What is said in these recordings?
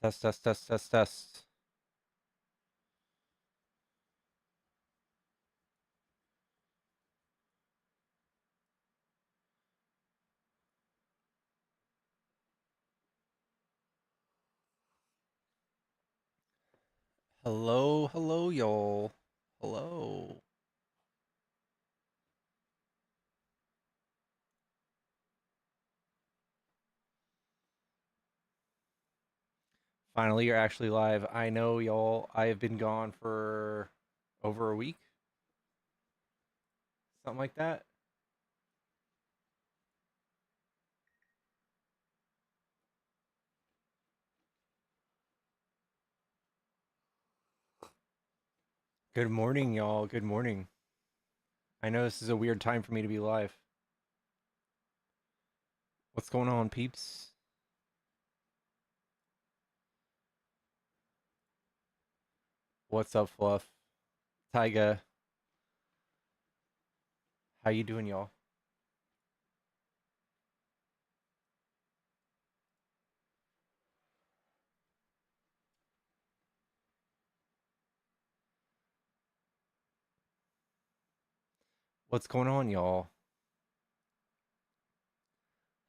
Test, test, test, test, test. Hello, hello, y'all. Hello. Finally, you're actually live. I know, y'all. I have been gone for over a week, something like that. Good morning, y'all. Good morning. I know this is a weird time for me to be live. What's going on, peeps? What's up, Fluff? Tyga, how you doing, y'all? What's going on, y'all?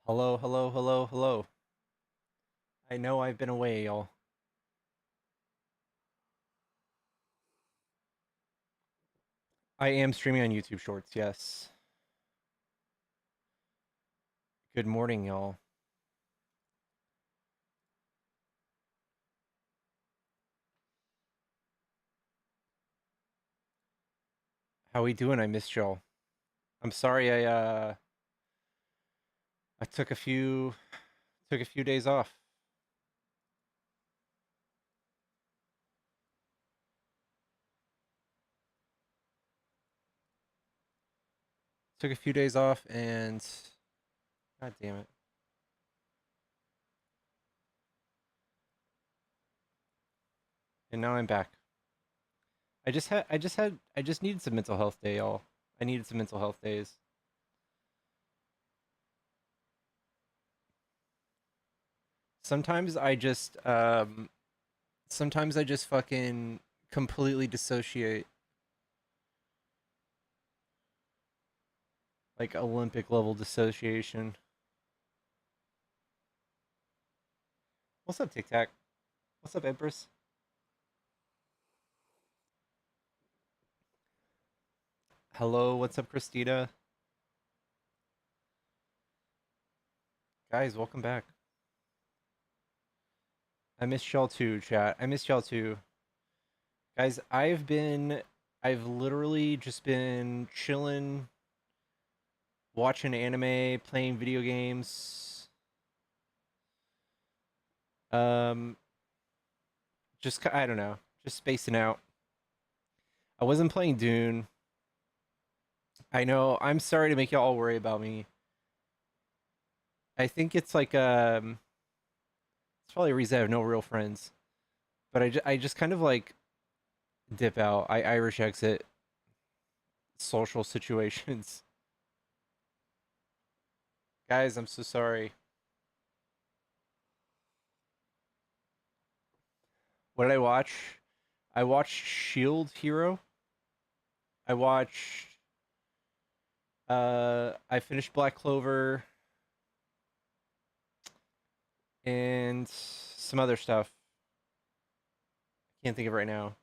Hello, hello, hello, hello. I know I've been away, y'all. I am streaming on YouTube Shorts, yes. Good morning, y'all. How we doing? I missed y'all. I'm sorry I took a few days off. Took a few days off and god damn it. And now I'm back. I just needed some mental health day, y'all. I needed some mental health days. Sometimes I just sometimes I just fucking completely dissociate, like Olympic level dissociation. What's up, Tic Tac? What's up, Empress? Hello, what's up, Christina? Guys, welcome back. I missed y'all too, chat. I missed y'all too. Guys, I've literally just been chilling, watching anime, playing video games. Um, I don't know, just spacing out. I wasn't playing Dune. I know. I'm sorry to make y'all all worry about me. I think it's like it's probably a reason I have no real friends. But I just kind of like dip out. I Irish exit social situations. Guys, I'm so sorry. What did I watch? I watched Shield Hero. I watched I finished Black Clover and some other stuff. Can't think of it right now.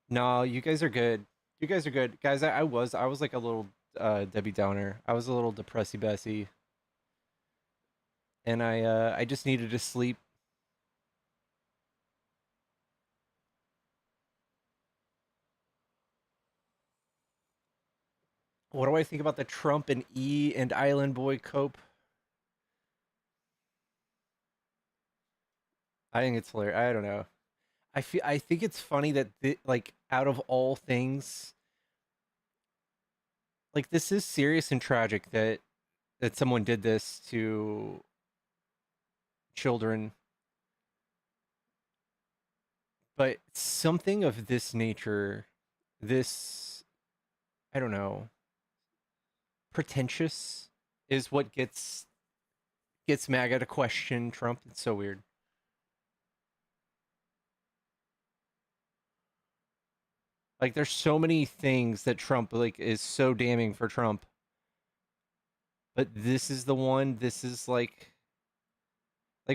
No, you guys are good. You guys are good. Guys, I was like a little Debbie Downer. I was a little depressy Bessie. And I just needed to sleep. What do I think about the Trump and E and Island Boy cope? I think it's hilarious. I don't know. I think it's funny that like out of all things, like this is serious and tragic that someone did this to children. But something of this nature, this, I don't know, pretentious is what gets MAGA to question Trump. It's so weird. Like there's so many things that Trump like is so damning for Trump, but this is the one. This is like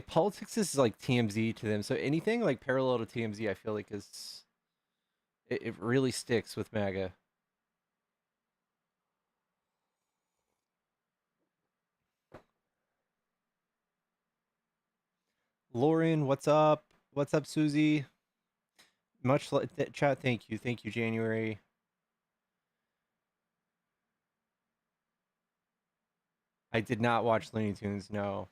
politics is like TMZ to them. So anything like parallel to TMZ, I feel like is it really sticks with MAGA. Lauren, what's up? What's up, Susie? Much like chat. Thank you, January. I did not watch Looney Tunes. No.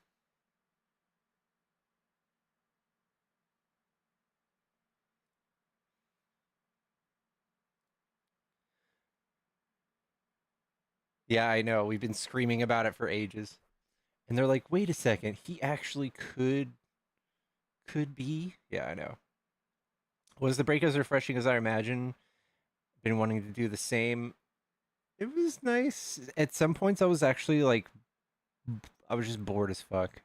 Yeah, I know. We've been screaming about it for ages. And they're like, "Wait a second. He actually could be." Yeah, I know. Was the break as refreshing as I imagine? Been wanting to do the same. It was nice. At some points I was actually like I was just bored as fuck.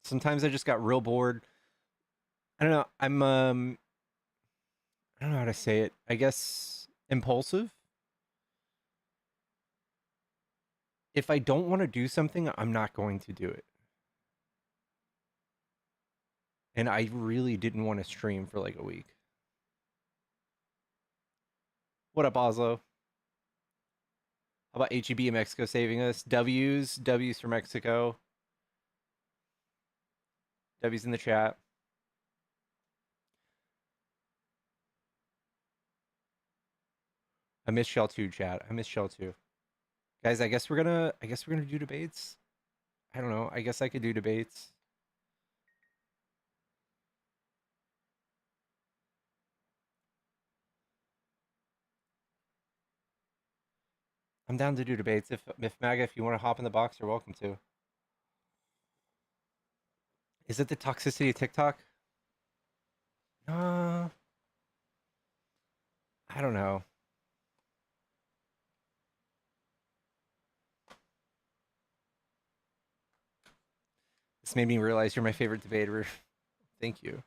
Sometimes I just got real bored. I don't know. I don't know how to say it. I guess impulsive. If I don't want to do something, I'm not going to do it. And I really didn't want to stream for like a week. What up, Oslo? How about HEB in Mexico saving us? W's for Mexico. W's in the chat. I miss y'all too, chat. I miss y'all too. Guys, I guess we're gonna do debates. I don't know. I guess I could do debates. I'm down to do debates. If MAGA, if you want to hop in the box, you're welcome to. Is it the toxicity of TikTok? I don't know. This made me realize you're my favorite debater. Thank you.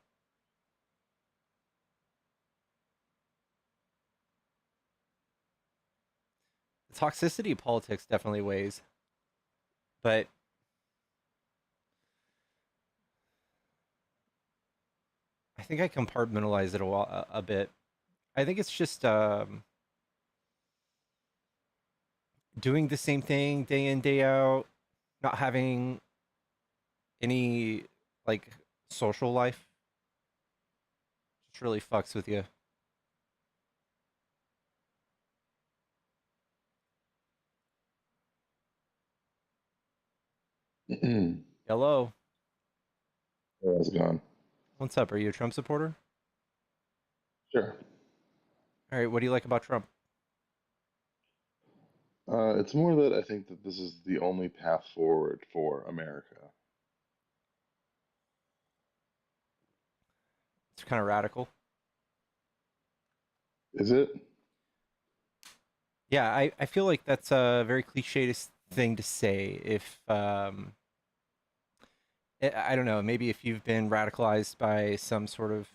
The toxicity of politics definitely weighs, but I think I compartmentalize it a bit. I think it's just doing the same thing day in day out, not having any like social life. Just really fucks with you. Hello, How's it going? what's up? Are you a Trump supporter? Sure. All right, what do you like about Trump? It's more that I think that this is the only path forward for America. It's kind of radical. Is it? Yeah, I feel like that's a very cliche thing to say. If I don't know, maybe if you've been radicalized by some sort of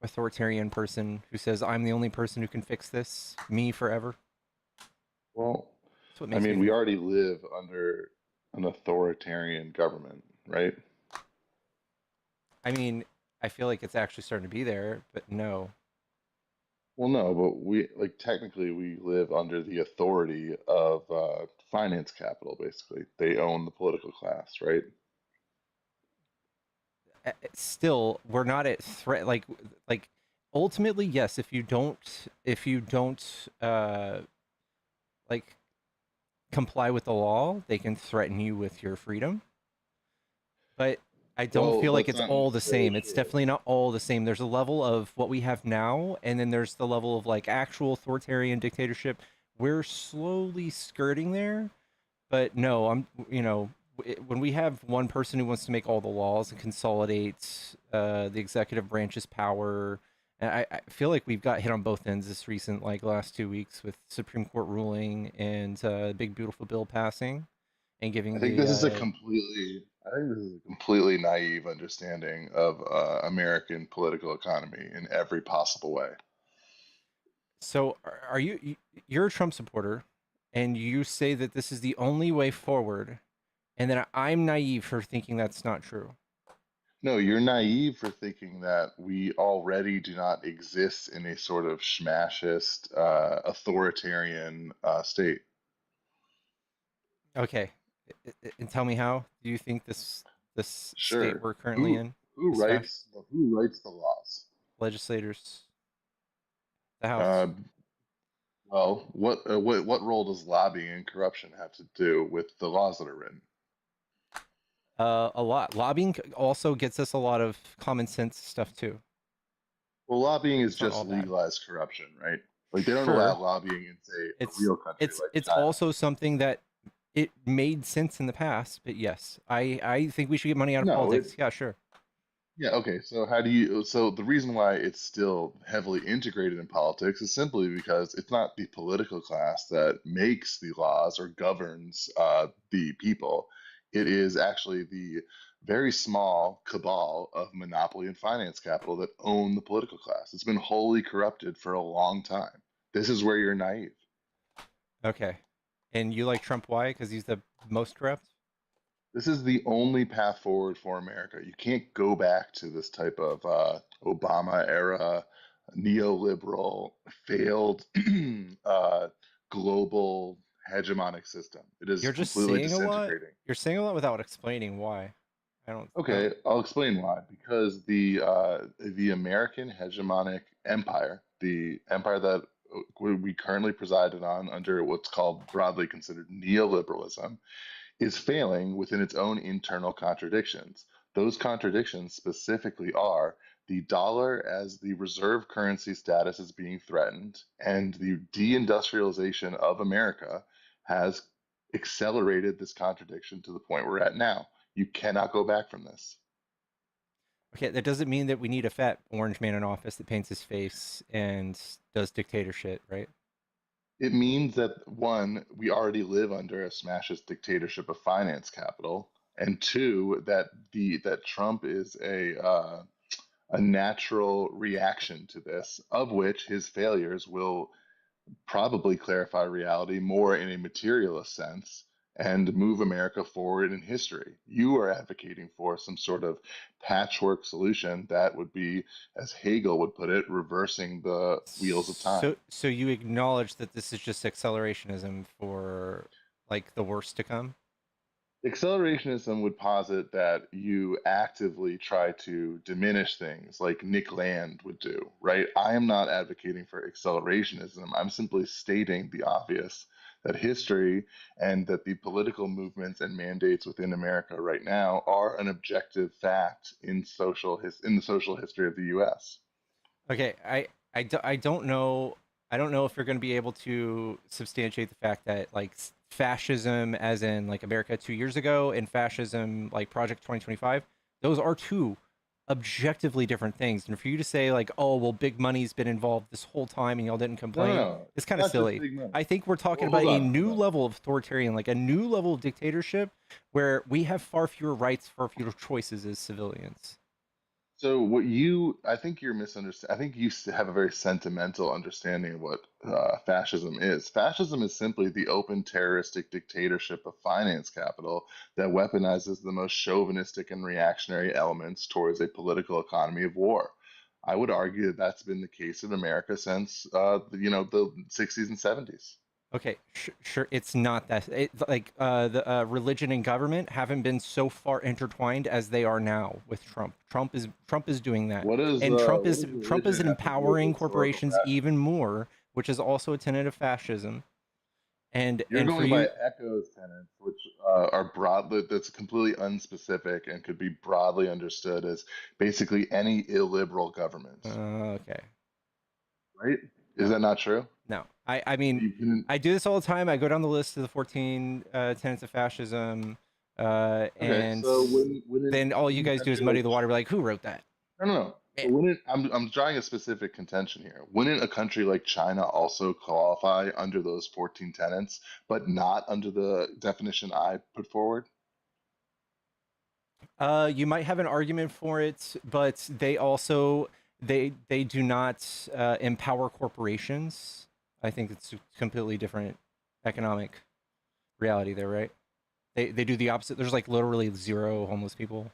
authoritarian person who says, "I'm the only person who can fix this, me forever." Well, That's what I makes me mean, we think. already live under an authoritarian government, right? I mean, I feel like it's actually starting to be there, but no. Well, no, but like, technically, we live under the authority of finance capital, basically. They own the political class, right? Still, we're not at threat. Like ultimately, yes. If you don't, like comply with the law, they can threaten you with your freedom. But I don't Well, feel like that's it's not all the necessarily same. It's true. definitely not all the same. There's a level of what we have now, and then there's the level of like actual authoritarian dictatorship. We're slowly skirting there, but no, when we have one person who wants to make all the laws and consolidate the executive branch's power, I feel like we've got hit on both ends this recent like last 2 weeks with Supreme Court ruling and big beautiful bill passing and giving the I think this is a completely naive understanding of American political economy in every possible way. So are you're a Trump supporter and you say that this is the only way forward and then I'm naive for thinking that's not true. No, you're naive for thinking that we already do not exist in a sort of schmashist, authoritarian state. Okay. And tell me how do you think this state Sure. we're currently in is fascist? Who writes the laws? Legislators, the House. Uh, what role does lobbying and corruption have to do with the laws that are written? A lot. Lobbying also gets us a lot of common sense stuff too. Well, lobbying is It's not just all bad. legalized corruption, right? Like they don't Sure, allow lobbying in, say, a it's real country like it's China. also something that it made sense in the past, but yes, I think we should get money out of No, it politics. Yeah, sure. Yeah, okay. So how do you, so the reason why it's still heavily integrated in politics is simply because it's not the political class that makes the laws or governs the people. It is actually the very small cabal of monopoly and finance capital that own the political class. It's been wholly corrupted for a long time. This is where you're naive. Okay. And you like Trump? Why? Because he's the most corrupt. This is the only path forward for America. You can't go back to this type of Obama era, neoliberal, failed uh, global hegemonic system. It is You're just completely saying a lot. disintegrating. You're saying a lot without explaining why. I don't. Okay, I'll explain why. Because the American hegemonic empire, the empire that we currently presided on under what's called broadly considered neoliberalism, is failing within its own internal contradictions. Those contradictions specifically are the dollar as the reserve currency status is being threatened, and the deindustrialization of America has accelerated this contradiction to the point we're at now. You cannot go back from this. Okay, that doesn't mean that we need a fat orange man in office that paints his face and does dictator shit, right? It means that one, we already live under a smashist dictatorship of finance capital, and two, that Trump is a natural reaction to this, of which his failures will probably clarify reality more in a materialist sense and move America forward in history. You are advocating for some sort of patchwork solution that would be, as Hegel would put it, reversing the wheels of time. So you acknowledge that this is just accelerationism for like the worst to come? Accelerationism would posit that you actively try to diminish things like Nick Land would do, right? I am not advocating for accelerationism. I'm simply stating the obvious that history and that the political movements and mandates within America right now are an objective fact in in the social history of the US. Okay, I don't know. I don't know if you're going to be able to substantiate the fact that like fascism, as in like America 2 years ago, and fascism like Project 2025, those are two objectively different things. And for you to say like, oh well, big money's been involved this whole time and y'all didn't No, no, complain, no. it's It's kind of not just silly. big money. I think we're talking Well, about a hold new on. level of authoritarian, like a new level of dictatorship, where we have far fewer rights, far fewer choices as civilians. So I think you're misunderstanding. I think you have a very sentimental understanding of what fascism is. Fascism is simply the open terroristic dictatorship of finance capital that weaponizes the most chauvinistic and reactionary elements towards a political economy of war. I would argue that that's been the case in America since the 60s and 70s. Okay, sure. It's not that. Like the religion and government haven't been so far intertwined as they are now with Trump. Trump is doing that, and What does Trump is religion have to do with empowering historical corporations fascism? even more, which is also a tenet of fascism. You're for going by you, Echo's tenets, which are broad. That's completely unspecific and could be broadly understood as basically any illiberal government. okay, Right? Is no, that not true? no. I mean, You can. I do this all the time. I go down the list of the 14 tenets of fascism, Okay, and so then all you when a guys do is country muddy like the water. Be like, who wrote that? no, no, no. Man. But wouldn't I'm drawing a specific contention here. Wouldn't a country like China also qualify under those 14 tenets, but not under the definition I put forward? You might have an argument for it, but they also they do not empower corporations. I think it's a completely different economic reality there, right? They do the opposite. There's like literally zero homeless people.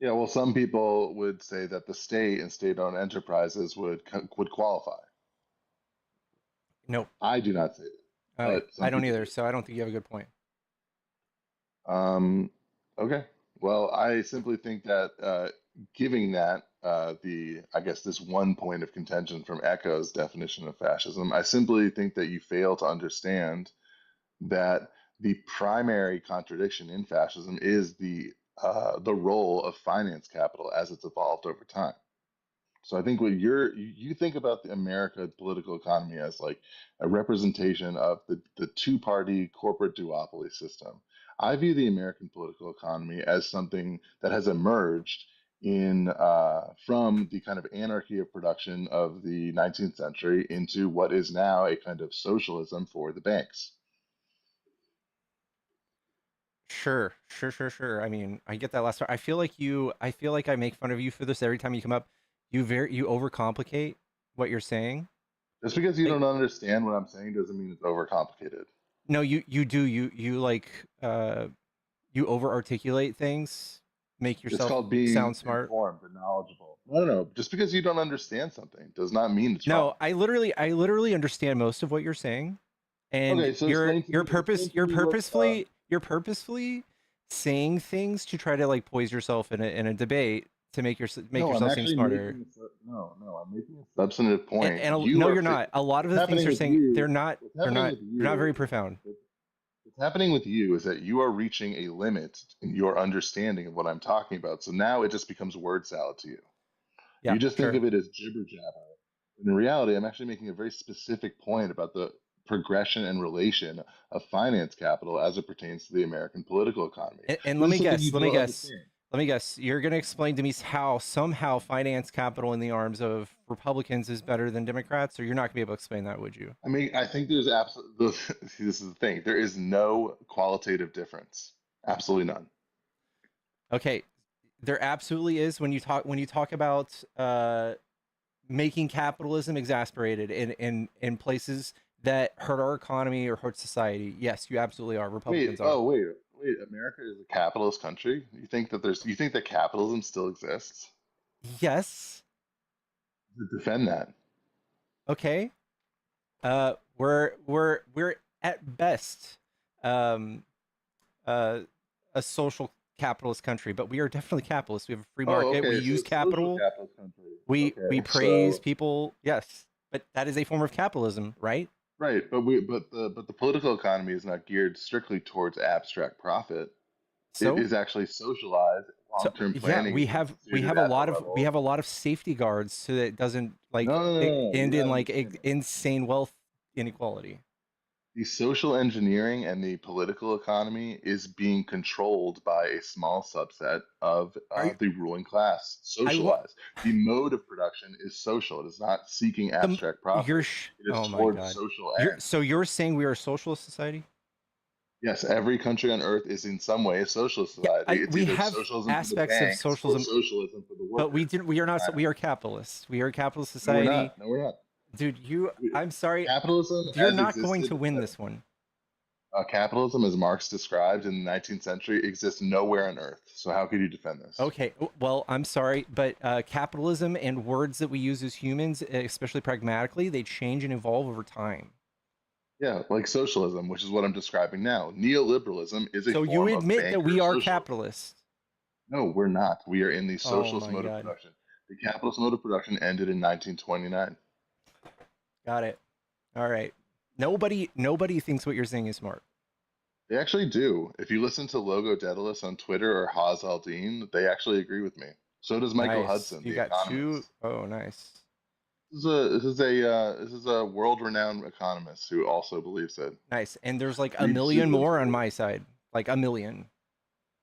Yeah, well, some people would say that the state and state-owned enterprises would qualify. Nope. I do not say that, but I some don't people either. do. So I don't think you have a good point. Um, okay. Well, I simply think that giving that I guess this one point of contention from Echo's definition of fascism, I simply think that you fail to understand that the primary contradiction in fascism is the role of finance capital as it's evolved over time. So I think what you think about the America political economy as like a representation of the two-party corporate duopoly system. I view the American political economy as something that has emerged in from the kind of anarchy of production of the 19th century into what is now a kind of socialism for the banks. Sure, sure, sure, sure. I mean, I get that last part. I feel like I make fun of you for this every time you come up. You overcomplicate what you're saying. Just because you Like, don't understand what I'm saying doesn't mean it's overcomplicated. no, you do. You like you over articulate things, make It's yourself called being sound smart. informed and knowledgeable. No, no, no. Just because you don't understand something does not mean it's wrong. No, I literally understand most of what you're saying, and Okay, so explain to me. Explain to me what. you're purposefully saying things to try to like poise yourself in a debate to make No, I'm yourself seem actually smarter. making no, no. I'm making a substantive point. No, You are you're not. A lot of what's the things happening you're with saying, you. What's happening with they're not you. very profound. What's happening with you is that you are reaching a limit in your understanding of what I'm talking about. So now it just becomes word salad to you. Yeah, You just think sure. of it as jibber jabber. In reality, I'm actually making a very specific point about the progression and relation of finance capital as it pertains to the American political economy. And This is something you don't understand. let me guess. You're going to explain to me how somehow finance capital in the arms of Republicans is better than Democrats, or you're not going to be able to explain that, would you? I mean, I think there's absolutely, this is the thing, there is no qualitative difference. Absolutely none. Okay, there absolutely is when you talk about making capitalism exasperated in places that hurt our economy or hurt society. Yes, you absolutely are. Wait, Republicans are. oh, wait, America is a capitalist country? You think that capitalism still exists? Yes. To defend that. Okay. We're at best um uh a social capitalist country, but we are definitely capitalist. We have a free Oh, market. We okay, so use it's social capital. capitalist country. We Okay, praise so people. Yes, but that is a form of capitalism, right? right, but the political economy is not geared strictly towards abstract profit. It So is actually socialized. so Long-term yeah, planning is instituted at the we level. have a lot of safety guards so that it doesn't like No, no, no, no, no. end You're in not like understanding. insane wealth inequality. The social engineering and the political economy is being controlled by a small subset of Are you? the ruling class, I wa- socialized. The mode of production is social. It is not seeking the abstract profit. It is oh my towards god. social So ends. you're saying we are a socialist society? Yes, every country on earth is in some way a socialist Yeah, society. It's we either have socialism for the aspects of banks or socialism, socialism for the but workers. we are not. I We know. are capitalists. We are a capitalist No, we're society, not. No, we're not. dude. I'm sorry. Capitalism You're as not going existed to win this one. Capitalism, as Marx described in the 19th century, exists nowhere on Earth. So how could you defend this? Okay, well, I'm sorry, but capitalism and words that we use as humans, especially pragmatically, they change and evolve over time. Yeah, like socialism, which is what I'm describing now. Neoliberalism is a So you form of admit that banker we are socialism. capitalists. No, we're not. We are in the Oh socialist my mode of god. production. The capitalist mode of production ended in 1929. Got it. All right. Nobody thinks what you're saying is smart. They actually do. If you listen to Logo Daedalus on Twitter or Haz Aldin, they actually agree with me. So does Michael Nice. Hudson, You the got two. economist. Oh, nice. This is a world-renowned economist who also believes it. Nice. And there's like a Read million Suglin's more on work. my side. Like a million.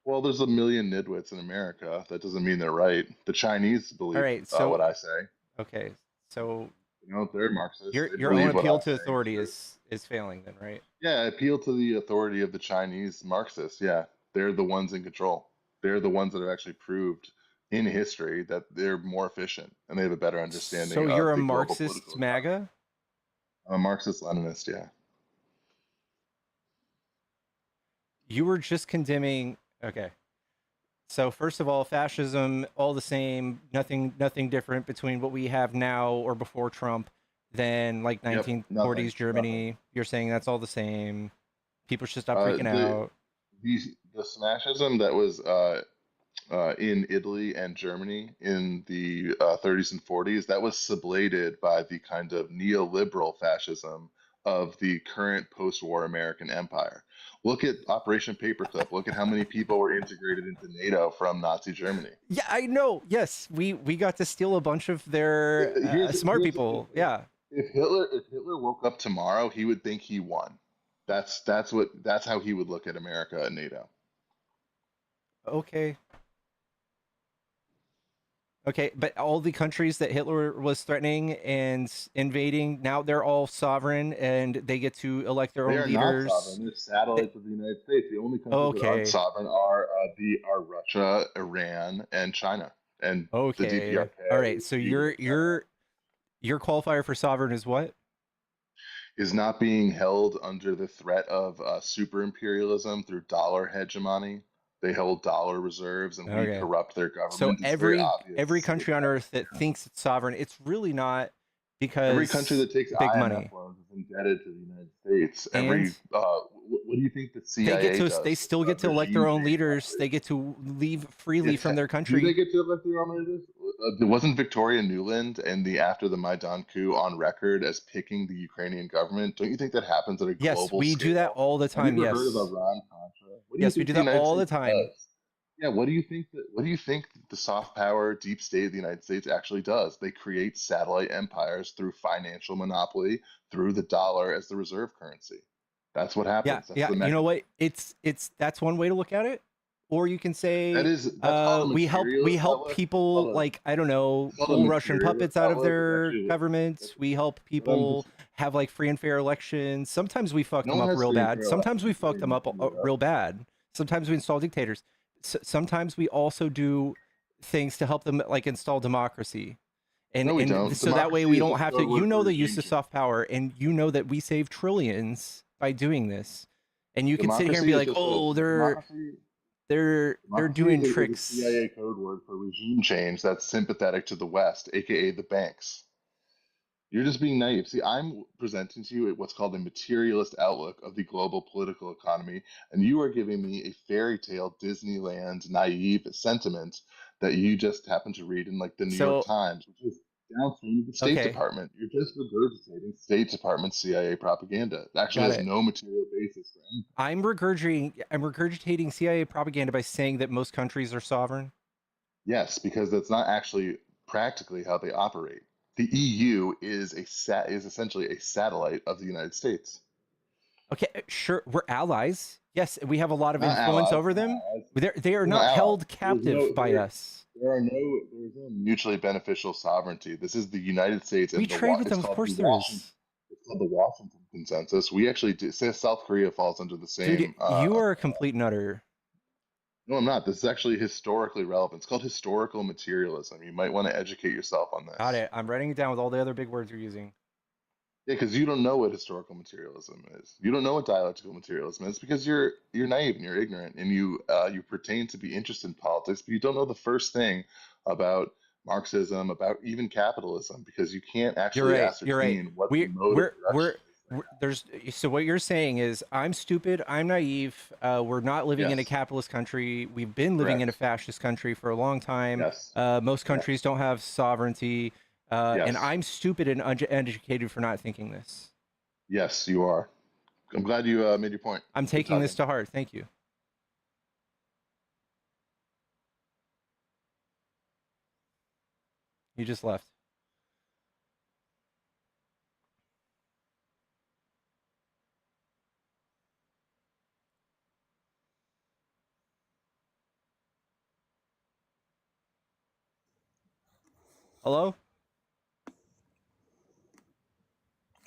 Well, there's a million nitwits in America. That doesn't mean they're right. The Chinese All believe right. So, what I say. okay. So You know, they're Marxists. They your own believe what appeal I to say is authority true. is failing then, right? Yeah, I appeal to the authority of the Chinese Marxists. Yeah, they're the ones in control. They're the ones that have actually proved in history that they're more efficient and they have a better So understanding you're of a the global political Marxist economy. MAGA? I'm a Marxist-Leninist, yeah. You were just condemning. Okay. So first of all, fascism, all the same, nothing different between what we have now or before Trump than like Yep, 1940s nothing, nothing. Germany. You're saying that's all the same. People should stop Uh, freaking the out. the the Smashism that was in Italy and Germany in the 30s and 40s, that was sublated by the kind of neoliberal fascism of the current post-war American empire. Look at Operation Paperclip. Look at how many people were integrated into NATO from Nazi Germany. Yeah, I know. Yes, we got to steal a bunch of their smart Here's people. Yeah. if Hitler woke up tomorrow, he would think he won. That's how he would look at America and NATO. Okay. Okay, but all the countries that Hitler was threatening and invading, now they're all sovereign and they get to elect their They own are not leaders. sovereign. They're They, satellites of the United States. The only countries that aren't okay. sovereign are Russia, Iran, and China, and the Okay. DPRK, All right. So Cuba, etc. your qualifier for sovereign is what? Is not being held under the threat of super imperialism through dollar hegemony. They hold dollar reserves, and we Okay. corrupt their So government. It's very obvious. every It's country on not. earth that thinks it's sovereign, it's really not Every country because that takes big IMF money. loans is indebted to the United States. And What do you think the they get CIA to they does with still get to elect their regime own change leaders. They operations? get to leave freely It's from their do they country. get to elect their own leaders? Wasn't Victoria Nuland and the after the Maidan coup on record as picking the Ukrainian government? Don't you think that happens at a Yes, global we do that scale? all the Have you time. ever heard of Yes. Iran Contra? What do you Yes, we think do the that United all the States time. does? Yeah, what do you think the soft power deep state of the United States actually does? They create satellite empires through financial monopoly, through the dollar as the reserve currency. That's what Yeah, happens. That's yeah. the You know mechanism. what? It's that's one way to look at it. Or you can say, That's called a we materialist help outlook. people like I don't know It's called a pull Russian materialist puppets out of outlook. It's their actually governments. that's We help what I'm people have like free and fair elections. Sometimes we fuck no them one up has real free and bad. fair Sometimes we elections. What fuck are them you up talking about? real bad. Sometimes we install dictators. Sometimes we also do things to help them like install democracy. No, we And don't. so that way Democracy we is don't just have to code word for the use regime of change. soft power and that we save trillions by doing this. And you can sit here and Democracy be is like, just a "Oh, democracy. they're Democracy doing is a tricks." CIA code word for regime change that's sympathetic to the West, aka the banks. You're just being naive. See, I'm presenting to you what's called a materialist outlook of the global political economy, and you are giving me a fairy tale Disneyland naive sentiment that you just happen to read in like the New York So, Times, which is downstream of the State okay, Department. You're just regurgitating State Department CIA propaganda. It actually got has it. no material basis for anything. I'm regurgitating CIA propaganda by saying that most countries are sovereign. Yes, because that's not actually practically how they operate. The EU is essentially a satellite of the United States. Okay, sure, we're allies. Yes, we have a lot of Not influence allies, over not them. allies. They are We're not not allies. held captive by us. There is no mutually beneficial sovereignty. This is the United States We and trade with it's them, of called the course there Washington. is. It's called the Washington Consensus. We actually do, say South Korea falls under the Dude, same. you are a complete nutter. No, I'm not. This is actually historically relevant. It's called historical materialism. You might want to educate yourself on Got this. it. I'm writing it down with all the other big words you're using. Yeah, because you don't know what historical materialism is. You don't know what dialectical materialism is because you're naive and you're ignorant and you pertain to be interested in politics, but you don't know the first thing about Marxism, about even capitalism, because you can't You're actually right. You're right. ascertain what the mode of production is right There's so what you're saying is I'm stupid. I'm naive. We're not now. living in a Yes, capitalist country. We've been living in a correct. fascist country for a long time. Yes, Most countries yes, don't have sovereignty. And yes. I'm stupid and uneducated for not thinking this. Yes, you are. I'm glad you made your point. I'm Good taking this talking. to heart. Thank you. You just left. Hello?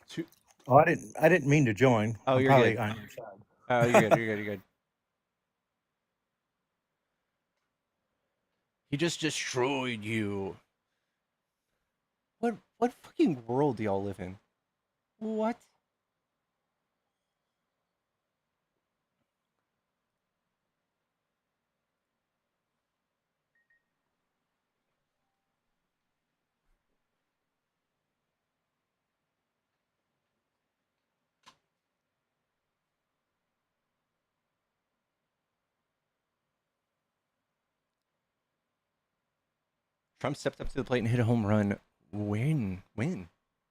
Two- Oh, I didn't mean to join. Oh, I'm you're good. probably on your side. Oh, you're good. You're good. You're good. He just destroyed you. What fucking world do y'all live in? What? Trump stepped up to the plate and hit a home run. When? When?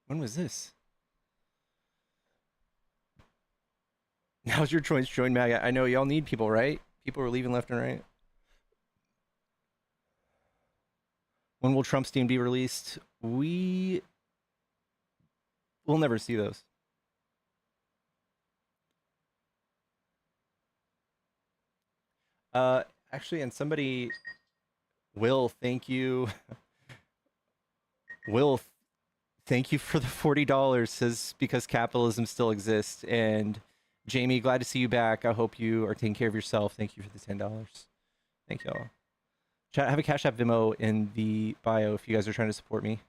When was this? Now's your choice. Join MAGA. I know y'all need people, right? People are leaving left and right. When will Trump's team be released? We'll never see those. Actually, and somebody, Will, thank you. Will, thank you for the $40. Says because capitalism still exists. And Jamie, glad to see you back. I hope you are taking care of yourself. Thank you for the $10. Thank y'all. Chat, I have a Cash App Venmo in the bio if you guys are trying to support me.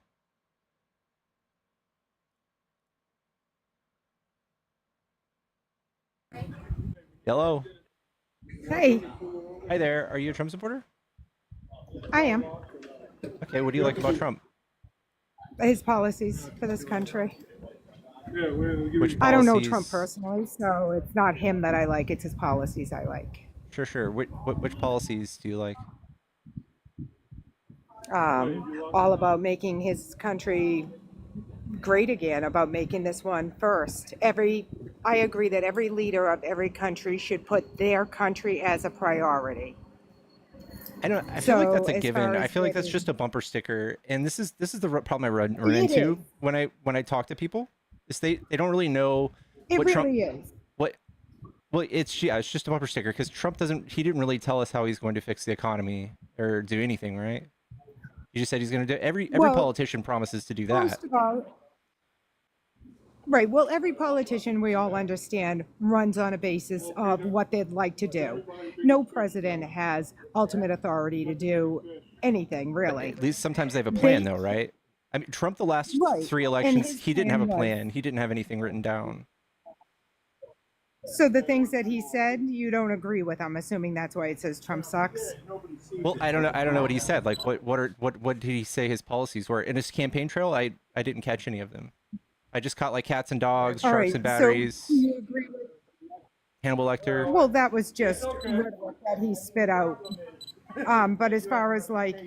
Hello. Hey, Hi there. Are you a Trump supporter? I am. Okay, what do you like about Trump? His policies for this country. Which I don't know Trump policies? personally, so it's not him that I like, it's his policies I like. Sure, sure. Which policies do you like? All about making his country great again, about making this one first. I agree that every leader of every country should put their country as a priority. I don't. I feel like So that's a as far given. I as feel like that's getting, just a bumper sticker, and this is the problem I run it is. into when I talk to people. Is they don't really know It what Trump really is. what well it's yeah it's just a bumper sticker because Trump doesn't he didn't really tell us how he's going to fix the economy or do anything, right? He just said he's going to do every Well, politician promises to do that. first of all, right. Well, every politician, we all understand, runs on a basis of what they'd like to do. No president has ultimate authority to do anything, But really. at least sometimes they have a plan, They, though, right? I mean, Trump the last right. three And elections his he didn't have a plan was, plan. He didn't have anything written down. so the things that he said, you don't agree with. I'm assuming that's why it says Trump sucks. Well, I don't know. I don't know what he said. Like, what did he say his policies were in his campaign trail? I didn't catch any of them. I just caught like cats and dogs, All trucks right. and So batteries, you agree with, Hannibal Lecter. well, that was just rhetoric that he spit out. But as far as like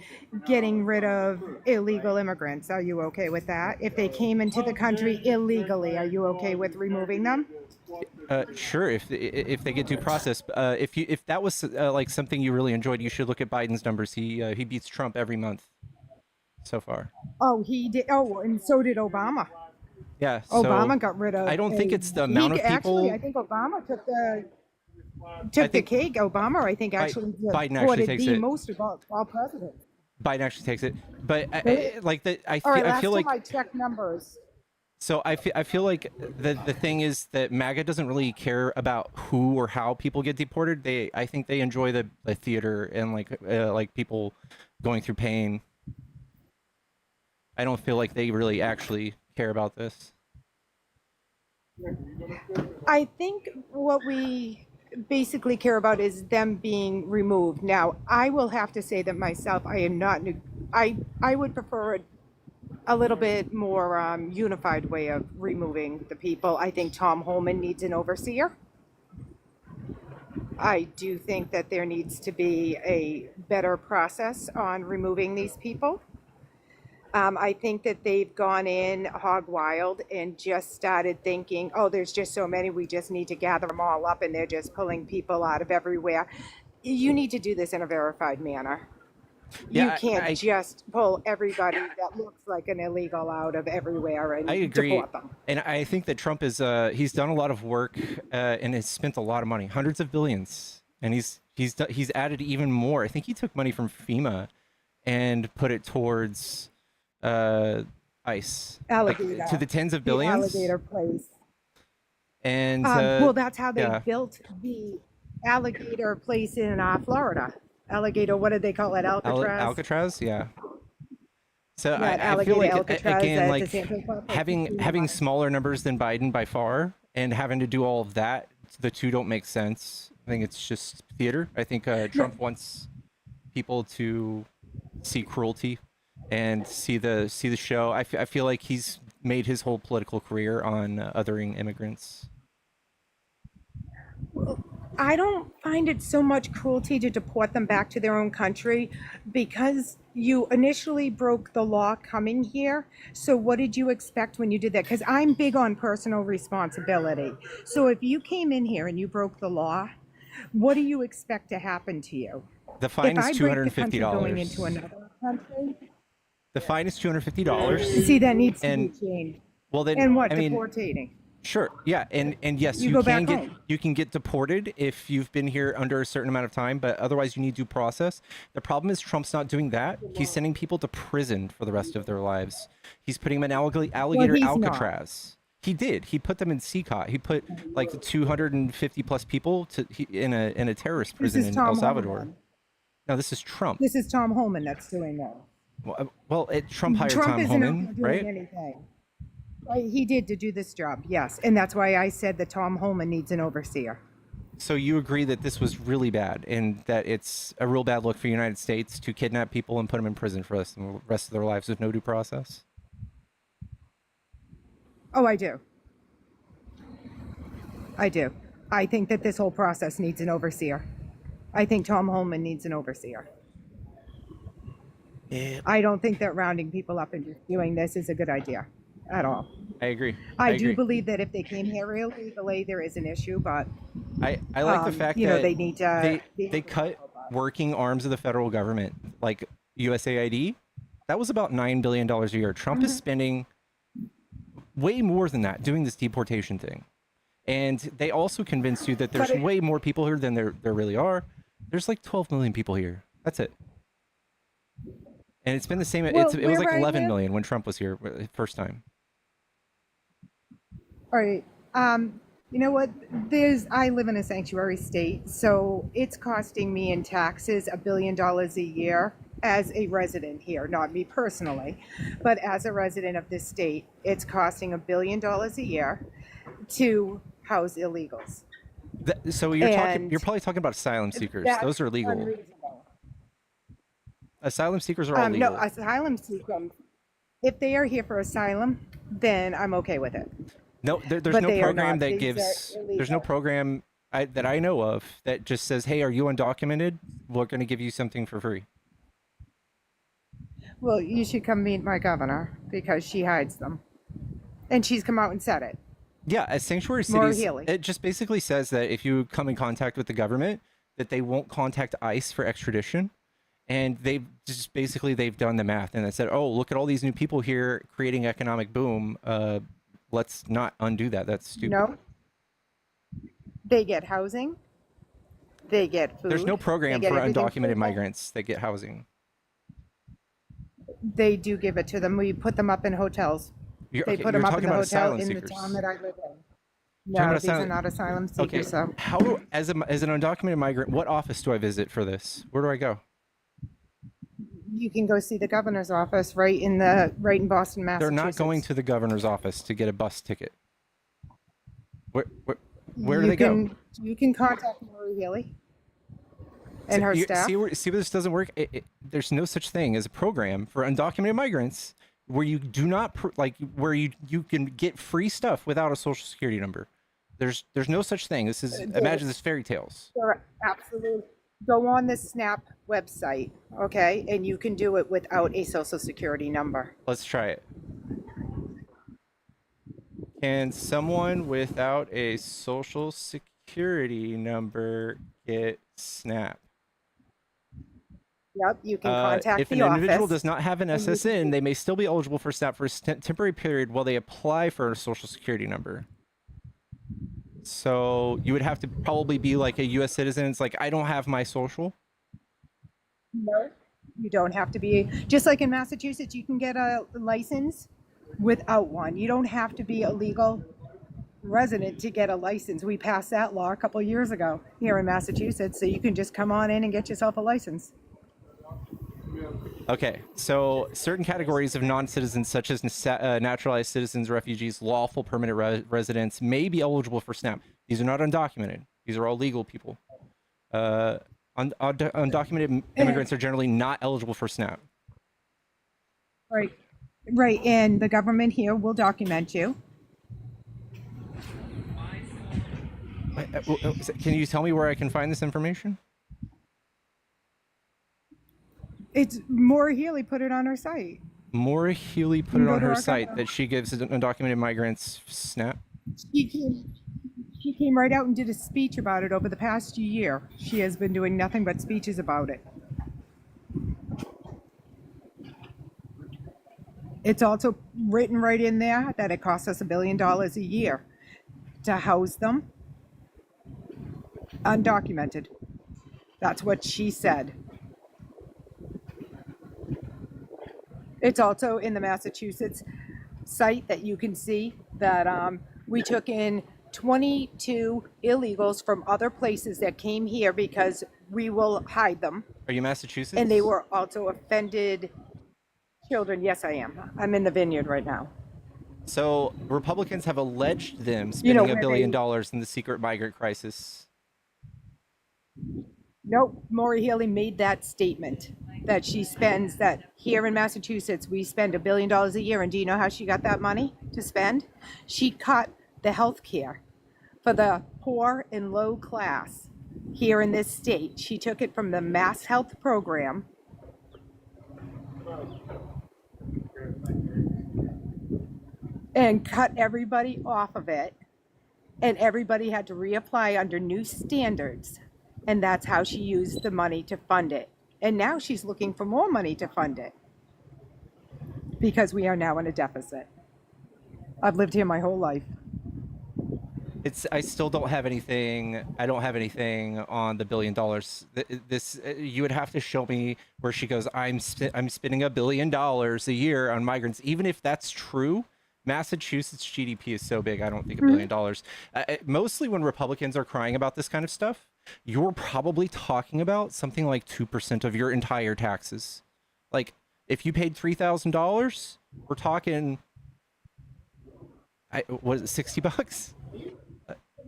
getting rid of illegal immigrants, are you okay with that? If they came into the country illegally, are you okay with removing them? Sure, if they get due process. If that was like something you really enjoyed, you should look at Biden's numbers. He beats Trump every month so far. Oh, he did. Oh, and so did Obama. Yeah. So Obama got rid I of don't think a. it's the He amount of actually, I people. think Obama I took the think cake. Obama, I think, actually Biden actually supported takes the it. most of all presidents. Biden actually takes it. But Really? like that, All right, I last feel time like I checked numbers. so I feel like the thing is that MAGA doesn't really care about who or how people get deported. I think they enjoy the theater and like people going through pain. I don't feel like they really actually care about this. I think what we basically care about is them being removed. Now, I will have to say that myself, I am not. I would prefer a little bit more unified way of removing the people. I think Tom Holman needs an overseer. I do think that there needs to be a better process on removing these people. I think that they've gone in hog wild and just started thinking, oh, there's just so many, we just need to gather them all up, and they're just pulling people out of everywhere. You need to do this in a verified manner. You Yeah, can't just pull everybody that looks like an illegal out of everywhere and I agree. deport them. And I think that Trump is he's done a lot of work and has spent a lot of money, hundreds of billions, and he's added even more. I think he took money from FEMA and put it towards ICE, Alligator. to the tens of The billions. alligator place. And Well, that's how they yeah. built the alligator place in Florida. Alligator, what did they call it? Alcatraz? Alcatraz, yeah. So Yeah, I feel alligator like Alcatraz again, at like the San Francisco having Disneyland. smaller numbers than Biden by far, and having to do all of that, the two don't make sense. I think it's just theater. I think Trump wants people to see cruelty and see the show. I feel like he's made his whole political career on othering immigrants. I don't find it so much cruelty to deport them back to their own country because you initially broke the law coming here. So what did you expect when you did that? Because I'm big on personal responsibility. So if you came in here and you broke the law, what do you expect to happen to you? The fine If is I $250. break the country going into another country, The fine is $250. see, that needs to And- be changed. Well, then And what, I mean, deportating? sure, yeah, and yes, You you go can back get home. you can get deported if you've been here under a certain amount of time, but otherwise you need due process. The problem is Trump's not doing that. He's sending people to prison for the rest of their lives. He's putting them in alligator he's not. Alcatraz. He did. He put them in CCOT. He put like 250 plus people in a terrorist This prison is in Tom El Salvador. Homan. No, this is Trump. This is Tom Homan that's doing that. Well, Trump hired Trump Tom isn't out Homan, there doing right? anything. He did to do this job, yes. And that's why I said that Tom Homan needs an overseer. So you agree that this was really bad and that it's a real bad look for the United States to kidnap people and put them in prison for the rest of their lives with no due process? Oh, I do. I do. I think that this whole process needs an overseer. I think Tom Homan needs an overseer. Yeah, I don't think that rounding people up and just doing this is a good idea at all. I agree. I agree. do believe that if they came here illegally, there is an issue, but I like the fact you know, that they need to they cut working arms of the federal government, like USAID. That was about $9 billion a year. Trump is spending way more than that doing this deportation thing. And they also convinced you that there's way more people here than there really are. There's like 12 million people here. That's it. And it's been the same. Well, It was like where I 11 live- million when Trump was here first time. All right. You know what? I live in a sanctuary state, so it's costing me in taxes $1 billion a year as a resident here, not me personally, but as a resident of this state, it's costing $1 billion a year to house illegals. So you're And you're probably talking about asylum seekers. That's Those are legal. unreasonable. Asylum seekers are all legal. No, asylum seekers. If they are here for asylum, then I'm okay with it. No, there's But no they are program not. that These gives. are There's no illegal. program that I know of that just says, "Hey, are you undocumented? We're going to give you something for free." Well, you should come meet my governor because she hides them, and she's come out and said it. Yeah, as sanctuary Maura cities, Healey. it just basically says that if you come in contact with the government, that they won't contact ICE for extradition. And they've done the math and they said, oh, look at all these new people here creating economic boom. Let's not undo that. That's stupid. No. They get housing. They get food. There's no program they for get everything undocumented free. migrants that get housing. They do give it to them. We put them up in hotels. They put them up in the hotel in the town that I live in. No, about these are asylum- not asylum seekers. Okay. So How, as an undocumented migrant, what office do I visit for this? Where do I go? you can go see the governor's office right in Boston, Massachusetts. They're not going to the governor's office to get a bus ticket. Where do they go? You can contact Maura Healey and her staff. See where this doesn't work? There's no such thing as a program for undocumented migrants where you do not where you can get free stuff without a social security number. There's no such thing. This is imagine this fairy tales. There absolutely Go on the SNAP website, okay, and you can do it without a social security number. Let's try it. Can someone without a social security number get SNAP? Yep, you can contact if the an individual office. does not have an and you SSN, can- they may still be eligible for SNAP for a temporary period while they apply for a social security number. So you would have to probably be like a U.S. citizen. It's like, I don't have my social. No, you don't have to be, just like in Massachusetts, you can get a license without one. You don't have to be a legal resident to get a license. We passed that law a couple years ago here in Massachusetts, so you can just come on in and get yourself a license. Okay, so certain categories of non-citizens, such as naturalized citizens, refugees, lawful permanent residents, may be eligible for SNAP. These are not undocumented. These are all legal people. Undocumented immigrants are generally not eligible for SNAP. Right, right, and the government here will document you. Can you tell me where I can find this information? It's Maura Healey put it on her site. Maura Healey put You it go on to her our site government. that she gives undocumented migrants SNAP. She came right out and did a speech about it over the past year. She has been doing nothing but speeches about it. It's also written right in there that it costs us $1 billion a year to house them undocumented. That's what she said. It's also in the Massachusetts site that you can see that we took in 22 illegals from other places that came here because we will hide them. Are you Massachusetts? And they were also offended children. Yes, I am. I'm in the vineyard right now. So Republicans have alleged them spending where $1 billion they- in the secret migrant crisis. Nope, Maura Healey made that statement that she spends that here in Massachusetts, we spend $1 billion a year. And do you know how she got that money to spend? She cut the health care for the poor and low class here in this state. She took it from the Mass Health Program and cut everybody off of it. And everybody had to reapply under new standards. And that's how she used the money to fund it. And now she's looking for more money to fund it because we are now in a deficit. I've lived here my whole life. I still don't have anything. I don't have anything on the $1 billion. This you would have to show me where she goes, I'm spending $1 billion a year on migrants. Even if that's true, Massachusetts GDP is so big, I don't think $1 billion. Mostly when Republicans are crying about this kind of stuff, you're probably talking about something like 2% of your entire taxes. Like if you paid $3,000, we're talking, what is it, 60 bucks?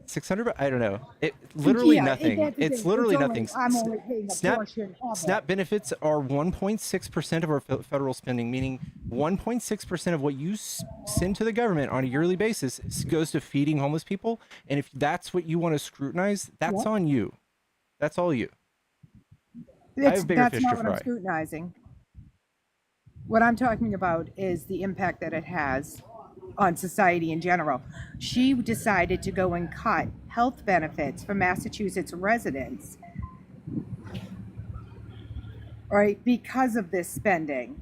600? I don't know. It literally Yeah, nothing. It's literally nothing. I'm only paying a portion of SNAP it. benefits are 1.6% of our federal spending, meaning 1.6% of what you send to the government on a yearly basis goes to feeding homeless people. And if that's what you want to scrutinize, that's on you. That's all you. I have bigger That's fish not to what I'm fry. scrutinizing. What I'm talking about is the impact that it has on society in general. She decided to go and cut health benefits for Massachusetts residents, right, because of this spending.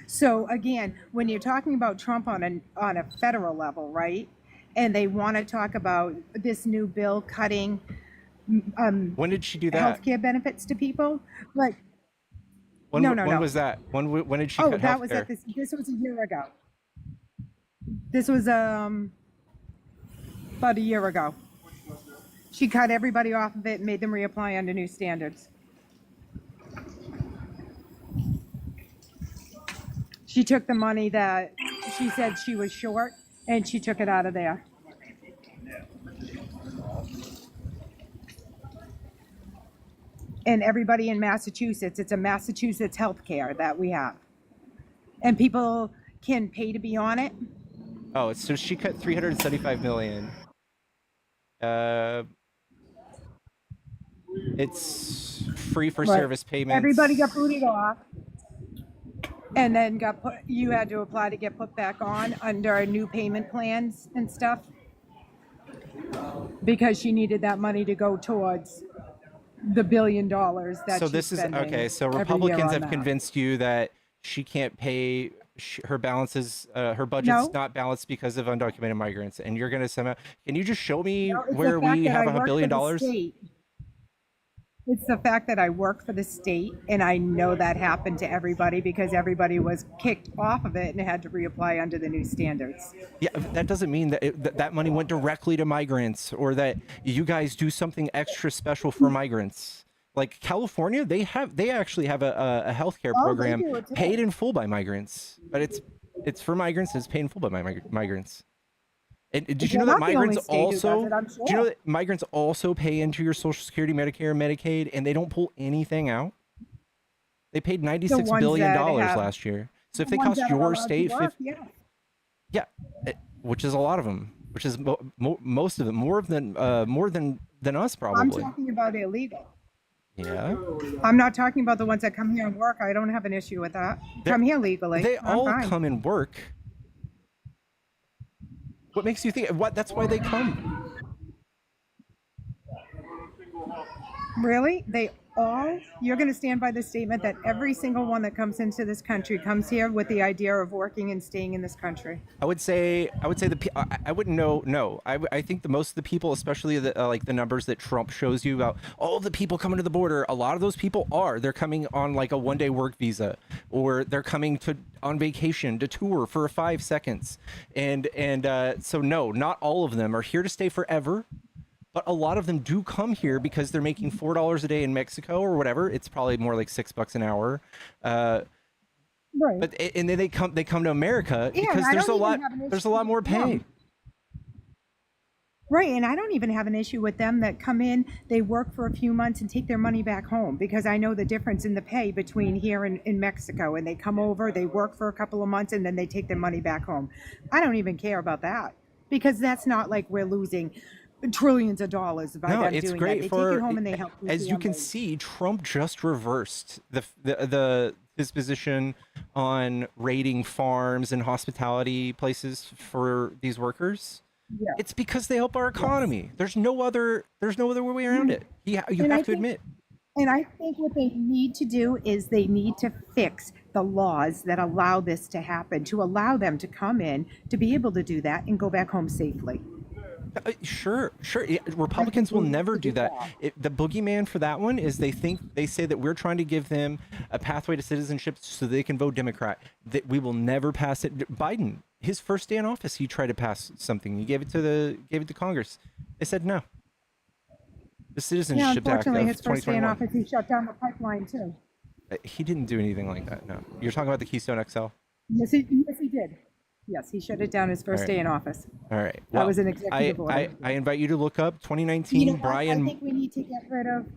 So again, when you're talking about Trump on a federal level, right, and they want to talk about this new bill cutting When did she do that? healthcare benefits to people, like When no. was that? When did she Oh, cut that was healthcare? at this was a year ago. This was about a year ago. She cut everybody off of it and made them reapply under new standards. She took the money that she said she was short and she took it out of there. And everybody in Massachusetts, it's a Massachusetts healthcare that we have. And people can pay to be on it. Oh, so she cut 375 million. It's free for Right. service payments. Everybody got booted off, and then got put. You had to apply to get put back on under our new payment plans and stuff, because she needed that money to go towards the $1 billion that So she's this is spending okay. So every year Republicans on have that. convinced you that she can't pay her balances. Her budget's No. not balanced because of undocumented migrants, and you're gonna somehow. Can you just show me No, it's the where fact we that have I $1 work billion? for the state. It's the fact that I work for the state, and I know that happened to everybody because everybody was kicked off of it and had to reapply under the new standards. Yeah, that doesn't mean that that money went directly to migrants, or that you guys do something extra special for migrants. Like California, they actually have a healthcare Oh, they program do it too. paid in full by migrants, but it's for migrants. It's paid in full by migrants. And did you know They're that not the only migrants state who does also? it, I'm Do you know sure. that migrants also pay into your Social Security, Medicare, and Medicaid, and they don't pull anything out? They paid $96 ones billion that have- last year. So if The they ones cost that are your allowed to state work, yeah. yeah, which is a lot of them, which is most of them, more than us I'm probably. talking about illegal. Yeah, I'm not talking about the ones that come here and work. I don't have an issue with that. They're- Come here legally. they I'm all fine. come and work. What makes you think? What? That's why they come. Really? They all? You're going to stand by the statement that every single one that comes into this country comes here with the idea of working and staying in this country? I would say I wouldn't know. No, I think the most of the people, especially the like the numbers that Trump shows you about all of the people coming to the border, a lot of those people they're coming on like a 1-day work visa, or they're coming on vacation to tour for 5 seconds, and so no, not all of them are here to stay forever. But a lot of them do come here because they're making $4 a day in Mexico or whatever. It's probably more like $6 an hour. Right. But and then they come to America Yeah, because I there's a don't even lot have an there's a issue lot more with them. pay. Right, and I don't even have an issue with them that come in, they work for a few months and take their money back home, because I know the difference in the pay between here and in Mexico, and they come over, they work for a couple of months, and then they take their money back home. I don't even care about that, because that's not like we're losing trillions of dollars by No, them it's doing great that. They for take it home and they help. as you can families. see, Trump just reversed his position on raiding farms and hospitality places for these workers. Yeah. It's because they help our economy. There's no other way around it. You And I have to think- admit. And I think what they need to do is they need to fix the laws that allow this to happen, to allow them to come in, to be able to do that and go back home safely. Sure. Yeah, Republicans will we need never to do do that. that. The boogeyman for that one is they say that we're trying to give them a pathway to citizenship so they can vote Democrat. That we will never pass it. Biden, his first day in office, he tried to pass something. He gave it to Congress. They said no. The Yeah, Citizenship Act of unfortunately, his first day in 2021. office, he shut down the pipeline too. He didn't do anything like that. No, you're talking about the Keystone XL. Yes, he did. Yes, he shut it down his first All right. day in office. All right. That was an executive order. I invite you to look up 2019 You know what? Brian I think we need to get rid of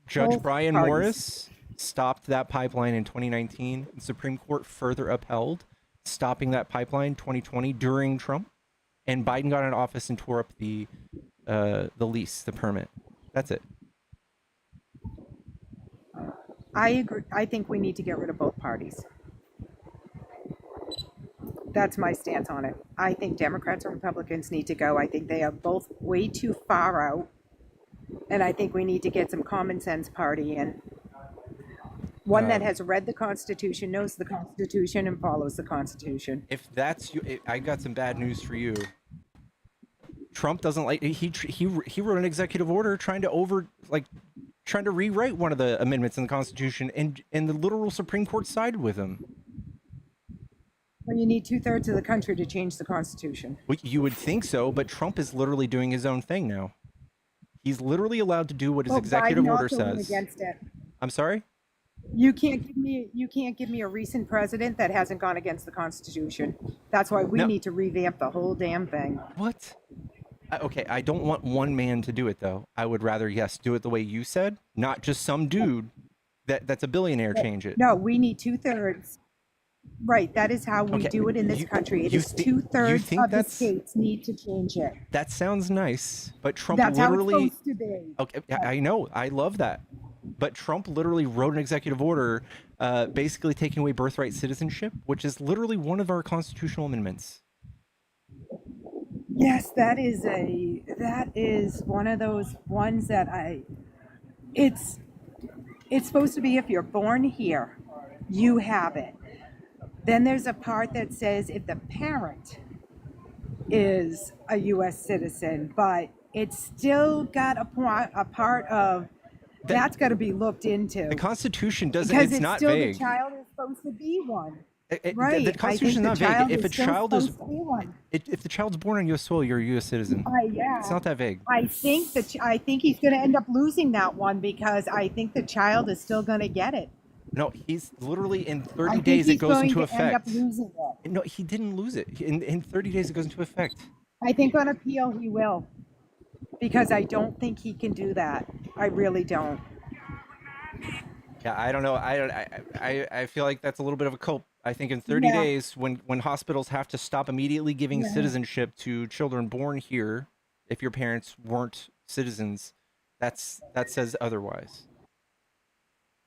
Judge both Brian parties. Morris stopped that pipeline in 2019. The Supreme Court further upheld stopping that pipeline 2020 during Trump, and Biden got into office and tore up the lease, the permit. That's it. I agree. I think we need to get rid of both parties. That's my stance on it. I think Democrats and Republicans need to go. I think they are both way too far out. And I think we need to get some common sense party in. One that has read the Constitution, knows the Constitution, and follows the Constitution. If that's you, I got some bad news for you. Trump doesn't like he wrote an executive order trying to rewrite one of the amendments in the Constitution, and the literal Supreme Court sided with him. Well, you need 2/3 of the country to change the Constitution. Well, you would think so, but Trump is literally doing his own thing now. He's literally allowed to do what his Well, executive Biden order also went says. against it. I'm sorry? You can't give me a recent president that hasn't gone against the Constitution. That's why we No. need to revamp the whole damn thing. What? Okay, I don't want one man to do it, though. I would rather, yes, do it the way you said, not just some dude that's a billionaire change it. No, we need 2/3. Right, that is how we Okay, do it in this country. It you is thi- you 2/3 think of the that's states need to change it. that sounds nice, but Trump That's how it's literally. supposed to be. Okay, I know, I love that, but Trump literally wrote an executive order, basically taking away birthright citizenship, which is literally one of our constitutional amendments. Yes, that is one of those ones that it's supposed to be if you're born here, you have it. Then there's a part that says if the parent is a US citizen, but it's still got a part of that's got to be looked into The Constitution doesn't. because It's it's not still vague. the child is supposed to be one. The Right. I Constitution think is the not vague. child If a still child is, supposed to be one. if the child's born on U.S. soil, you're a U.S. citizen. Yeah. It's not that vague. I think I think he's going to end up losing that one because I think the child is still going to get it. No, he's literally in I 30 think days it he's goes going into to end up effect. losing it. No, he didn't lose it. In 30 days it goes into effect. I think on appeal he will because I don't think he can do that. I really don't. Yeah, I don't know. I feel like that's a little bit of a cope. I think in 30 Yeah. days, when hospitals have to stop immediately giving citizenship to children born here, if your parents weren't citizens, that says otherwise.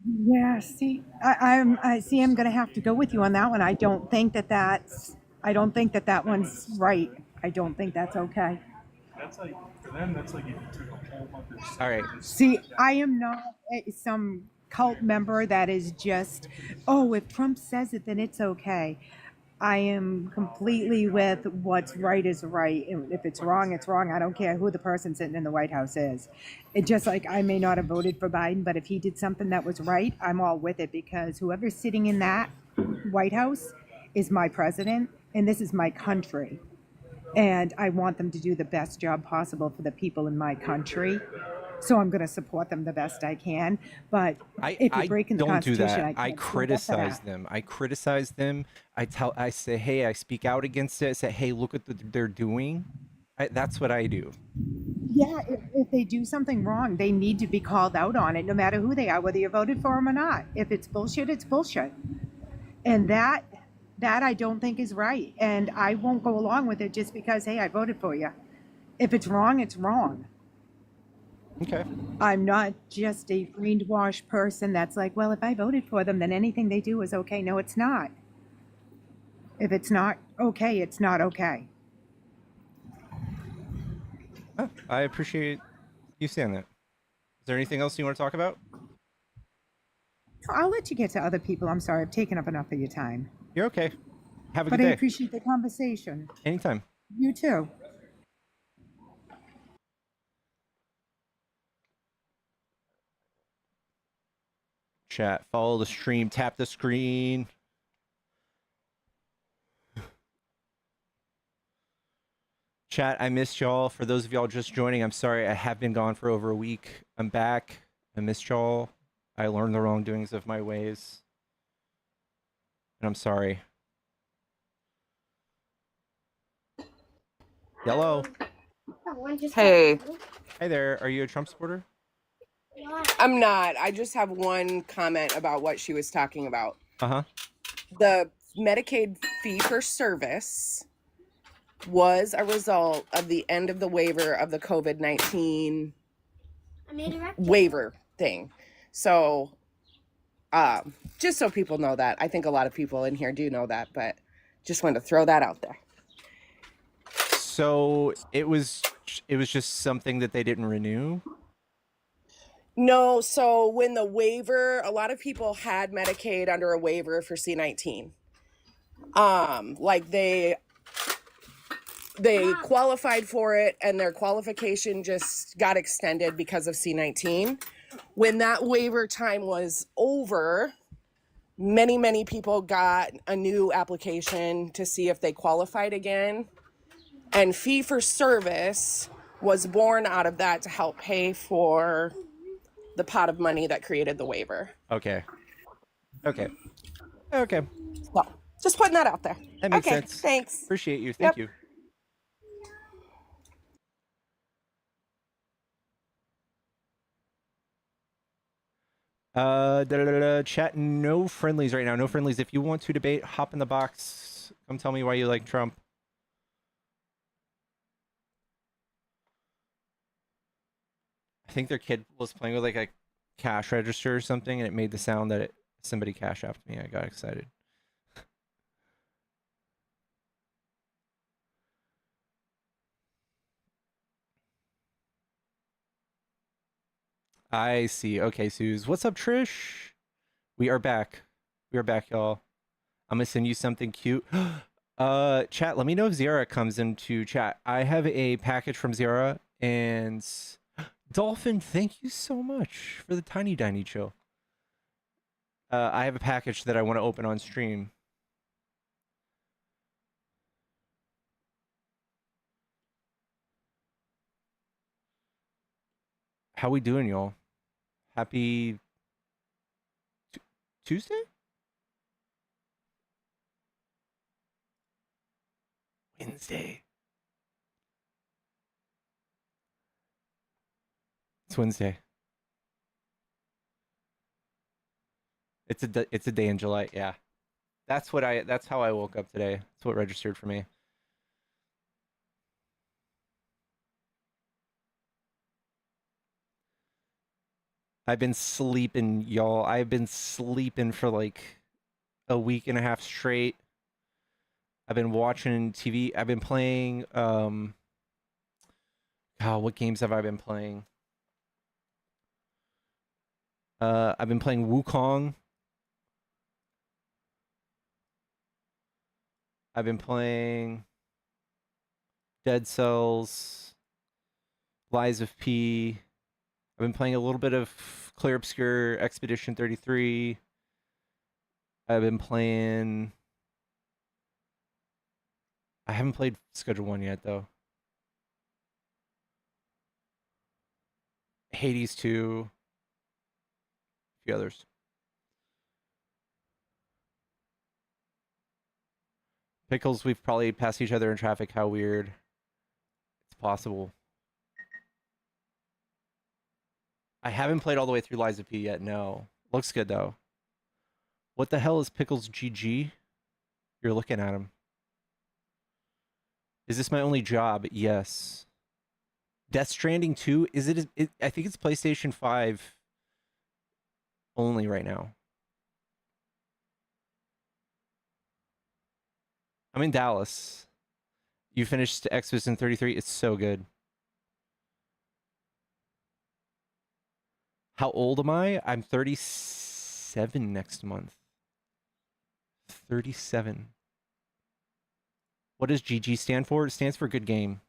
Yeah, see, I see. I'm going to have to go with you on that one. I don't think I don't think that one's right. I don't think that's okay. That's like, for them, that's like if you took a whole bunch of All right. See, I am not some cult member that is just, oh, if Trump says it, then it's okay. I am completely with what's right is right. And if it's wrong, it's wrong. I don't care who the person sitting in the White House is. It just like I may not have voted for Biden, but if he did something that was right, I'm all with it because whoever's sitting in that White House is my president and this is my country. And I want them to do the best job possible for the people in my country. So I'm going to support them the best I can. But if you're breaking the don't do Constitution, that. I can't stand up for criticize that. them. I criticize them. I say, hey, I speak out against it. I say, hey, look what they're doing. That's what I do. Yeah, if they do something wrong, they need to be called out on it, no matter who they are, whether you voted for them or not. If it's bullshit, it's bullshit. And that I don't think is right. And I won't go along with it just because, hey, I voted for you. If it's wrong, it's wrong. Okay. I'm not just a brainwashed person that's like, well, if I voted for them, then anything they do is okay. No, it's not. If it's not okay, it's not okay. Oh, I appreciate you saying that. Is there anything else you want to talk about? I'll let you get to other people. I'm sorry, I've taken up enough of your time. You're okay. Have a But good I day. appreciate the conversation. Anytime. You too. Chat, follow the stream, tap the screen. Chat, I missed y'all. For those of y'all just joining, I'm sorry. I have been gone for over a week. I'm back. I missed y'all. I learned the wrongdoings of my ways. And I'm sorry. Yellow. Hey, Hi there. Are you a Trump supporter? I'm not. I just have one comment about what she was talking about. Uh-huh. The Medicaid fee for service was a result of the end of the waiver of the COVID-19 waiver thing. So, just so people know that. I think a lot of people in here do know that, but just wanted to throw that out there. So it was just something that they didn't renew? No, so when the waiver, a lot of people had Medicaid under a waiver for C-19. Like they qualified for it and their qualification just got extended because of C-19. When that waiver time was over, many people got a new application to see if they qualified again. And fee for service was born out of that to help pay for the pot of money that created the waiver. Okay. Okay. So just putting that out there. That makes okay, sense. Thanks. Appreciate you. Thank you. Chat, no friendlies right now. No friendlies. If you want to debate, hop in the box. Come tell me why you like Trump. I think their kid was playing with like a cash register or something, and it made the sound that somebody cash apped me. I got excited. I see. Okay, Suze. What's up, Trish? We are back. We are back, y'all. I'm gonna send you something cute. Chat, let me know if Zara comes into chat. I have a package from Zara, and Dolphin, thank you so much for the tiny chill. I have a package that I want to open on stream. How we doing, y'all? Happy Tuesday? Wednesday. It's Wednesday. It's a day in July. Yeah. That's how I woke up today. That's what registered for me. I've been sleeping, y'all. I've been sleeping for like a week and a half straight. I've been watching TV. I've been playing what games have I been playing? I've been playing Wukong. I've been playing Dead Cells, Lies of P. I've been playing a little bit of Clear Obscure Expedition 33. I've been playing... I haven't played Schedule 1 yet, though. Hades 2. A few others. Pickles, we've probably passed each other in traffic. How weird. It's possible. I haven't played all the way through Lies of P yet, no. Looks good, though. What the hell is Pickles GG? You're looking at him. Is this my only job? Yes. Death Stranding 2? Is it I think it's PlayStation 5 only right now. I'm in Dallas. You finished Expedition 33? It's so good. How old am I? I'm 37 next month. 37. What does GG stand for? It stands for good game.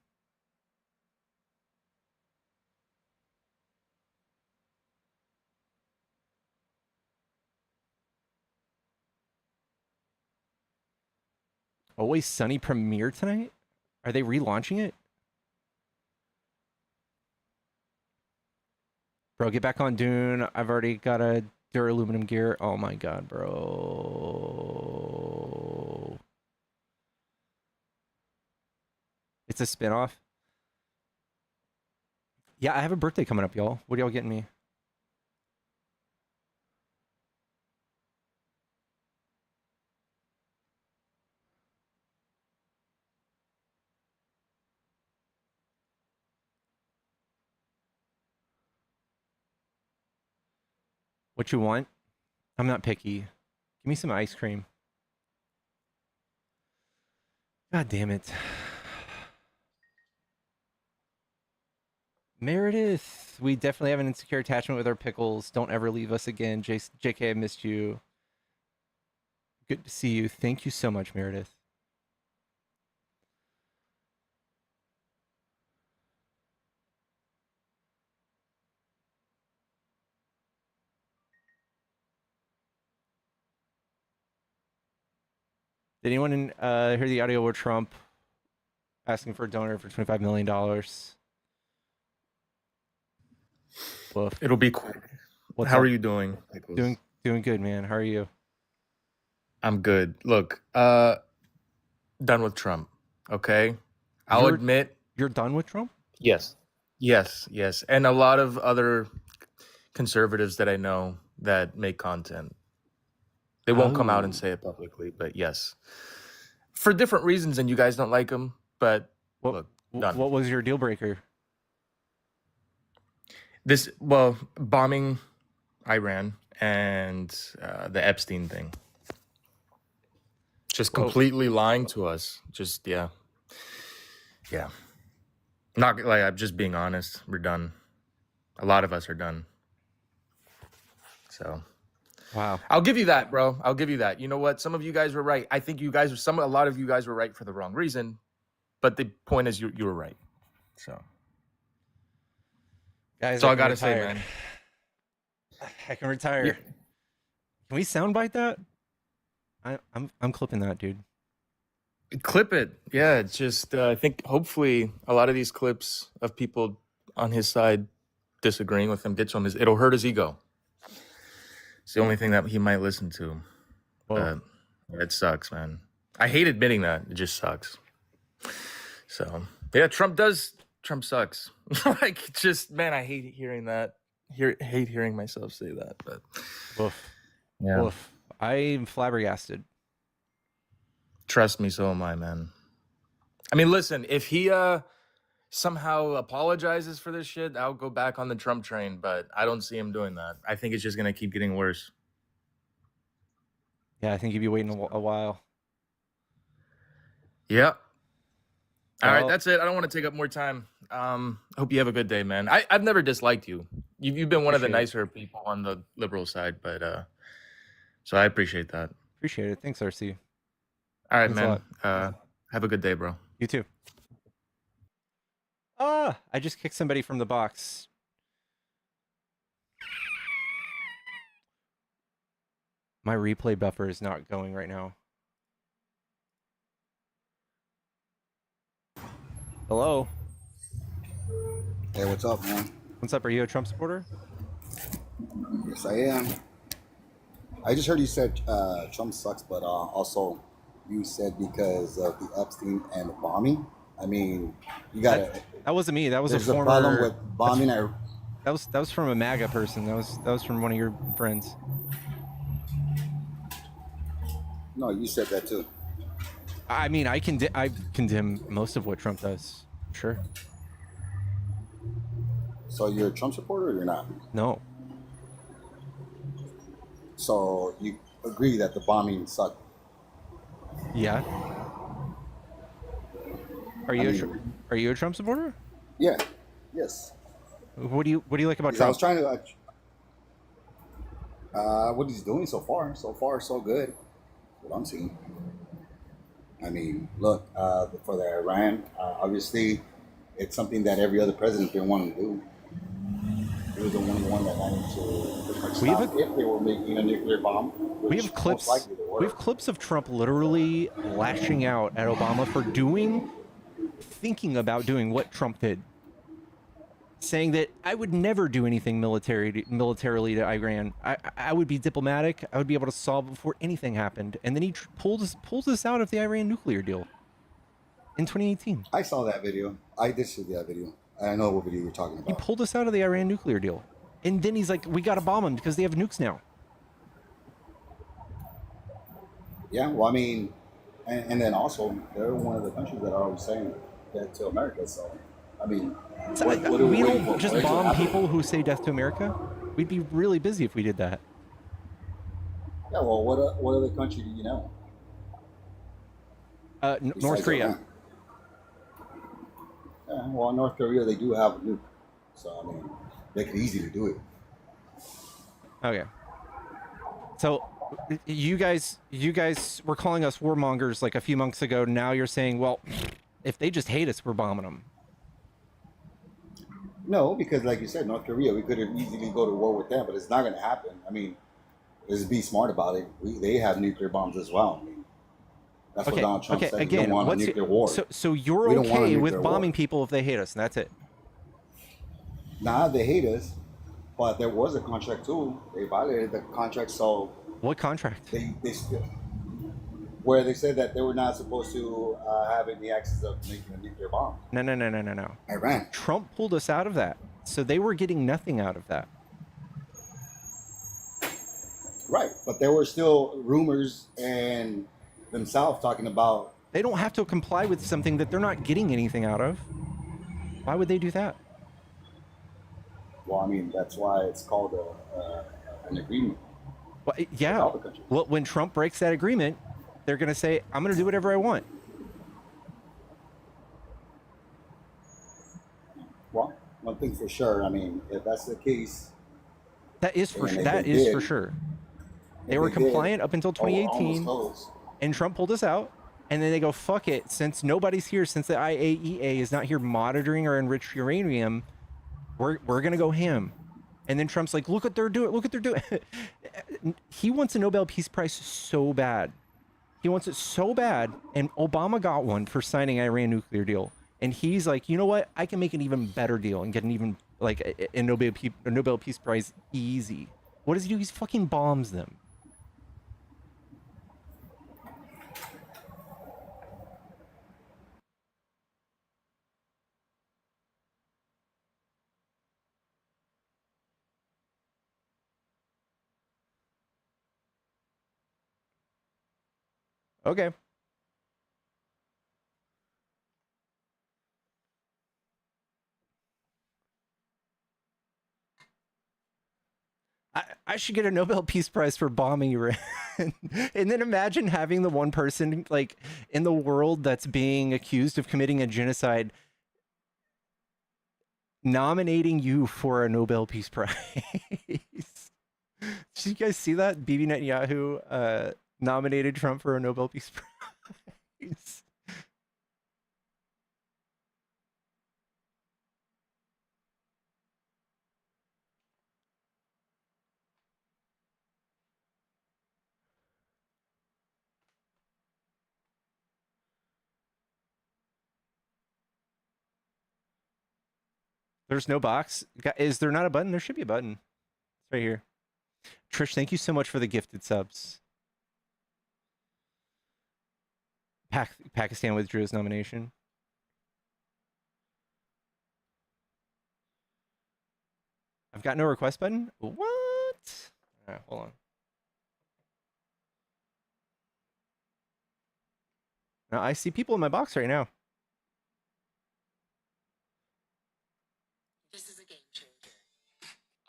Always Sunny premiere tonight? Are they relaunching it? Bro, get back on Dune. I've already got a Duraluminum gear. Oh my god, bro. It's a spin-off. Yeah, I have a birthday coming up, y'all. What are y'all getting me? What you want? I'm not picky. Give me some ice cream. God damn it. Meredith, we definitely have an insecure attachment with our pickles. Don't ever leave us again. JK, I missed you. Good to see you. Thank you so much, Meredith. Did anyone hear the audio where Trump asking for a donor for $25 million? Woof. It'll be quick. What's How up? are you doing? Doing good, man. How are you? I'm good. Look, done with Trump. Okay, I'll admit. You're done with Trump? Yes, and a lot of other conservatives that I know that make content. They won't come out and Oh. say it publicly, but yes, for different reasons, and you guys don't like them. But What, look, done. what was your deal breaker? Bombing Iran and the Epstein thing. Just Whoa. completely lying to us. Just yeah. Not like, I'm just being honest. We're done. A lot of us are done. So Wow. I'll give you that, bro. I'll give you that. You know what? Some of you guys were right. I think a lot of you guys were right for the wrong reason. But the point is, you were right. So Guys, that's all I can gotta say, retire. man. I can retire. Yeah. Can we soundbite that? I'm clipping that, dude. Clip it. Yeah, it's just I think hopefully a lot of these clips of people on his side disagreeing with him gets him. It'll hurt his ego. It's the only thing that he might listen to. Whoa. But it sucks, man. I hate admitting that. It just sucks. So yeah, Trump sucks. Like, just, man, I hate hearing that. Hate hearing myself say that. But Woof. yeah, Woof. I'm flabbergasted. trust me, so am I, man. I mean, listen, if he somehow apologizes for this shit, I'll go back on the Trump train, but I don't see him doing that. I think it's just gonna keep getting worse. Yeah, I think you'd be waiting a while. Yep. All right, Well- that's it. I don't want to take up more time. Hope you have a good day, man. I've never disliked you. You've been one of the Appreciate nicer people on the liberal side, but so I appreciate that. Appreciate it. Thanks, RC. All right, Thanks a man. Have a good day, bro. You too. I just kicked somebody from the box. My replay buffer is not going right now. Hello. Hey, what's up, man? What's up? Are you a Trump supporter? Yes, I am. I just heard you said Trump sucks, but also you said because of the Epstein and the bombing. I mean, you gotta. That wasn't me. That was a There's a former. problem with bombing. That was from a MAGA person. That was from one of your friends. No, you said that too. I mean, I condemn most of what Trump does. Sure. So you're a Trump supporter or you're not? No. So you agree that the bombing sucked? Yeah. Are you I a mean- are you a Trump supporter? Yeah. Yes. What do you like about 'Cause I was Trump? trying to. What he's doing so far so good. What I'm seeing. I mean, look, for the Iran, obviously, it's something that every other president been wanting to do. He was the only one that wanted to pretty much We have stop if they were making a nuclear bomb. We which have clips. most likely they were. We have clips of Trump literally lashing out at Obama for thinking about doing what Trump did, saying that I would never do anything militarily to Iran. I would be diplomatic. I would be able to solve it before anything happened. And then he pulls us out of the Iran nuclear deal in 2018. I saw that video. I did see that video. I know what video you're talking He about. pulled us out of the Iran nuclear deal, and then he's like, "We got to bomb them because they have nukes now." Yeah, well, I mean, and then also, they're one of the countries that are always saying that to America. So, I mean, So, what are we waiting don't for? just For it to bomb happen? people who say "Death to America." We'd be really busy if we did that. Yeah, well, what other country do you know? North besides Korea. Iran? Yeah, well, North Korea, they do have a nuke. So, I mean, they could easily do it. Okay. So you guys were calling us warmongers like a few months ago. Now you're saying, well, if they just hate us, we're bombing them. No, because like you said, North Korea, we could have easily go to war with them, but it's not going to happen. I mean, let's be smart about it. They have nuclear bombs as well. I mean, that's what Donald Trump said. Again, we don't want a nuclear war. So you're We don't want a okay with nuclear bombing war. people if they hate us, and that's it. Nah, they hate us, but there was a contract too. They violated the contract, so What contract? they still, where they said that they were not supposed to have any access of making a nuclear bomb. No. Iran. Trump pulled us out of that, so they were getting nothing out of that. Right, but there were still rumors and themselves talking about. They don't have to comply with something that they're not getting anything out of. Why would they do that? Well, I mean, that's why it's called an agreement. Well, yeah. With all the countries. Well, when Trump breaks that agreement, they're going to say, I'm going to do whatever I want. Well, one thing for sure. I mean, if that's the case, That is for and sure. if That they is did- for sure. if They were did, compliant up until almost 2018, close. and Trump pulled us out. And then they go, fuck it. Since nobody's here, since the IAEA is not here monitoring our enriched uranium, we're going to go ham. And then Trump's like, look what they're doing. Look what they're doing. He wants a Nobel Peace Prize so bad. He wants it so bad. And Obama got one for signing Iran nuclear deal. And he's like, you know what? I can make an even better deal and get an even, like, a Nobel Peace Prize easy. What does he do? He fucking bombs them. Okay. I should get a Nobel Peace Prize for bombing Iran. And then imagine having the one person like in the world that's being accused of committing a genocide nominating you for a Nobel Peace Prize. Did you guys see that? Bibi Netanyahu nominated Trump for a Nobel Peace Prize. There's no box. Is there not a button? There should be a button. It's right here. Trish, thank you so much for the gifted subs. Pakistan withdrew his nomination. I've got no request button? What? All right, hold on. Now, I see people in my box right now. This is a game changer.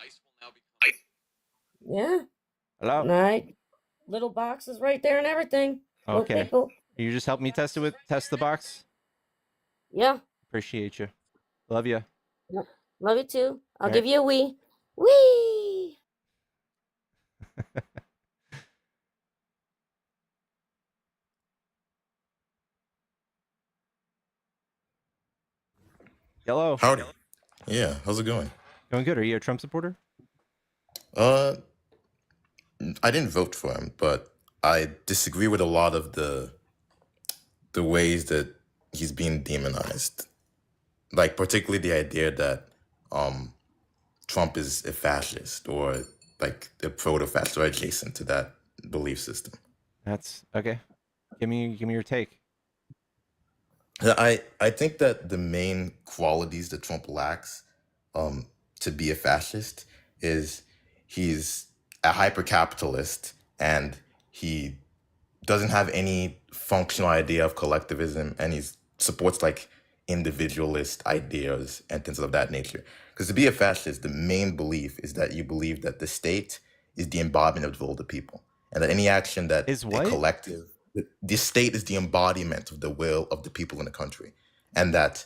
Ice will now become. Yeah. Hello? Right. Little boxes right there and everything. Little Okay. people. You just help me test the box? Yeah. Appreciate you. Love you. Love you too. I'll Right. give you a wee. Wee. Hello. Howdy. Yeah, how's it going? Going good. Are you a Trump supporter? I didn't vote for him, but I disagree with a lot of the ways that he's being demonized. Like particularly the idea that Trump is a fascist or like a proto-fascist or adjacent to that belief system. That's okay. Give me your take. I think that the main qualities that Trump lacks to be a fascist is he's a hyper-capitalist and he doesn't have any functional idea of collectivism and he supports like individualist ideas and things of that nature. Because to be a fascist, the main belief is that you believe that the state is the embodiment of the will of the people and that any action that Is a what? collective the state is the embodiment of the will of the people in the country, and that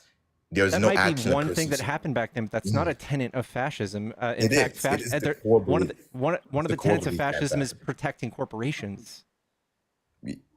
there's That no might action be a one person thing that happened back then, but that's not a tenet of fascism. In It fact, is. It is the there- core one of the belief. one of The the core tenets of belief behind fascism is fascism. protecting corporations.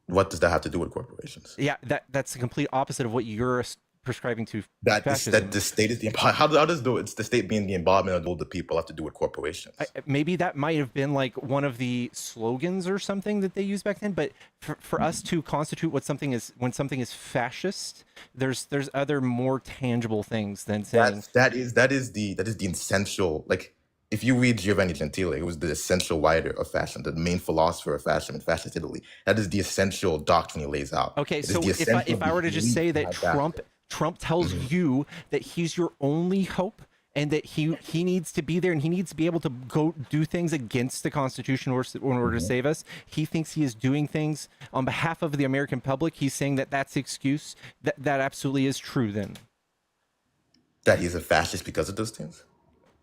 What does that have to do with corporations? Yeah, that's the complete opposite of what you're prescribing to That fascism. the state is the how does it's the state being the embodiment of the will of the people have to do with corporations? Maybe that might have been like one of the slogans or something that they used back then, but for us to constitute what something is when something is fascist, there's other more tangible things than saying that is the essential, like if you read Giovanni Gentile, it was the essential writer of fashion, the main philosopher of fashion in fascist Italy. That is the essential doctrine he lays out. Okay, It is so the if I were to just belief say that behind fascism. Trump tells you that he's your only hope and that he needs to be there, and he needs to be able to go do things against the Constitution in order to save us. He thinks he is doing things on behalf of the American public. He's saying that that's the excuse. That absolutely is true then. That he's a fascist because of those things?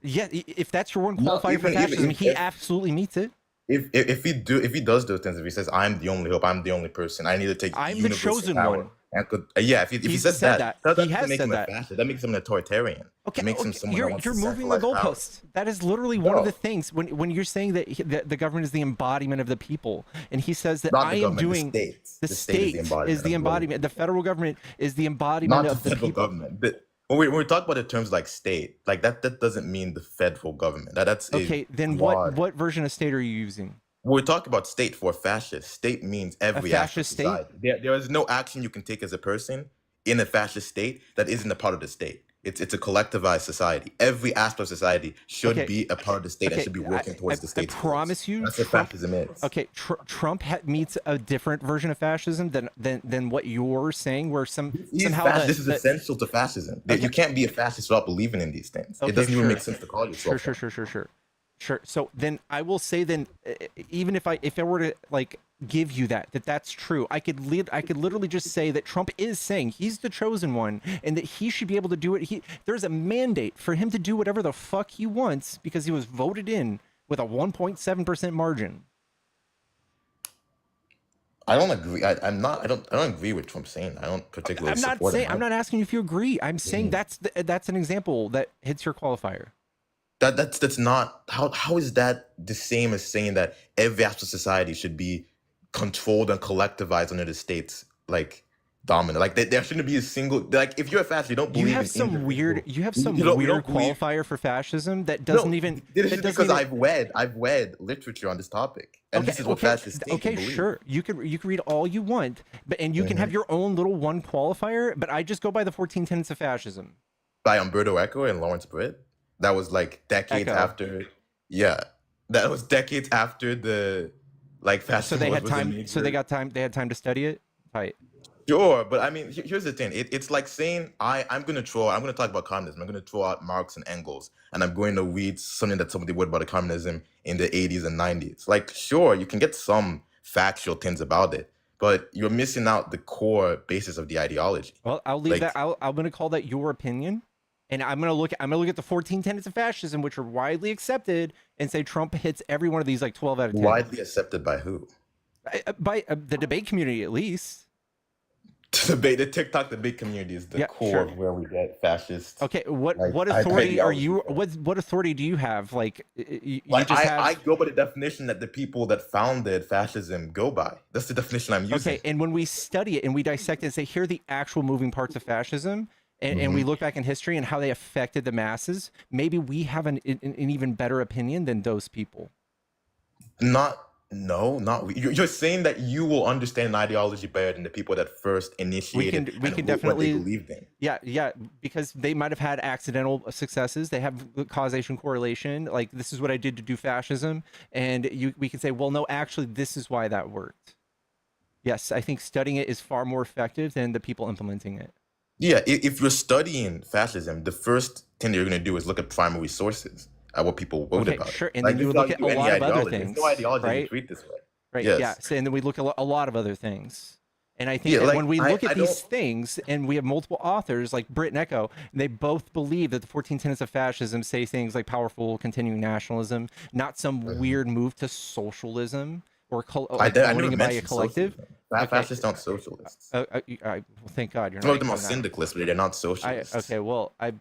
Yeah, if that's your one No, qualifier for fascism, he if- absolutely meets it. If he does those things, if he says I'm the only hope, I'm the only person, I need to take I'm the universal chosen power, one. and if he He's says said that that. He doesn't has make said him that. a fascist. That makes him an authoritarian. Okay, It makes him someone that you're wants to moving the centralize power. goalposts. That is literally one of No. the things when you're saying that the government is the embodiment of the people, and he says that Not the I am government, doing the state. the state is the embodiment. The federal government is the embodiment Not the of the federal people. government. When we talk about the terms like state, like that doesn't mean the federal government. That's Okay, then what version of state are you using? We're talking about state for a fascist. State means every fascist aspect of society. There is no action you can take as a person in a fascist state that isn't a part of the state. It's a collectivized society. Every aspect of society should be a part of the state and should be working towards the I state. promise you, That's what fascism is. Okay, Trump meets a different version of fascism than what you're saying, where This is essential to fascism. You can't be a fascist without believing in these things. It doesn't even make sense to call yourself. Sure. So then I will say even if I were to like give you that's true, I could literally just say that Trump is saying he's the chosen one and that he should be able to do it. There's a mandate for him to do whatever the fuck he wants because he was voted in with a 1.7% margin. I don't agree. I don't agree with Trump saying that. I don't particularly support him. I'm not asking you if you agree. I'm saying that's an example that hits your qualifier. That's not how is that the same as saying that every aspect of society should be controlled and collectivized under the state's like dominant. Like there shouldn't be a single like if you're a fascist, you don't believe you have in some individual- weird you have some you don't weird believe- qualifier for fascism that doesn't even This that is doesn't because even- I've read literature on this topic, and this is what fascists think okay, and believe. sure. You can read all you want, but you can have your own little one qualifier. But I just go by the 14 tenets of fascism. By Umberto Eco and Lawrence Britt. That was like decades Eco. after. Yeah, that was decades after the like fascism. So they had was a time. major- So they had time to study it. Tight. Sure, but I mean, here's the thing. It's like saying I'm going to talk about communism. I'm going to throw out Marx and Engels, and I'm going to read something that somebody wrote about communism in the 80s and 90s. Like, sure, you can get some factual things about it, but you're missing out the core basis of the ideology. Well, I'll leave Like- that. I'm going to call that your opinion, and I'm going to look at the 14 tenets of fascism, which are widely accepted, and say Trump hits every one of these like 12 out of 10. Widely accepted by who? By the debate community, at least. The TikTok debate community is the Yeah, core sure. of where we get fascists. Okay, what Like, authority are ideology. you? What authority do you have? Like, you Like just have. I go by the definition that the people that founded fascism go by. That's the definition I'm using. Okay, and when we study it and we dissect it and say, here are the actual moving parts of fascism, and we look back in history and how they affected the masses, maybe we have an even better opinion than those people. Not you're saying that you will understand an ideology better than the people that first initiated we and can what definitely they believed in. Yeah, because they might have had accidental successes. They have causation correlation. Like, this is what I did to do fascism, and we can say, well, no, actually, this is why that worked. Yes, I think studying it is far more effective than the people implementing it. Yeah, if you're studying fascism, the first thing that you're going to do is look at primary sources, at what people wrote Okay, about. sure, it. and Like, then you this would is look how at you a do lot any of other ideology. things, There's no ideology right? you treat this way. Right. Yes. Yeah. So, and then we look at a lot of other things. And I think Yeah, that like, when we I- look at I these don't- things, and we have multiple authors like Britt and Eco, and they both believe that the 14 tenets of fascism say things like powerful continuing nationalism, not some weird move to socialism or I never owning it by a mentioned collective. socialism. Okay. Fascists aren't socialists. Well, thank God you're Some not. of them are including that. syndicalists, but they're not socialists. Okay, well, I'm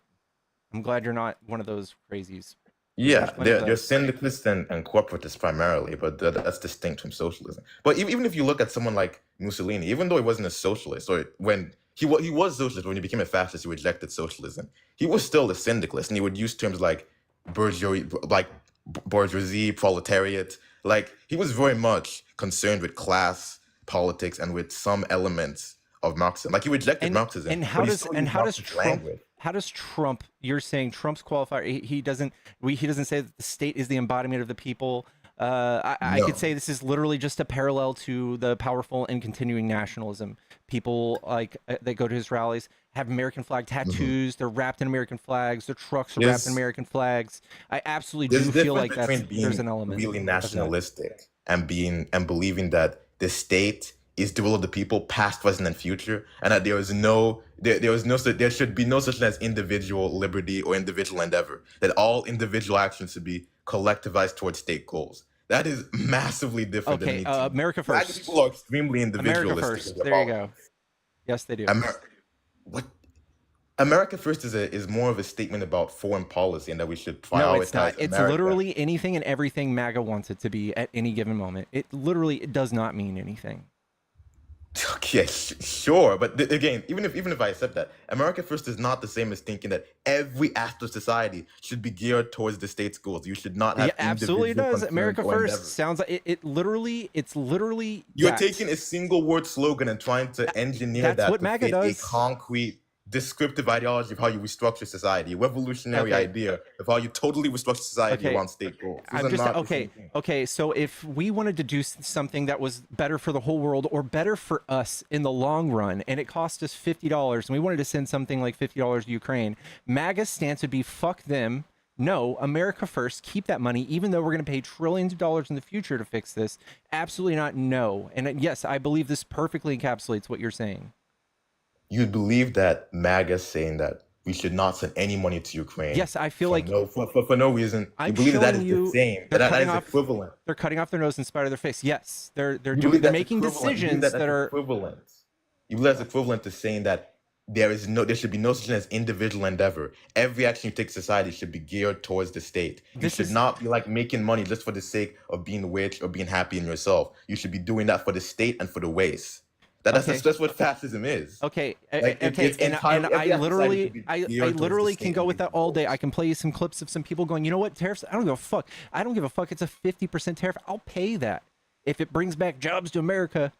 glad you're not one of those crazies. Yeah, There's plenty of they're those. syndicalists and corporatists primarily, but that's distinct from socialism. But even if you look at someone like Mussolini, even though he wasn't a socialist, or when he was socialist, when he became a fascist, he rejected socialism. He was still a syndicalist, and he would use terms like bourgeoisie, proletariat. Like, he was very much concerned with class politics and with some elements of Marxism. Like, he rejected Marxism. And but how he does still used Marxist Trump? language. How does Trump? You're saying Trump's qualifier. He doesn't say that the state is the embodiment of the people. I No. could say this is literally just a parallel to the powerful and continuing nationalism. People like that go to his rallies. have American flag tattoos. They're wrapped in American flags. Their trucks are wrapped in American flags. I absolutely do feel like there's an element really of that. nationalistic and believing that the state is the will of the people, past, present, and future, and that there should be no such thing as individual liberty or individual endeavor. That all individual actions should be collectivized towards state goals. That is massively different than anything. America first. People are extremely individualistic. America first. There you go. Yes, they do. What? America first is more of a statement about foreign policy and that we should prioritize. No, it's not. America. It's literally anything and everything MAGA wants it to be at any given moment. It does not mean anything. Okay, sure, but again, even if I accept that, America first is not the same as thinking that every aspect of society should be geared towards the state's goals. You should not have. Yeah, absolutely it does. America first sounds like it's literally. You're taking a single word slogan and trying to engineer that what to MAGA fit does. a concrete, descriptive ideology of how you restructure society, a revolutionary idea of how you totally restructure society around state goals. Okay. So if we wanted to do something that was better for the whole world or better for us in the long run, and it cost us $50, and we wanted to send something like $50 to Ukraine, MAGA's stance would be fuck them. No, America first. Keep that money, even though we're going to pay trillions of dollars in the future to fix this. Absolutely not. No. And yes, I believe this perfectly encapsulates what you're saying. You believe that MAGA saying that we should not send any money to Ukraine? Yes, I feel like for no reason. You believe that is the same. That is equivalent. They're cutting off their nose in spite of their face. Yes, they're making decisions that are equivalent. You believe that's equivalent to saying that there should be no such thing as individual endeavor. Every action you take in society should be geared towards the state. You should not be like making money just for the sake of being rich or being happy in yourself. You should be doing that for the state and for the race. That's what fascism is. Okay. And I literally can go with that all day. I can play you some clips of some people going, you know what, tariffs, I don't give a fuck. I don't give a fuck. It's a 50% tariff. I'll pay that if it brings back jobs to America.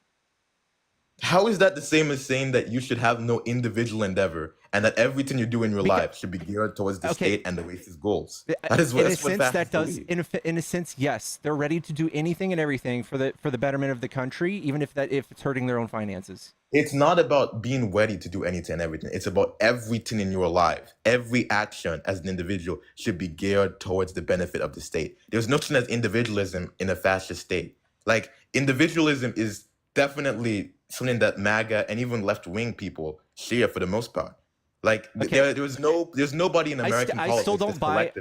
How is that the same as saying that you should have no individual endeavor and that everything you do in your life should be geared towards the state and the race's goals? That is what in a sense, yes, they're ready to do anything and everything for the betterment of the country, even if it's hurting their own finances. It's not about being ready to do anything and everything. It's about everything in your life. Every action as an individual should be geared towards the benefit of the state. There's no such thing as individualism in a fascist state. Like, individualism is definitely something that MAGA and even left-wing people share for the most part. Like, there's nobody in American politics.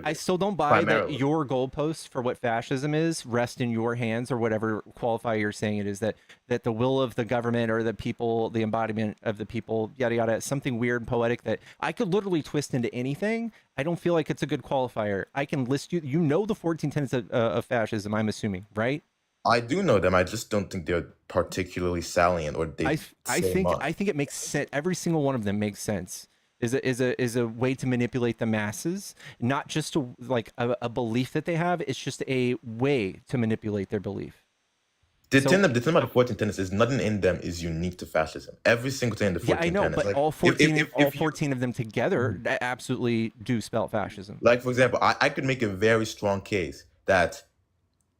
I still don't buy that your goalposts for what fascism is rest in your hands, or whatever qualifier you're saying it is, that the will of the government or the people, the embodiment of the people, yada yada, something weird and poetic that I could literally twist into anything. I don't feel like it's a good qualifier. I can list you know the 14 tenets of fascism, I'm assuming, right? I do know them. I just don't think they're particularly salient, or they. I think it makes sense. Every single one of them makes sense. Is a way to manipulate the masses, not just a belief that they have. It's just a way to manipulate their belief. The thing about the 14 tenets is nothing in them is unique to fascism. Every single thing in the 14 tenets. Yeah, I know, but all 14 of them together absolutely do spell fascism. Like, for example, I could make a very strong case that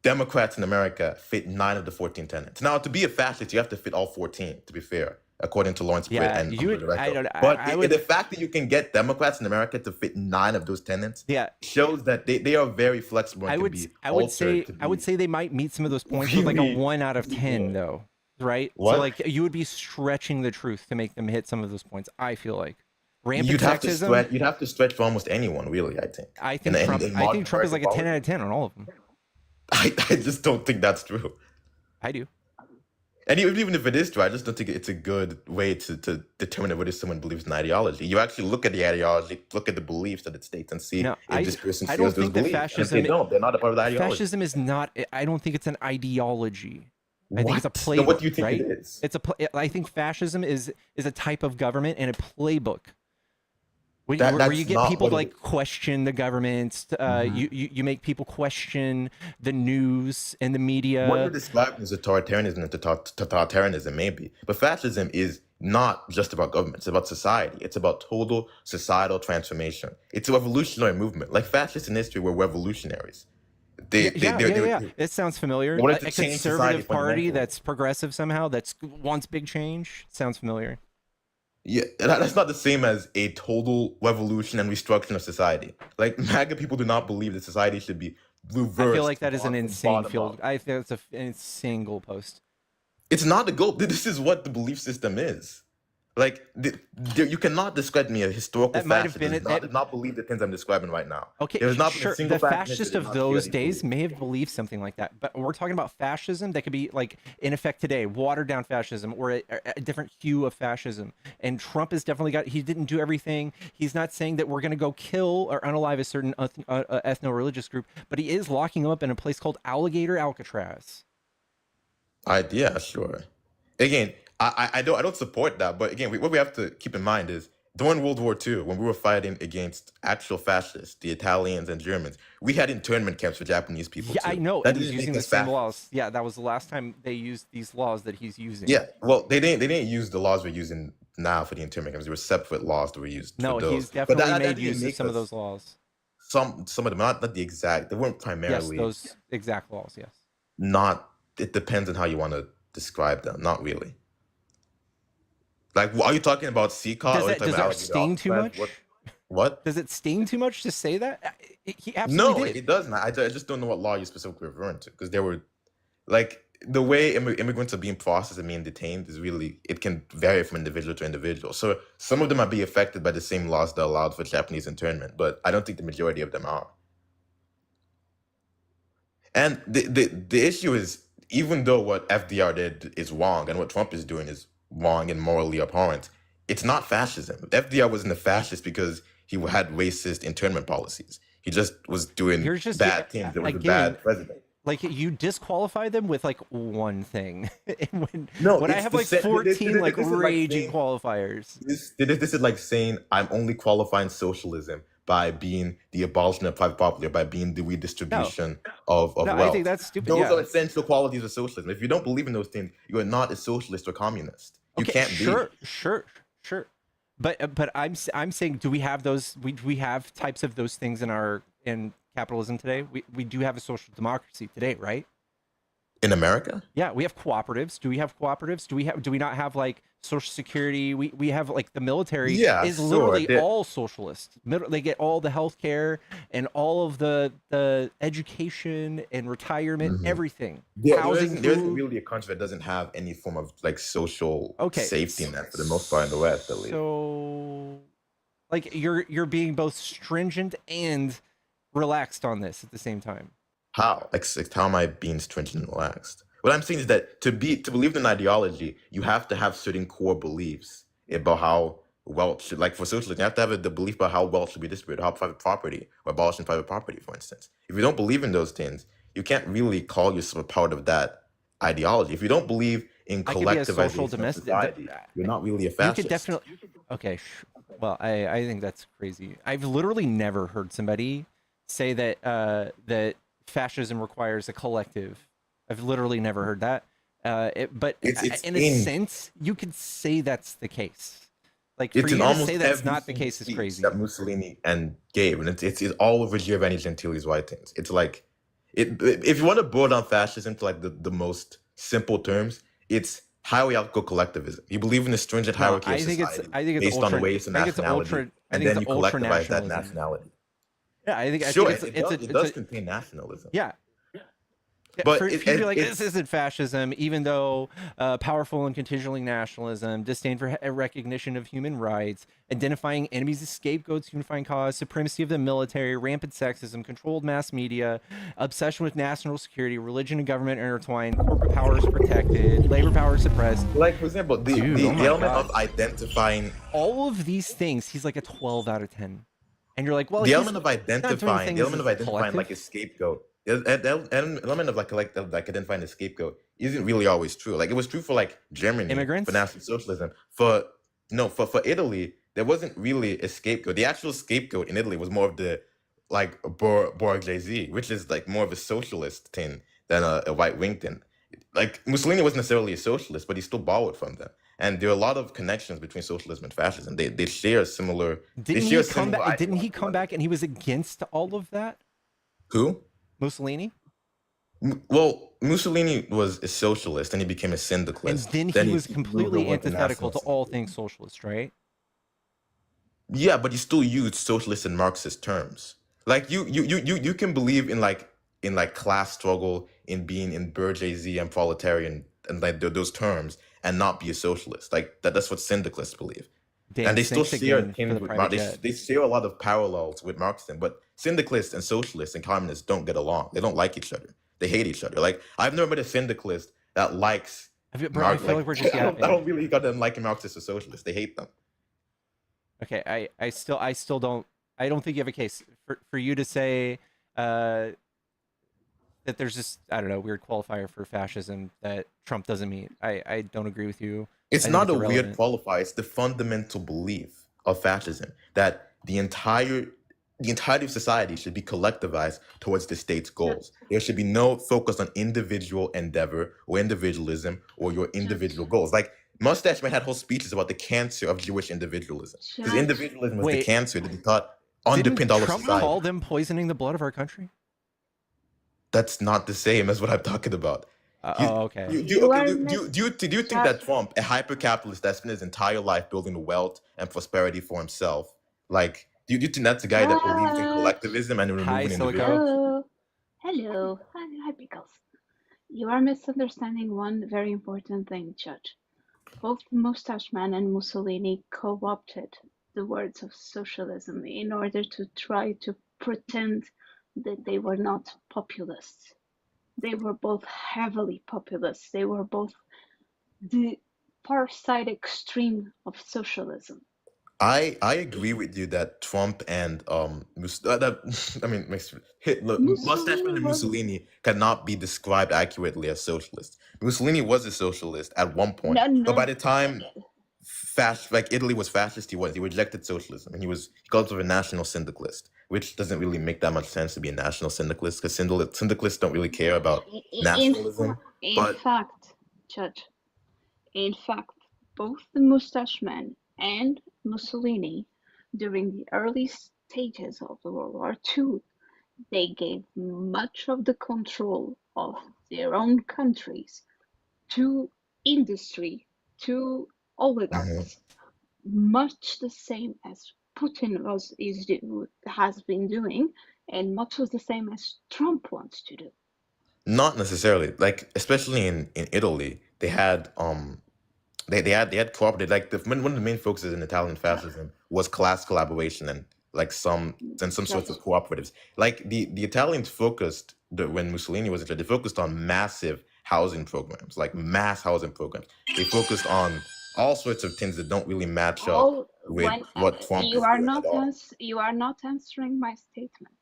Democrats in America fit 9 of the 14 tenets. Now, to be a fascist, you have to fit all 14, to be fair, according to Lawrence Britt and the fact that you can get Democrats in America to fit 9 of those tenets shows that they are very flexible. And I would say they might meet some of those points with like a 1 out of 10, though, right? What? So like you would be stretching the truth to make them hit some of those points. I feel like you'd have to stretch for almost anyone, really. I think Trump is like a 10 out of 10 on all of them. I just don't think that's true. I do. And even if it is true, I just don't think it's a good way to determine whether someone believes in ideology. You actually look at the ideology, look at the beliefs that it states, and see if this person shares those beliefs. Fascism, if they don't, they're not a part of the ideology. Fascism is not. I don't think it's an ideology. I think it's a playbook. So what do you think it is? I think fascism is a type of government and a playbook. Where you get people to like question the government, you make people question the news and the media. What you're describing is authoritarianism and totalitarianism, maybe. But fascism is not just about government. It's about society. It's about total societal transformation. It's a revolutionary movement. Like fascists in history were revolutionaries. It sounds familiar. A conservative party that's progressive somehow, that wants big change. Sounds familiar. Yeah, that's not the same as a total revolution and restructuring of society. Like MAGA people do not believe that society should be I feel like reversed that is an from insane bottom field. up. I think that's an insane goalpost. It's not the goal. This is what the belief system is. Like you cannot describe me a historical That might have fascist been does it. not believe the things I'm describing right now. Okay, There's not been a sure. single The fascist fascist that of does not share those these days beliefs. may have believed something like that, but we're talking about fascism that could be like in effect today, watered down fascism, or a different hue of fascism. And Trump has definitely got. He didn't do everything. He's not saying that we're going to go kill or unalive a certain ethno-religious group, but he is locking them up in a place called Alligator Alcatraz. Yeah, sure. Again, I don't support that, but again, what we have to keep in mind is during World War II, when we were fighting against actual fascists, the Italians and Germans, we had internment camps for Japanese people. Yeah, too. I know. That And he's didn't using make the us same fascist. laws. Yeah, that was the last time they used these laws that he's using. Yeah, well, they didn't use the laws we're using now for the internment camps. There were separate laws that were used No, for those. he's But definitely that made didn't use of make some of us- those laws. Some of them, not the exact. They weren't Yes, primarily. those exact laws. Yes. Not. It depends on how you want to describe them. Not really. Like, are you talking about CCOT? Does or are you it talking does about it sting too much? What? Does it sting too much to say that? He absolutely No, did. it doesn't. I just don't know what law you're specifically referring to, because there were, like, the way immigrants are being processed and being detained is really, it can vary from individual to individual. So some of them might be affected by the same laws that allowed for Japanese internment, but I don't think the majority of them are. And the issue is, even though what FDR did is wrong and what Trump is doing is wrong and morally abhorrent, it's not fascism. FDR wasn't a fascist because he had racist internment policies. He just was doing You're just bad things. There was a again, bad president. like you disqualify them with like one thing. And No, when I it's have the like same- 14 like this is like raging saying- qualifiers. This is like saying I'm only qualifying socialism by being the abolishment of private property, or by being the redistribution of No, wealth. I think that's stupid. Those Yeah. are essential qualities of socialism. If you don't believe in those things, you are not a socialist or communist. You Okay, can't sure. But I'm saying, do we have those? We have types of those things in capitalism today. We do have a social democracy today, right? be. In America? Yeah, we have cooperatives. Do we have cooperatives? Do we not have like social security? We have like the military Yeah, is sure, literally they- all socialist. They get all the health care and all of the education and retirement, Mhm. everything. There Housing, isn't food. really a country that doesn't have any form of like social Okay, safety net for the most part in the West, at least. So, like you're being both stringent and relaxed on this at the same time. How? Like, how am I being stringent and relaxed? What I'm saying is that to believe in an ideology, you have to have certain core beliefs about how wealth should, like for socialism, you have to have the belief about how wealth should be distributed, how private property, or abolishing private property, for instance. If you don't believe in those things, you can't really call yourself a part of that ideology. If you don't believe in I could be a social collectivization of domestic. society, you're not really a You fascist. could definitely. Okay, well, I think that's crazy. I've literally never heard somebody say that that fascism requires a collective. I've literally never heard that. But It's in a sense, you could say that's the case. Like for It's you in to almost say that's every not the single case is speech crazy. that Mussolini and gave, and it's all over Giovanni Gentili's writings. It's like if you want to boil down fascism to like the most simple terms, it's hierarchical collectivism. You believe in a stringent No, hierarchy of I think it's society based on race and nationality, I and think then it's you collectivize that ultranationalism. nationality. Yeah, I think Sure, it's it does contain nationalism. yeah. Yeah, But for you to be like, it's- this isn't fascism, even though powerful and contingently nationalism, disdain for recognition of human rights, identifying enemies as scapegoats, unifying cause, supremacy of the military, rampant sexism, controlled mass media, obsession with national security, religion and government intertwined, corporate power is protected, labor power is suppressed. Like, for example, the oh my element God. of identifying All of these things, he's like a 12 out of 10. And you're like, well, the he's element of not doing identifying things the element of as identifying like a collective. scapegoat, the element of like identifying a scapegoat isn't really always true. Like it was true for like Germany, Immigrants? for National Socialism. For Italy, there wasn't really a scapegoat. The actual scapegoat in Italy was more of the like bourgeoisie, which is like more of a socialist thing than a right wing thing. Like Mussolini wasn't necessarily a socialist, but he still borrowed from them. And there are a lot of connections between socialism and fascism. They share similar. Didn't he come back? Didn't he come back and he was against all of that? Who? Mussolini? Well, Mussolini was a socialist, and he became a And syndicalist. then Then he he was moved completely over to antithetical national to all syndicalism. things socialist, right? Yeah, but you still use socialist and Marxist terms. Like you can believe in like class struggle, in being in bourgeoisie and proletarian and like those terms, and not be a socialist. Like that's what syndicalists believe. And they Dance, still thanks share again for things the with private Marx. jet. They share a lot of parallels with Marxism, but syndicalists and socialists and communists don't get along. They don't like each other. They hate each other. Like I've never met a syndicalist that likes Bro, I feel like we're just I yapping. don't really got them liking Marxists or socialists. They hate them. Okay, I still don't. I don't think you have a case for you to say that there's this, I don't know, weird qualifier for fascism that Trump doesn't meet. I don't agree with you. It's I think not it's a weird irrelevant. qualifier. It's the fundamental belief of fascism that the entirety of society should be collectivized towards the state's goals. There should be no focus on individual endeavor or individualism or your individual goals. Like Mustache Man had whole speeches about the cancer of Jewish individualism. Because individualism was the Wait, cancer that he thought didn't underpinned all of Trump society. call them poisoning the blood of our country? That's not the same as what I'm talking about. Okay. Do you think that Trump, a hyper-capitalist that spent his entire life building wealth and prosperity for himself, like, do you think that's a guy that believes in collectivism and in Hi, removing Silico. individuals? Hello. Hi, Pickles. You are misunderstanding one very important thing, Judge. Both Mustache Man and Mussolini co-opted the words of socialism in order to try to pretend that they were not populists. They were both heavily populist. They were both the far side extreme of socialism. I agree with you that Trump and Hitler, Mustache Man and Mussolini cannot be described accurately as socialists. Mussolini was a socialist at one point, but by the time Italy was fascist, he rejected socialism, and he called himself a national syndicalist, which doesn't really make that much sense to be a national syndicalist because syndicalists don't really care about nationalism. In fact, Judge, both the Mustache Man and Mussolini, during the early stages of the World War II, they gave much of the control of their own countries to industry, to oligarchs, much the same as Putin has been doing, and much was the same as Trump wants to do. Not necessarily. Like especially in Italy, they had they had cooperated. Like one of the main focuses in Italian fascism was class collaboration and like some sorts of cooperatives. Like the Italians focused when Mussolini was in charge, they focused on massive housing programs, like mass housing programs. They focused on all sorts of things that don't really match up with what Trump is doing at all. You are not answering my statement.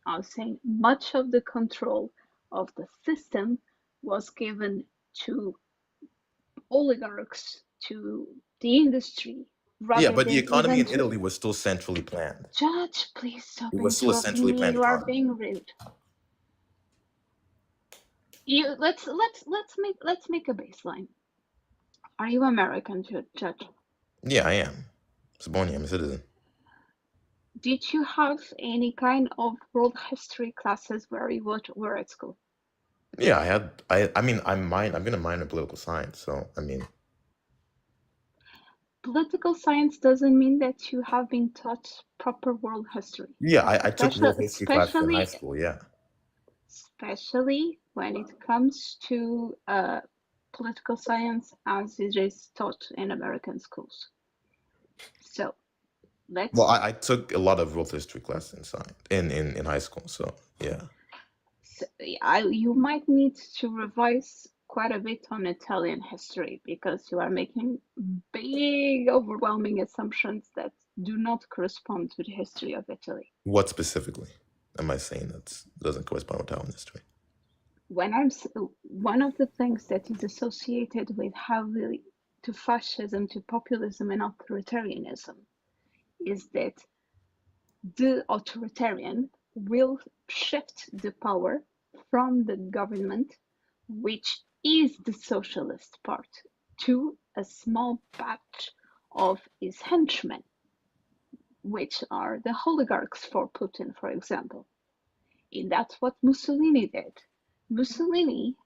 I was saying much of the control of the system was given to oligarchs, to the industry. Yeah, but the economy in Italy was still centrally planned. Judge, please stop It was still a centrally interrupting me. planned You are economy. being rude. Let's make a baseline. Are you American, Judge? Yeah, I am. I was born here. I'm a citizen. Did you have any kind of world history classes where you were at school? Yeah, I had. I'm gonna minor in political science, so I mean. Political science doesn't mean that you have been taught proper world history. Yeah, I took world history classes in high school. Yeah. Especially when it comes to political science as it is taught in American schools. So let's. Well, I took a lot of world history classes in science in high school, so yeah. So, you might need to revise quite a bit on Italian history because you are making big, overwhelming assumptions that do not correspond to the history of Italy. What specifically am I saying that doesn't correspond with Italian history? One of the things that is associated with heavily to fascism, to populism, and authoritarianism is that the authoritarian will shift the power from the government, which is the socialist part, to a small batch of his henchmen, which are the oligarchs for Putin, for example. And that's what Mussolini did. Mussolini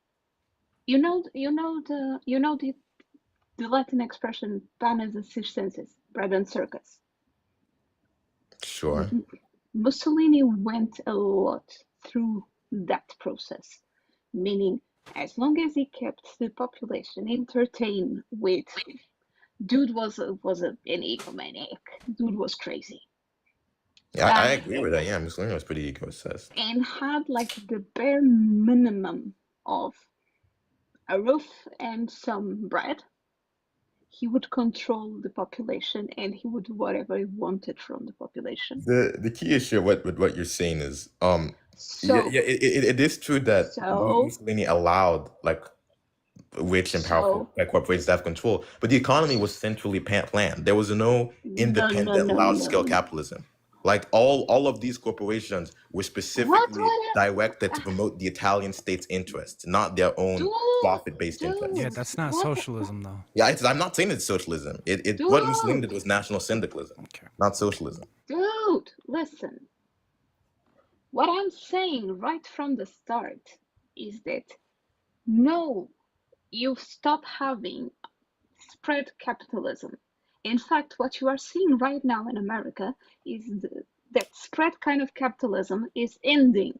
the Latin expression "panes et circenses," bread and circus. Sure. Mussolini went a lot through that process, meaning as long as he kept the population entertained with dude was an egomaniac, dude was crazy, Yeah, I agree with that. Yeah, Mussolini was pretty ego-obsessed. and had like the bare minimum of a roof and some bread. He would control the population and he would do whatever he wanted from the population. The key issue with what you're saying is So it is true that so Mussolini allowed like rich and powerful so corporations to have control, but the economy was centrally planned. There was no independent large-scale capitalism. Like all of these corporations were specifically directed to promote the Italian state's interests, not their own profit-based interests. Yeah, that's not socialism though. Yeah, I'm not saying it's socialism. What Mussolini did was national syndicalism, not socialism. Dude, listen. What I'm saying right from the start is that no, you stop having spread capitalism. In fact, what you are seeing right now in America is that spread kind of capitalism is ending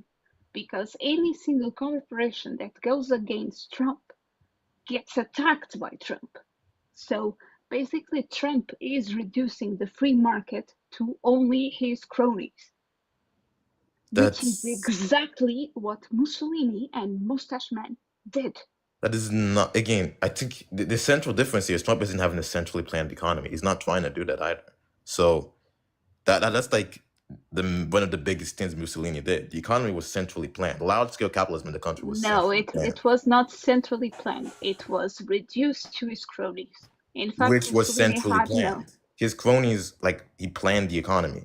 because any single corporation that goes against Trump gets attacked by Trump. So basically, Trump is reducing the free market to only his cronies, which is exactly what Mussolini and Mustache Man did. That is not, again, I think the central difference here is Trump isn't having a centrally planned economy. He's not trying to do that either. So that's like one of the biggest things Mussolini did. The economy was centrally planned. Large-scale capitalism in the country was it was not centrally planned. It was reduced to his cronies. In fact, which was Mussolini centrally had planned. His cronies, like, he planned the economy.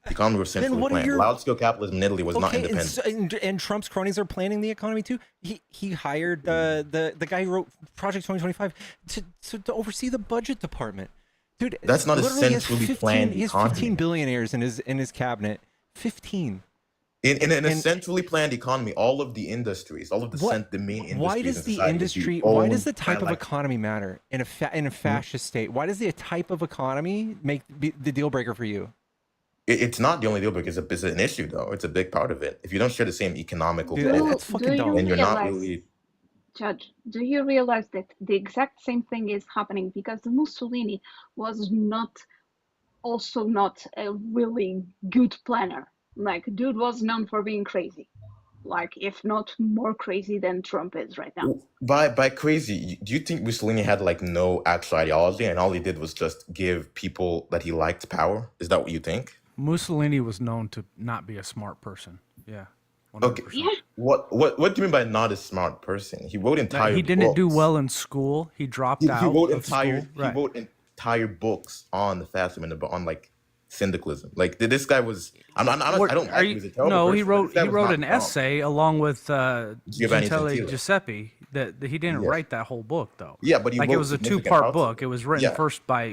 The economy was centrally what are planned. your- Large-scale capitalism in Italy was not independent. And Trump's cronies are planning the economy too. He hired the guy who wrote Project 2025 to oversee the budget department. Dude, That's not a literally he has centrally 15 planned He has economy. 15 billionaires in his cabinet. 15. In a centrally planned economy, all of the industries, all of the main industries. Why does in the society would be industry? Why does the owned by, type of like, economy matter in a fascist state? Why does the type of economy make the deal breaker for you? It's not the only deal breaker. It's an issue, though. It's a big part of it. If you don't share the same economical Dude, goals, that's fucking dumb. then you're not really. Judge, do you realize that the exact same thing is happening because Mussolini was also not a really good planner. Like, dude was known for being crazy. Like, if not more crazy than Trump is right now. By crazy, do you think Mussolini had like no actual ideology and all he did was just give people that he liked power? Is that what you think? Mussolini was known to not be a smart person. Yeah. 100%. Okay. Yeah. What do you mean by not a smart person? He wrote entire. He didn't do books. well in school. He dropped He out. wrote of entire. school. He Right. wrote entire books on the fascism and on like syndicalism. Like this guy was. I don't. Are He you, was a terrible no, person, he but wrote this guy was not an dumb. essay along with Giovanni Gentile Gentile. Giuseppe that he didn't Yes. write that whole book though. Yeah, but he like it wrote was a significant two-part parts of book. It was written Yeah. first by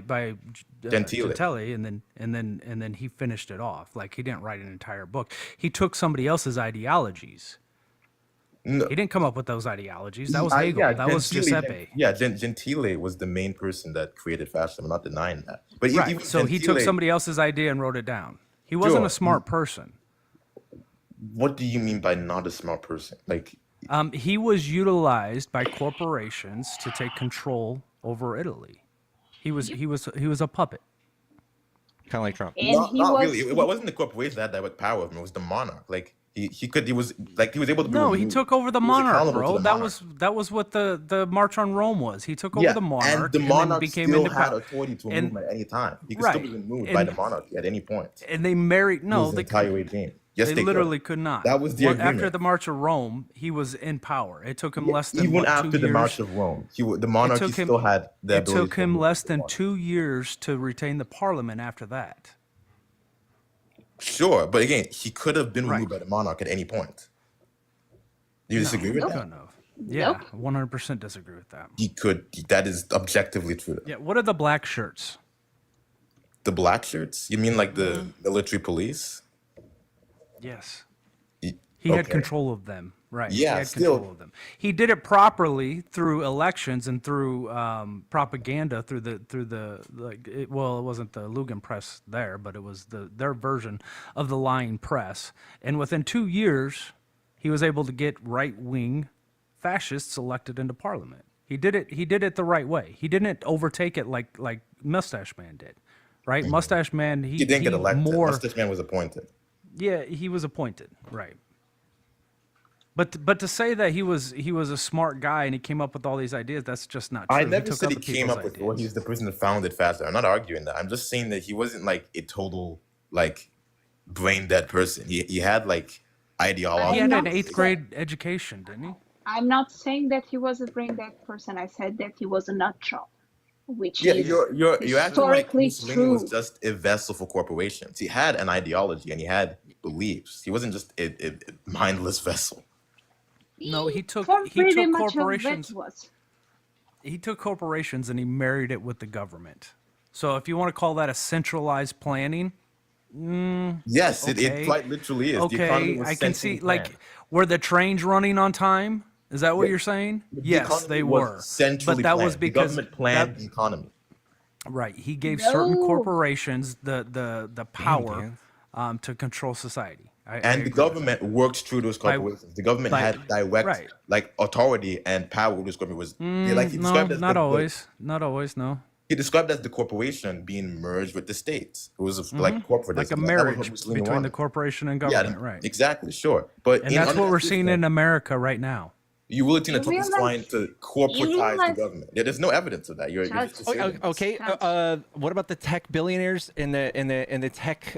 Gentile. Gentile, and then he finished it off. Like he didn't write an entire book. He took somebody else's ideologies. No. He didn't come up with those ideologies. That was Hegel. That was Giuseppe. Gentile was the main person that created fascism. I'm not denying that. But Right. even So he took Gentile- somebody else's idea and wrote it down. He wasn't Sure. a smart person. What do you mean by not a smart person? Like, He was utilized by corporations to take control over Italy. He was a puppet. Kind of like Trump. And not, he not was, really. It wasn't the corporation that had direct power of him. It was the monarch. Like he was able to. Be No, he removed. took over the He was monarch, accountable to bro. the That monarch. was what the March on Rome was. He took over the monarch, and the then monarch became still had independent. authority to And- remove him at any time. He could right. still be removed by And- the monarchy at any point. And they married. No, His they entire regime. Yes, they they literally could not. That was the After agreement. the March of Rome, he was in power. It took him less than Even what, after 2 the years? March of Rome, the monarchy took him- still had the It ability. took to him remove less the than monarch. 2 years to retain the parliament after that. Sure, but again, he could have been Right. removed by the monarch at any point. Do you disagree with He that? couldn't have. Yeah, 100% disagree with that. He could. That is objectively true. Yeah, what are the black shirts? The black shirts? You mean like the military police? Yes. Y- He had okay. control of them. Right. Yeah, he had still. control of them. He did it properly through elections and through propaganda through the it wasn't the Lugan press there, but it was their version of the lying press. And within 2 years, he was able to get right-wing fascists elected into parliament. He did it the right way. He didn't overtake it like Mustache Man did. Right? Mustache Man, He didn't get elected. more Mustache Man was appointed. Yeah, he was appointed, right. But to say that he was a smart guy and he came up with all these ideas, that's just not true. I never took said he other came people's up with ideas. what he's the person that founded Fascism. I'm not arguing that. I'm just saying that he wasn't like a total like brain dead person. He had like ideology. He had an not 8th grade education, didn't he? I'm not saying that he was a brain dead person. I said that he was a nut job, which Yeah, is you're acting like historically Mussolini was true. just a vessel for corporations. He had an ideology and he had beliefs. He wasn't just a mindless vessel. No, he took Pretty much of corporations. it was. He took corporations and he married it with the government. So if you want to call that a centralized planning, Yes, okay. it quite literally is. The economy Okay, was I can see centrally like planned. were the trains running on time? Is that what you're saying? The Yes, economy they was were. centrally But that planned. was because the government planned the economy. Right. He gave certain No. corporations the power to control society. I And agree the with that. government worked through those By- corporations. The government by- had direct right. like authority and power with this government was like he No, described as not always. Not always. No. he described as the corporation being merged with the states. It was like corporate. Like a marriage between the corporation and government. Right. Exactly, sure. But And in that's under what that we're seeing system, in America right now. you will see that You Trump is realize- trying to corporatize realize- the government. Yeah, there's no evidence of that. You're Judge, just Okay, assuming. okay. What about the tech billionaires and the tech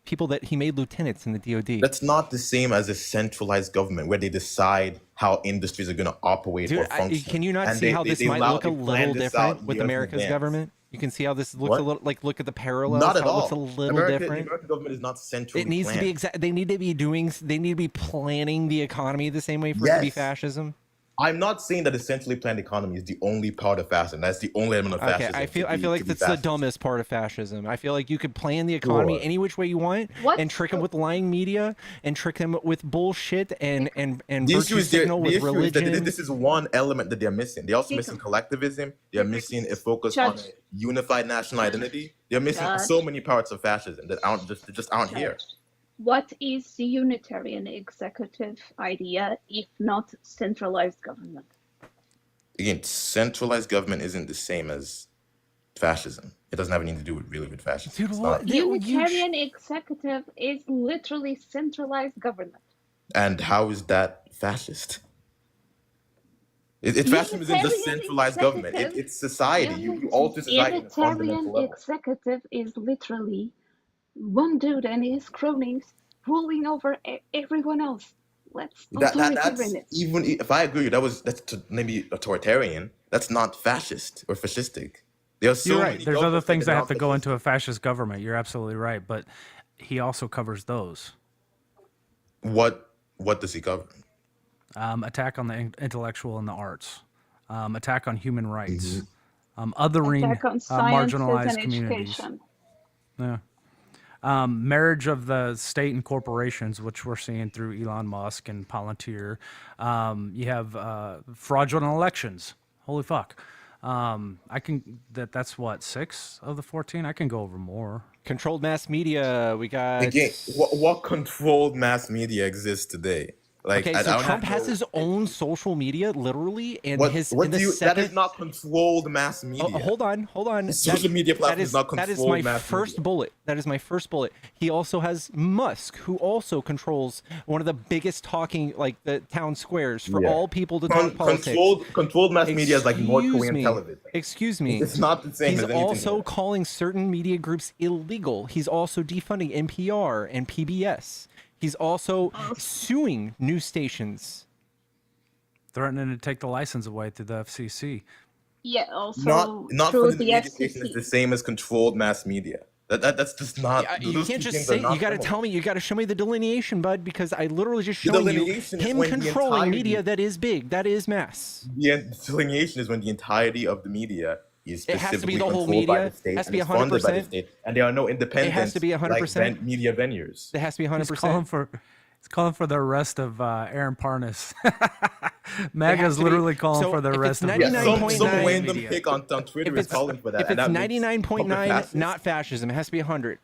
people that he made lieutenants in the DoD? That's not the same as a centralized government where they decide how industries are going to operate Dude, or function. can you not And see how this might look a little different with America's government? government? You can see how this looks What? a little like look at the parallels. Not at how all. It looks a little The different. American government is not centrally It needs to planned. be exact. They need to be doing. They need to be planning the economy the same way for it to be Yes. fascism. I'm not saying that a centrally planned economy is the only part of fascism. That's the only element of Okay, fascism. I feel to like be that's the fascist. dumbest part of fascism. I feel like you could plan the economy Sure. any which way you want What? and trick them with lying media and trick them with bullshit and The virtue issue is signal the with issue is religion. that this is one element that they're missing. They're also missing collectivism. They're missing a focus on Judge. a unified national identity. They're missing Judge. so many parts of fascism that just aren't here. What is the Unitarian executive idea if not centralized government? Again, centralized government isn't the same as fascism. It doesn't have anything to do with fascism. Dude, It's what? not. Unitarian executive is literally centralized government. And how is that fascist? Fascism isn't just Unitarian centralized government. executive- It's society. You alter society on a fundamental Unitarian level. executive is literally one dude and his cronies ruling over everyone else. That's That's authoritarianism. even if I agree, that's maybe authoritarian. That's not fascist or fascistic. There are so You're right. many There's other governments things that that are have to go into non-fascistic. a fascist government. You're absolutely right. But he also covers those. What does he cover? Attack on the intellectual and the arts. Attack on human rights. Othering Attack on sciences marginalized and communities. education. Yeah. Marriage of the state and corporations, which we're seeing through Elon Musk and Palantir. You have fraudulent elections. Holy fuck. That's what, 6 of the 14? I can go over more. Controlled mass media. We got. Again, what controlled mass media exists today? Like, Okay, I so don't Trump know. has his own social media, literally, and What in do the you? second. That is not controlled mass media. Hold on. Social media platform is not that is controlled my mass first media. bullet. That is my first bullet. He also has Musk, who also controls one of the biggest talking, like the town squares for Yeah. all people to talk politics. Controlled mass media is like North Excuse Korean me. television. Excuse me. It's not the same He's as anything also here. calling certain media groups illegal. He's also defunding NPR and PBS. He's also suing news stations. Threatening to take the license away through the FCC. Yeah, also Not through for the the media station is FCC. the same as controlled mass media. That's just not. You those can't two just things say. are not You got to similar. tell me. You got to show me the delineation, bud, because I literally just The showing you delineation is him when the controlling media entirety- that is big, that is mass. The delineation is when the entirety of the media is It has to be specifically the whole controlled by media. the state Has to and be is funded by the 100%. state, and there are no independent. It has to be 100%. media venues. It has to be He's calling 100%. for It's calling for the arrest of Aaron Parnas. It MAGA has is to be. literally calling So for the if arrest it's of Yeah, some 99.9, random media. pick on Twitter if is it's calling for that, if and it's that makes Trump a 99.9, fascist. not fascism. It has to be 100.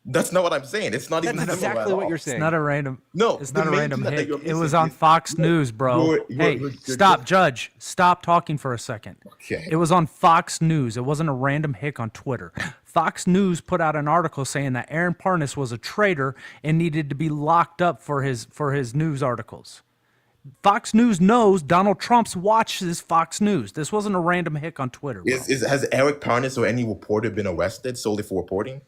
That's not what I'm saying. It's not even That's similar exactly at what all. you're It's saying. not a random. No, It's the not a main random thing that hit. you're It was missing on is Fox News, bro. Hey, you're stop, just Judge. Stop talking for a second. okay. It was on Fox News. It wasn't a random hick on Twitter. Fox News put out an article saying that Aaron Parnas was a traitor and needed to be locked up for his news articles. Fox News knows Donald Trump's watches Fox News. This wasn't a random hick on Twitter, bro. Has Eric Parnas or any reporter been arrested solely for reporting?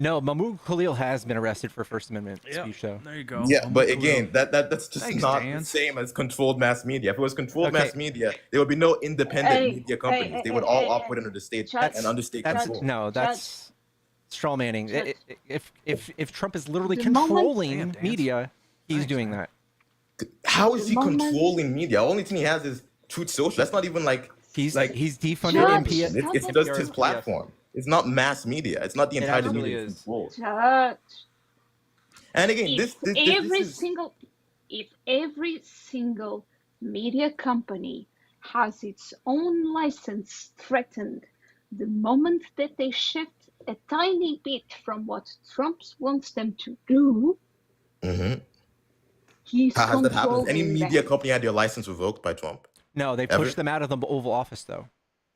No, Mahmoud Khalil has been arrested for First Amendment Yep, speech, though. there you go. Yeah, Mahmoud but Khalil. again, that's just Thanks, not Dan. the same as controlled mass media. If it was controlled Okay, mass media, there would be no independent Hey, media companies. They would all operate under the state Judge, and under state that's control. no, Judge, that's straw manning. Judge. If Trump is literally The moment, controlling Damn, Dan. media, he's Thanks, doing man. that. How is the he moment, controlling media? The only thing he has is Truth Social. That's not even like He's defunded Judge, NPS. it's stop just it. his platform. It's not mass media. It's not the It entire absolutely media is. control. Judge. And again, If this every single media company has its own license threatened, the moment that they shift a tiny bit from what Trump wants them to do, Mhm. he's How has that happened? Has any controlling media them. company had their license revoked by Trump? No, they Ever? pushed them out of the Oval Office, though.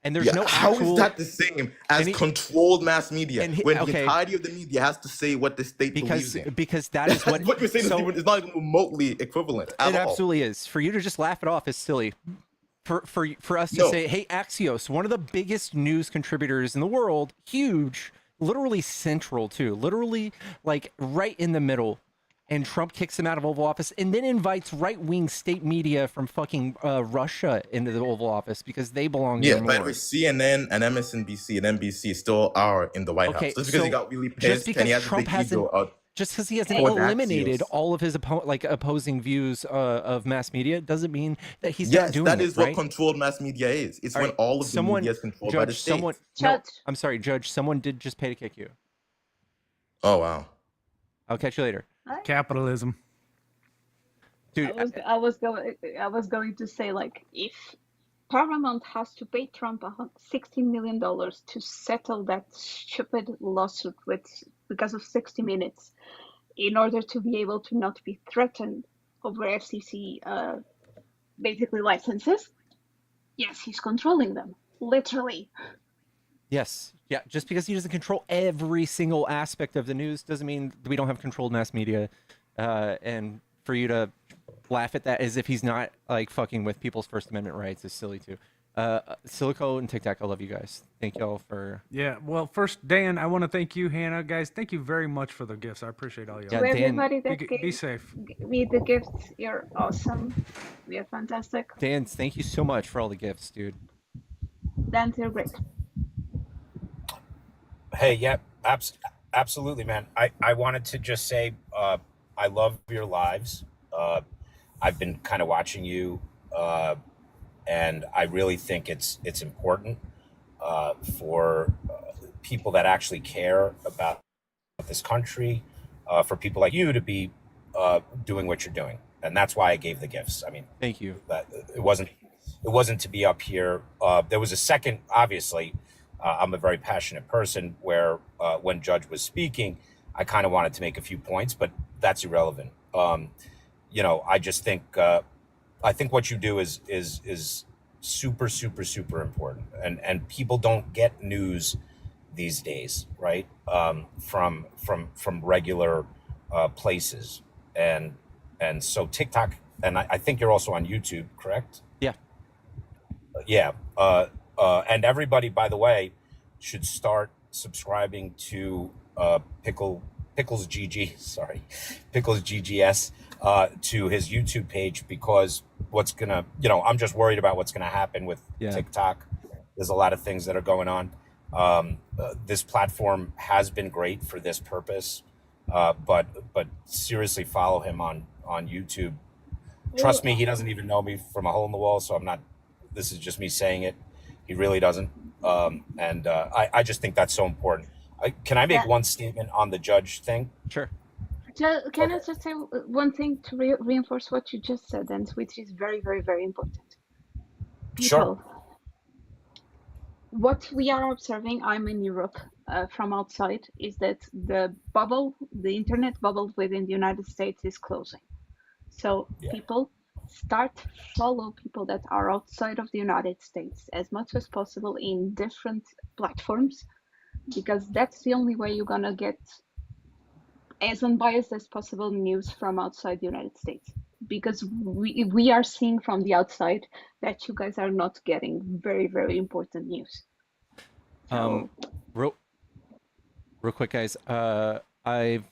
And there's Yeah, no how actual. is that the same as any- controlled mass media and he- when the okay. entirety of the media has to say what the state believes in? because that is what. What you're saying so, is not even remotely equivalent at it all. absolutely is. For you to just laugh it off is silly. For us to No. say, hey, Axios, one of the biggest news contributors in the world, huge, literally central too, literally like right in the middle, and Trump kicks him out of Oval Office and then invites right-wing state media from fucking Russia into the Oval Office because they belong Yeah, there by the more. way, CNN and MSNBC and NBC still are in the White Okay, House. Just because he so got really just pissed because and he has Trump a big hasn't ego out. just because he hasn't Towards eliminated Axios. all of his opposing views of mass media doesn't mean that he's not Yes, doing that it, is what right? controlled mass media is. It's All when right, all of the someone, media is controlled by the Judge, state. someone, no, Judge, I'm sorry, Judge, someone did just pay to kick you. Oh, wow. I'll catch you later. Capitalism. Dude, I was going to say, like, if Paramount has to pay Trump $16 million to settle that stupid lawsuit because of 60 Minutes, in order to be able to not be threatened over FCC basically licenses, yes, he's controlling them, literally. yes. Yeah, just because he doesn't control every single aspect of the news doesn't mean we don't have controlled mass media. And for you to laugh at that as if he's not like fucking with people's First Amendment rights is silly too. Silico and Tic Tac, I love you guys. Thank y'all for. Yeah. Well, first, Dan, I want to thank you, Hannah, guys. Thank you very much for the gifts. I appreciate all y'all. Yeah, To Dan, everybody that Be gave safe. me the gifts, you're awesome. You're fantastic. Dan, thank you so much for all the gifts, dude. Dan, you're great. Hey, yeah, absolutely, man. I wanted to just say I love your lives. I've been kind of watching you, and I really think it's important for people that actually care about this country, for people like you to be doing what you're doing, and that's why I gave the gifts. I mean, Thank you. that it wasn't to be up here. There was a second, obviously. I'm a very passionate person where when Judge was speaking, I kind of wanted to make a few points, but that's irrelevant. I just think I think what you do is super, super, super important. And people don't get news these days, right? From regular places. And so TikTok, and I think you're also on YouTube, correct? Yeah. Yeah. And everybody, by the way, should start subscribing to Pickles GGS to his YouTube page, because I'm just worried about what's gonna happen with TikTok. There's a lot of things that are going on. This platform has been great for this purpose, but seriously, follow him on YouTube. Trust me, he doesn't even know me from a hole in the wall, so I'm not. This is just me saying it. He really doesn't. I just think that's so important. Can I make one statement on the Judge thing? Sure. Can I just say one thing to reinforce what you just said, and which is very, very, very important? People, Sure. what we are observing, I'm in Europe from outside, is that the internet bubble within the United States is closing. So Yeah. people follow people that are outside of the United States as much as possible in different platforms, because that's the only way you're gonna get as unbiased as possible news from outside the United States. Because we are seeing from the outside that you guys are not getting very, very important news. So, Real quick, guys. I've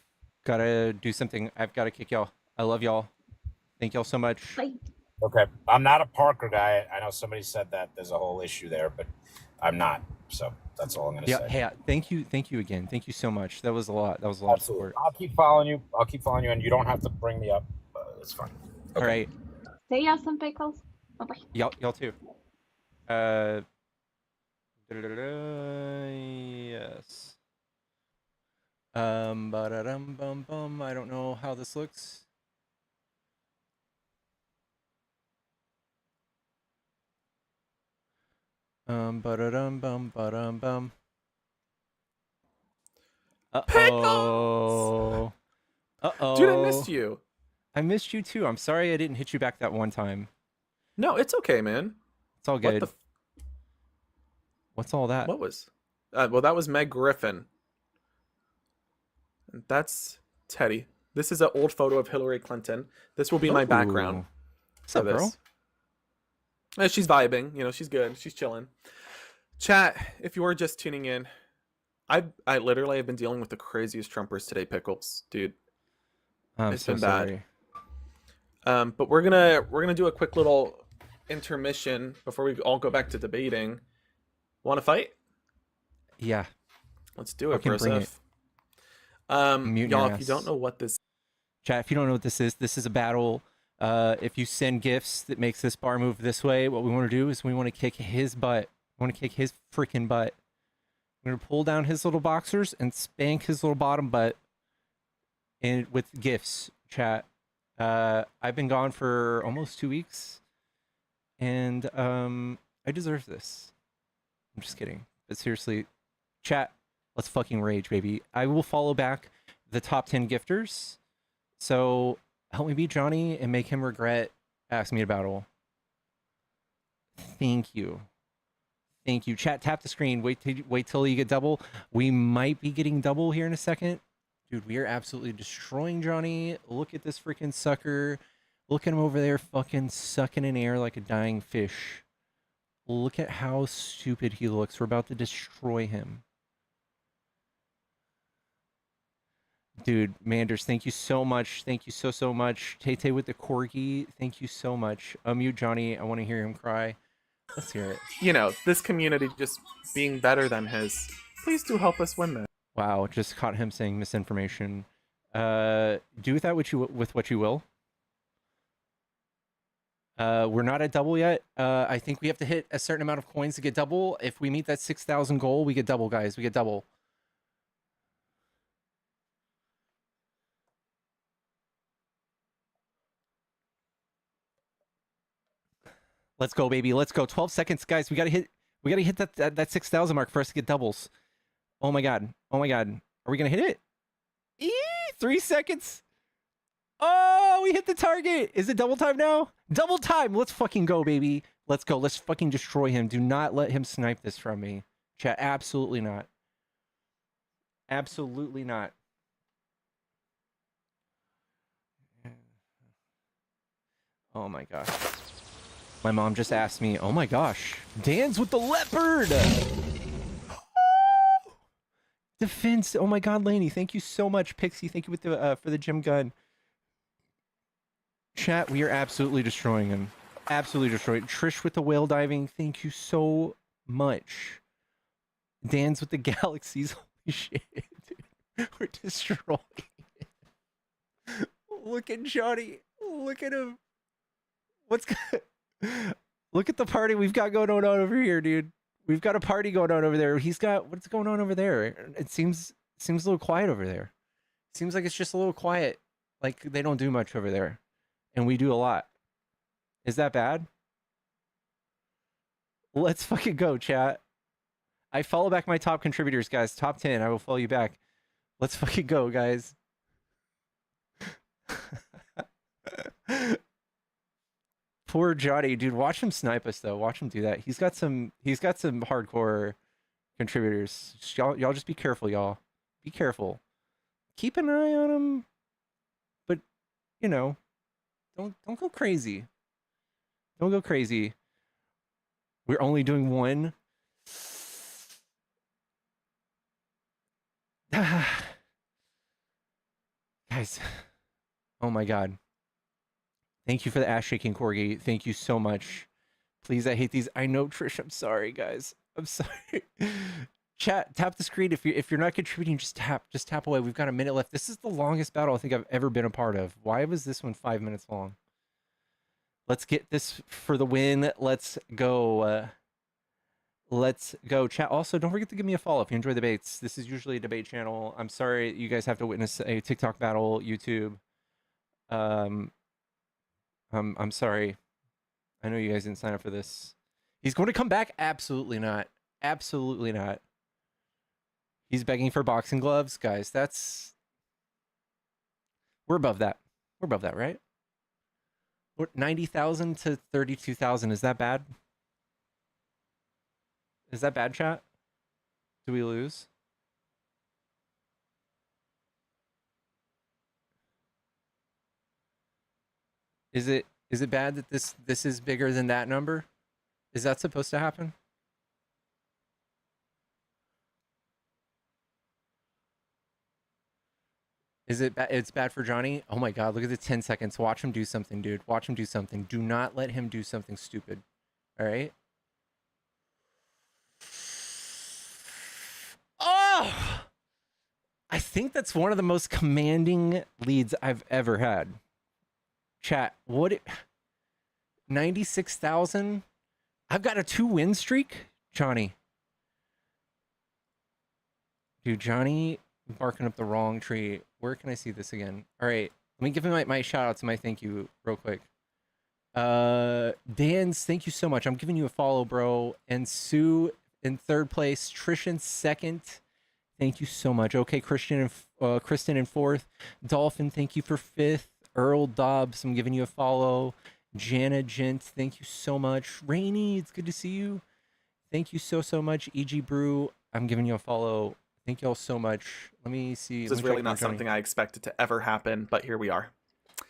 gotta do something. I've gotta kick y'all. I love y'all. Thank y'all so much. bye. Okay. I'm not a Parker guy. I know somebody said that there's a whole issue there, but I'm not. So that's all I'm gonna Yeah. say. Hey, thank you again. Thank you so much. That was a lot. That was a lot Absolutely. of support. I'll keep following you. And you don't have to bring me up. It's fine. All right. Stay awesome, pickles. Bye bye. Y'all too. Yes. Ba-da-dum bum bum. I don't know how this looks. Ba-da-dum bum ba-dum bum. Uh-oh. Uh-oh. Dude, I missed you. I missed you too. I'm sorry I didn't hit you back that one time. No, it's okay, man. It's all good. What the What's all that? What was? Well, that was Meg Griffin. And that's Teddy. This is an old photo of Hillary Clinton. This will be my background. What's up, girl? She's vibing. You know, she's good. She's chilling. Chat, if you're just tuning in, I literally have been dealing with the craziest Trumpers today, Pickles. Dude. It's so been bad. Sorry. But we're gonna do a quick little intermission before we all go back to debating. Want to fight? Yeah. Let's do it, Fucking bring it. Mute y'all, your if you ass. don't know what this Chat, if you don't know what this is a battle. If you send gifts that makes this bar move this way, what we want to do is we want to kick his butt. We want to kick his freaking butt. We're going to pull down his little boxers and spank his little bottom butt and with gifts, chat. I've been gone for almost 2 weeks, and I deserve this. I'm just kidding. But seriously, chat, let's fucking rage, baby. I will follow back the top 10 gifters. So help me beat Johnny and make him regret asking me to battle. Thank you. Thank you. Chat, tap the screen. Wait till you get double. We might be getting double here in a second. Dude, we are absolutely destroying Johnny. Look at this freaking sucker. Look at him over there fucking sucking in air like a dying fish. Look at how stupid he looks. We're about to destroy him. Dude, Manders, thank you so much. Thank you so much. Tay with the corgi, thank you so much. Unmute Johnny. I want to hear him cry. Let's hear it. You know, this community just being better than his. Please do help us win this. Wow, just caught him saying misinformation. Do with that what you will. We're not at double yet. I think we have to hit a certain amount of coins to get double. If we meet that 6,000 goal, we get double, guys. We get double. Let's go, baby. Let's go. 12 seconds, guys. We gotta hit that 6,000 mark for us to get doubles. Oh my god. Oh my god. Are we gonna hit it? 3 seconds. Oh, we hit the target. Is it double time now? Double time. Let's fucking go, baby. Let's go. Let's fucking destroy him. Do not let him snipe this from me. Chat, absolutely not. Absolutely not. Oh my gosh. My mom just asked me, oh my gosh, Dan's with the leopard! Defense, oh my god, Laney, thank you so much. Pixie, thank you with the for the gym gun. Chat, we are absolutely destroying him. Absolutely destroyed. Trish with the whale diving, thank you so much. Dan's with the galaxies, holy shit, dude. We're destroying it. Look at Johnny, look at him. What's good? Look at the party we've got going on over here, dude. We've got a party going on over there. He's got what's going on over there? It seems a little quiet over there. Seems like it's just a little quiet. Like they don't do much over there, and we do a lot. Is that bad? Let's fucking go, chat. I follow back my top contributors, guys. Top 10. I will follow you back. Let's fucking go, guys. Poor Johnny, dude. Watch him snipe us though. Watch him do that. He's got some hardcore contributors. Y'all just be careful, y'all. Be careful. Keep an eye on him, but you know, don't go crazy. Don't go crazy. We're only doing one. Guys, oh my god. Thank you for the ass shaking, Corgi. Thank you so much. Please, I hate these. I know, Trish. I'm sorry, guys. I'm sorry. Chat, tap the screen. If you're not contributing, just tap away. We've got a minute left. This is the longest battle I think I've ever been a part of. Why was this one 5 minutes long? Let's get this for the win. Let's go. Let's go. Chat. Also, don't forget to give me a follow if you enjoy debates. This is usually a debate channel. I'm sorry you guys have to witness a TikTok battle, YouTube. I'm sorry. I know you guys didn't sign up for this. He's going to come back? Absolutely not. Absolutely not. He's begging for boxing gloves. Guys, we're above that. We're above that, right? 90,000 to 32,000. Is that bad? Is that bad, chat? Do we lose? Is it bad that this is bigger than that number? Is that supposed to happen? Is it it's bad for Johnny? Oh my god, look at the 10 seconds. Watch him do something, dude. Watch him do something. Do not let him do something stupid. All right? Oh! I think that's one of the most commanding leads I've ever had. Chat, 96,000? I've got a 2-win streak? Johnny. Dude, Johnny barking up the wrong tree. Where can I see this again? All right, let me give him my shout outs and my thank you real quick. Dan's, thank you so much. I'm giving you a follow, bro. And Sue in 3rd place. Trish in 2nd. Thank you so much. Okay, Kristen in 4th. Dolphin, thank you for 5th. Earl Dobbs, I'm giving you a follow. Jana Gent, thank you so much. Rainy, it's good to see you. Thank you so much. EG Brew, I'm giving you a follow. Thank you all so much. Let me see. This is really not something I expected to ever happen, but here we are.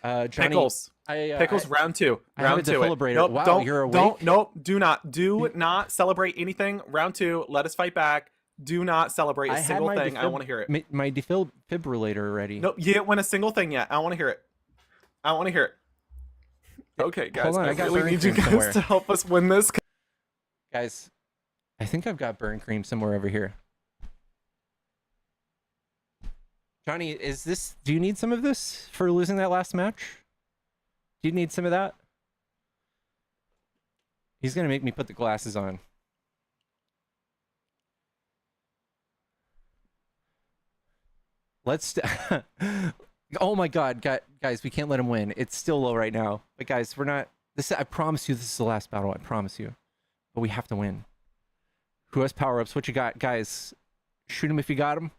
Johnny, Pickles. Pickles, round 2. Round 2. Nope, wow, you're awake? Do not celebrate anything. Round 2. Let us fight back. Do not celebrate a single thing. I don't want to hear it. My defibrillator already. Nope, you didn't win a single thing yet. I want to hear it. I want to hear it. Okay, guys. Hold on, I really need you guys somewhere to help us win this. Guys, I think I've got burn cream somewhere over here. Johnny, do you need some of this for losing that last match? Do you need some of that? He's going to make me put the glasses on. Let's... Oh my god, guys, we can't let him win. It's still low right now. But guys, we're not... I promise you this is the last battle. I promise you. But we have to win. Who has power-ups? What you got? Guys, shoot him if you got him.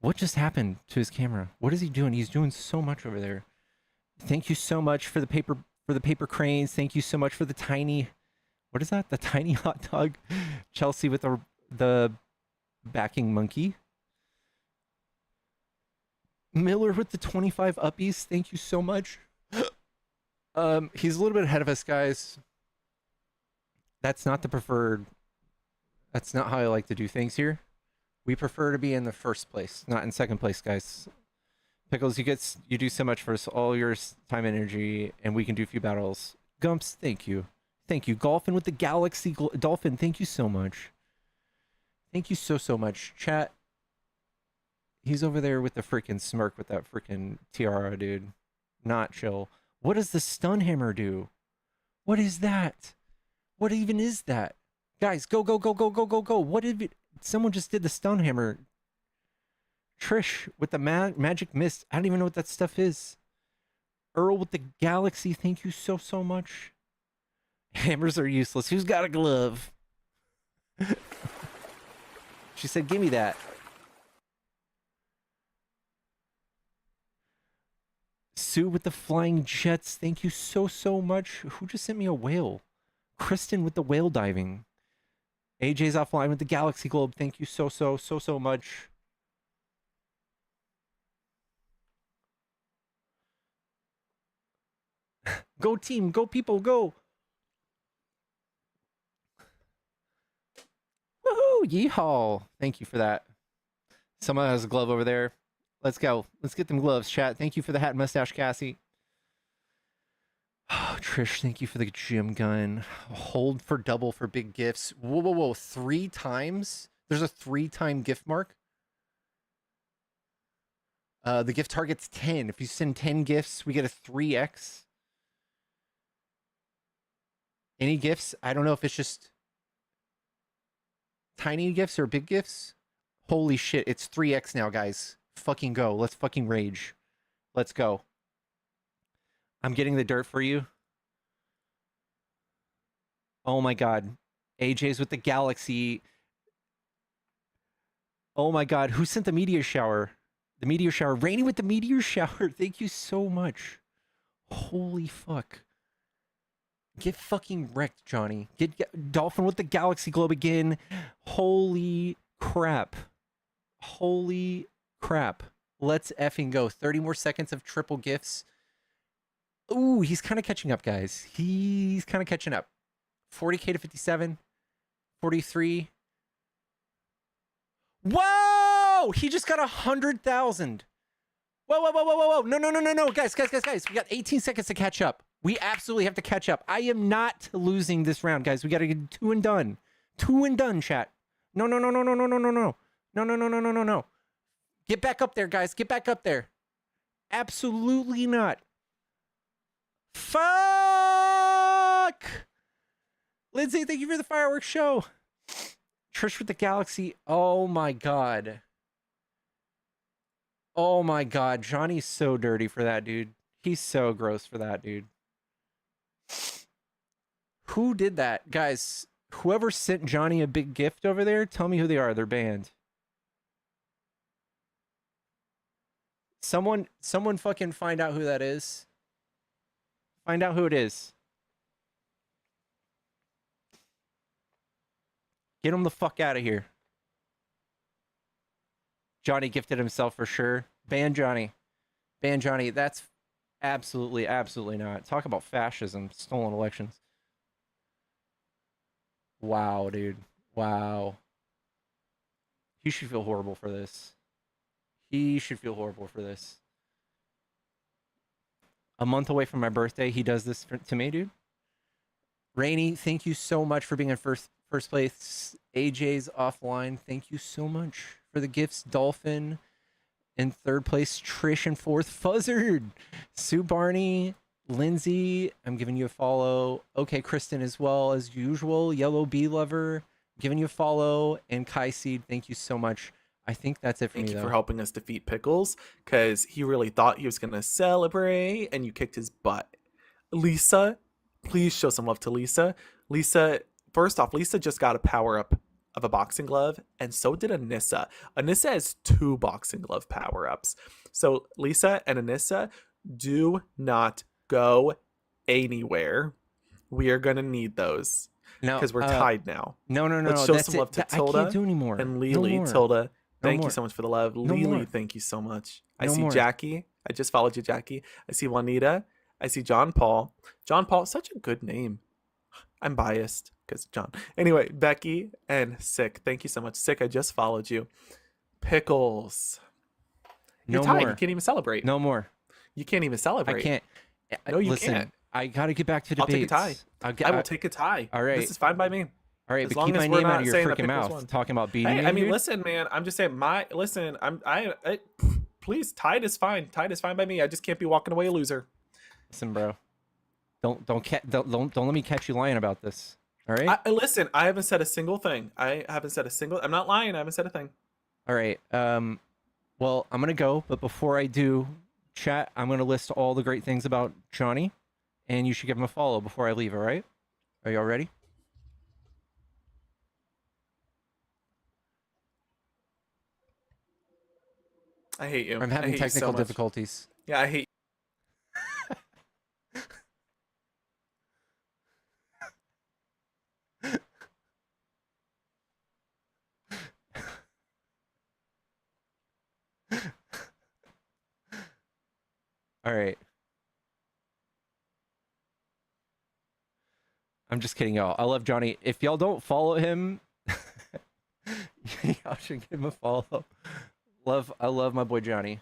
What just happened to his camera? What is he doing? He's doing so much over there. Thank you so much for the paper cranes. Thank you so much for the tiny... What is that? The tiny hot dog? Chelsea with the backing monkey. Miller with the 25 uppies. Thank you so much. He's a little bit ahead of us, guys. That's not the preferred. That's not how I like to do things here. We prefer to be in the 1st place, not in 2nd place, guys. Pickles, you do so much for us, all your time and energy, and we can do a few battles. Gumps, thank you. Thank you. Golfin with the Galaxy Dolphin, thank you so much. Thank you so much. Chat. He's over there with the freaking smirk with that freaking tiara, dude. Not chill. What does the stun hammer do? What is that? What even is that? Guys, go. What did it... Someone just did the stun hammer. Trish with the magic mist. I don't even know what that stuff is. Earl with the galaxy. Thank you so much. Hammers are useless. Who's got a glove? She said, give me that. Sue with the flying jets. Thank you so much. Who just sent me a whale? Kristen with the whale diving. AJ's offline with the galaxy globe. Thank you so much. Go team, go people, go. Woohoo, yeehaw. Thank you for that. Someone has a glove over there. Let's go. Let's get them gloves, chat. Thank you for the hat and mustache, Cassie. Oh, Trish, thank you for the gym gun. Hold for double for big gifts. Whoa. 3 times? There's a 3-time gift mark? The gift target's 10. If you send 10 gifts, we get a 3x. Any gifts? I don't know if it's just tiny gifts or big gifts. Holy shit, it's 3x now, guys. Fucking go. Let's fucking rage. Let's go. I'm getting the dirt for you. Oh my god. AJ's with the galaxy. Oh my god. Who sent the meteor shower? The meteor shower. Rainy with the meteor shower. Thank you so much. Holy fuck. Get fucking wrecked, Johnny. Get Dolphin with the galaxy globe again. Holy crap. Holy crap. Let's effing go. 30 more seconds of triple gifts. Ooh, he's kind of catching up, guys. He's kind of catching up. 40k to 57. 43. Whoa! He just got 100,000. Whoa. No. Guys. We got 18 seconds to catch up. We absolutely have to catch up. I am not losing this round, guys. We got to get 2 and done. 2 and done, chat. No. No. Get back up there, guys. Get back up there. Absolutely not. Fuck! Lindsay, thank you for the fireworks show. Trish with the galaxy. Oh my god. Oh my god. Johnny's so dirty for that, dude. He's so gross for that, dude. Who did that? Guys, whoever sent Johnny a big gift over there, tell me who they are. They're banned. Someone fucking find out who that is. Find out who it is. Get him the fuck out of here. Johnny gifted himself for sure. Ban Johnny. Ban Johnny. That's absolutely not. Talk about fascism. Stolen elections. Wow, dude. Wow. He should feel horrible for this. He should feel horrible for this. A month away from my birthday, he does this to me, dude. Rainy, thank you so much for being in first place. AJ's offline. Thank you so much for the gifts. Dolphin in 3rd place. Trish in 4th. Fuzzard. Sue Barney. Lindsay, I'm giving you a follow. Okay, Kristen as well as usual. Yellow Bee Lover, giving you a follow. And Kai Seed, thank you so much. I think that's it for me, Thank you though. for helping us defeat Pickles, because he really thought he was going to celebrate, and you kicked his butt. Lisa, please show some love to Lisa. Lisa, first off, Lisa just got a power-up of a boxing glove, and so did Anissa. Anissa has 2 boxing glove power-ups. So Lisa and Anissa, do not go anywhere. We are going to need those, because we're tied now. No. Let's show some love to Tilda. I can't do anymore. And Lily. No Tilda, thank more. you so much for the love. No Lily, more. thank you so much. I No see more. Jackie. I just followed you, Jackie. I see Juanita. I see John Paul. John Paul, such a good name. I'm biased because John. Anyway, Becky and Sick. Thank you so much. Sick, I just followed you. Pickles. You're No tied. more. You can't even celebrate. No more. You can't even celebrate. I can't. No, you Listen, can't. I got to get back to I'll take a debates. tie. I will take a tie. All right. This is fine by me. All right, As but long keep as my we're name out not of your saying that freaking Pickles mouth. won. Talking about beating Hey, me, I mean, dude. listen, man. I'm just saying. Please, tied is fine. Tied is fine by me. I just can't be walking away a loser. Listen, bro. Don't let me catch you lying about this. All right. Listen, I haven't said a single thing. I'm not lying. I haven't said a thing. All right. Well, Well, I'm gonna go, but before I do, chat, I'm gonna list all the great things about Johnny, and you should give him a follow before I leave. All right? Are y'all ready? I hate you. I'm I having hate you so technical much. difficulties. Yeah, I hate. All right. I'm just kidding, y'all. I love Johnny. If y'all don't follow him, y'all should give him a follow. I love my boy Johnny.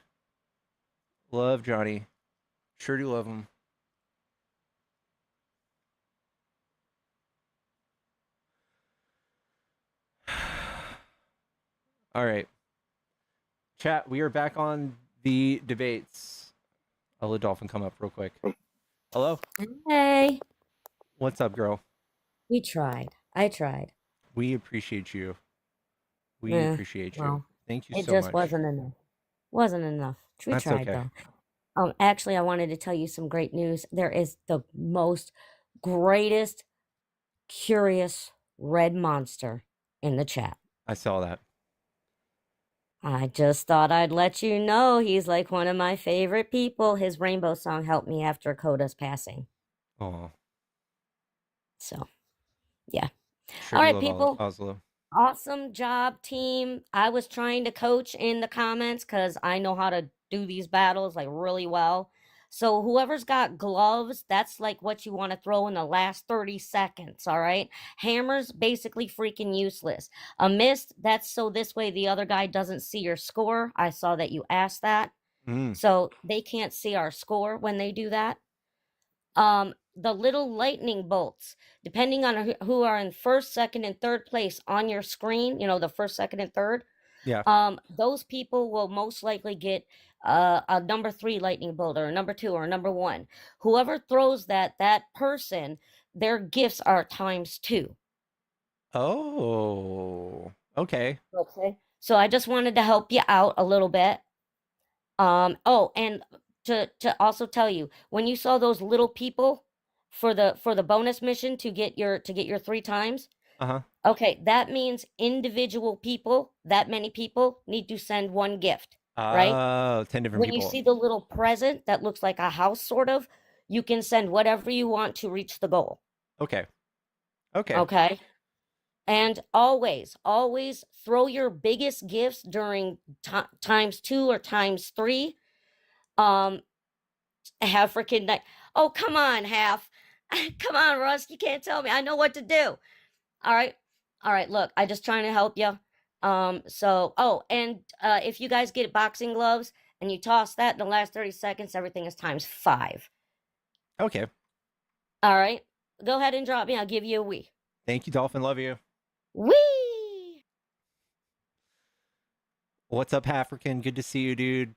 Love Johnny. Sure do love him. All right. Chat, we are back on the debates. I'll let Dolphin come up real quick. Hello? Hey, What's up, girl? we tried. I tried. We appreciate you. We Eh, appreciate you. well, Thank you it so just much. wasn't enough. Wasn't enough. We That's tried okay. though. Actually, I wanted to tell you some great news. There is the most greatest curious red monster in the chat. I saw that. I just thought I'd let you know he's like one of my favorite people. His rainbow song helped me after Coda's passing. Oh, So, yeah. sure All do right, love people. Oslo. Awesome job, team. I was trying to coach in the comments because I know how to do these battles like really well. So whoever's got gloves, that's like what you want to throw in the last 30 seconds, all right? Hammers, basically freaking useless. A mist, that's so this way the other guy doesn't see your score. I saw that you asked that. So they can't see our score when they do that. The little lightning bolts, depending on who are in first, second, and third place on your screen, you know, the first, second, and third, Yeah. those people will most likely get a number 3 lightning bolt or a number 2 or a number 1. Whoever throws that person, their gifts are ×2. Oh, okay. Okay. So I just wanted to help you out a little bit. Oh, and to also tell you, when you saw those little people for the bonus mission to get your 3 times, Uh-huh. okay, that means individual people, that many people need to send 1 gift, right? Oh, 10 different When you people. see the little present that looks like a house sort of, you can send whatever you want to reach the goal. Okay. Okay. Okay? And always throw your biggest gifts during ×2 or ×3. Have freaking night. Oh, come on, Half. Come on, Russ. You can't tell me. I know what to do. All right. All right. Look, I just trying to help you. If you guys get boxing gloves and you toss that in the last 30 seconds, everything is ×5. Okay. All right. Go ahead and drop me. I'll give you a wee. Thank you, Dolphin. Love you. Wee! What's up, African? Good to see you, dude.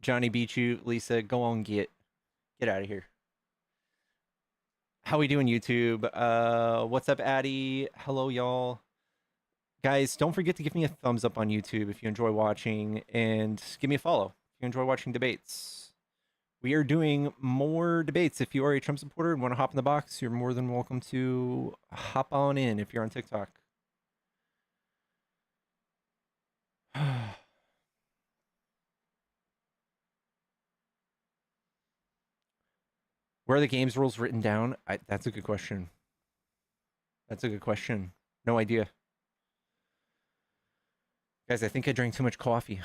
Johnny beat you. Lisa, go on, get out of here. How we doing, YouTube? What's up, Addy? Hello, y'all. Guys, don't forget to give me a thumbs up on YouTube if you enjoy watching, and give me a follow if you enjoy watching debates. We are doing more debates. If you are a Trump supporter and want to hop in the box, you're more than welcome to hop on in if you're on TikTok. Where are the games rules written down? That's a good question. That's a good question. No idea. Guys, I think I drank too much coffee.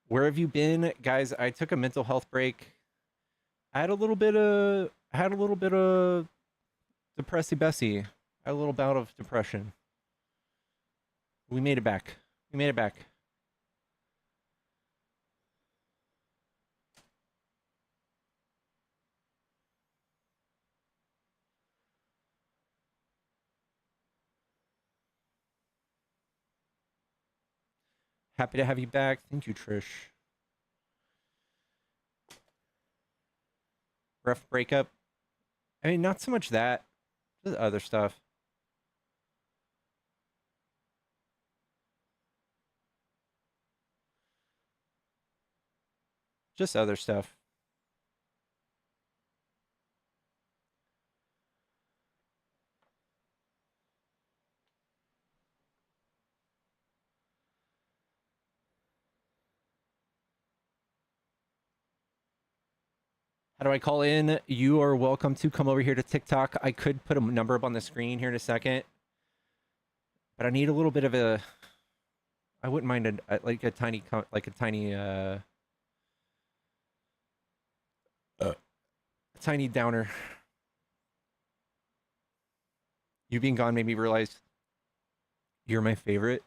Where have you been? Guys, I took a mental health break. I had a little bit of depressy Bessie. I had a little bout of depression. We made it back. We made it back. Happy to have you back. Thank you, Trish. Rough breakup. I mean, not so much that. Just other stuff. Just other stuff. How do I call in? You are welcome to come over here to TikTok. I could put a number up on the screen here in a second, but I need a little bit of a. I wouldn't mind like a tiny tiny downer. You being gone made me realize you're my favorite.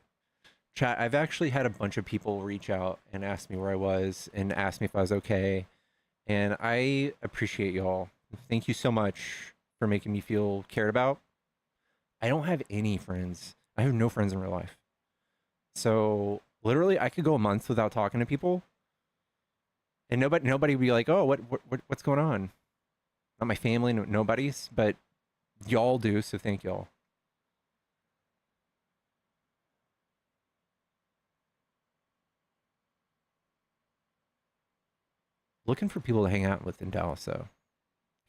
Chat, I've actually had a bunch of people reach out and ask me where I was and ask me if I was okay. And I appreciate y'all. Thank you so much for making me feel cared about. I don't have any friends. I have no friends in real life. So literally I could go a month without talking to people. And nobody would be like, oh, what's going on? Not my family, nobody's, but y'all do, so thank y'all. Looking for people to hang out with in Dallas, though.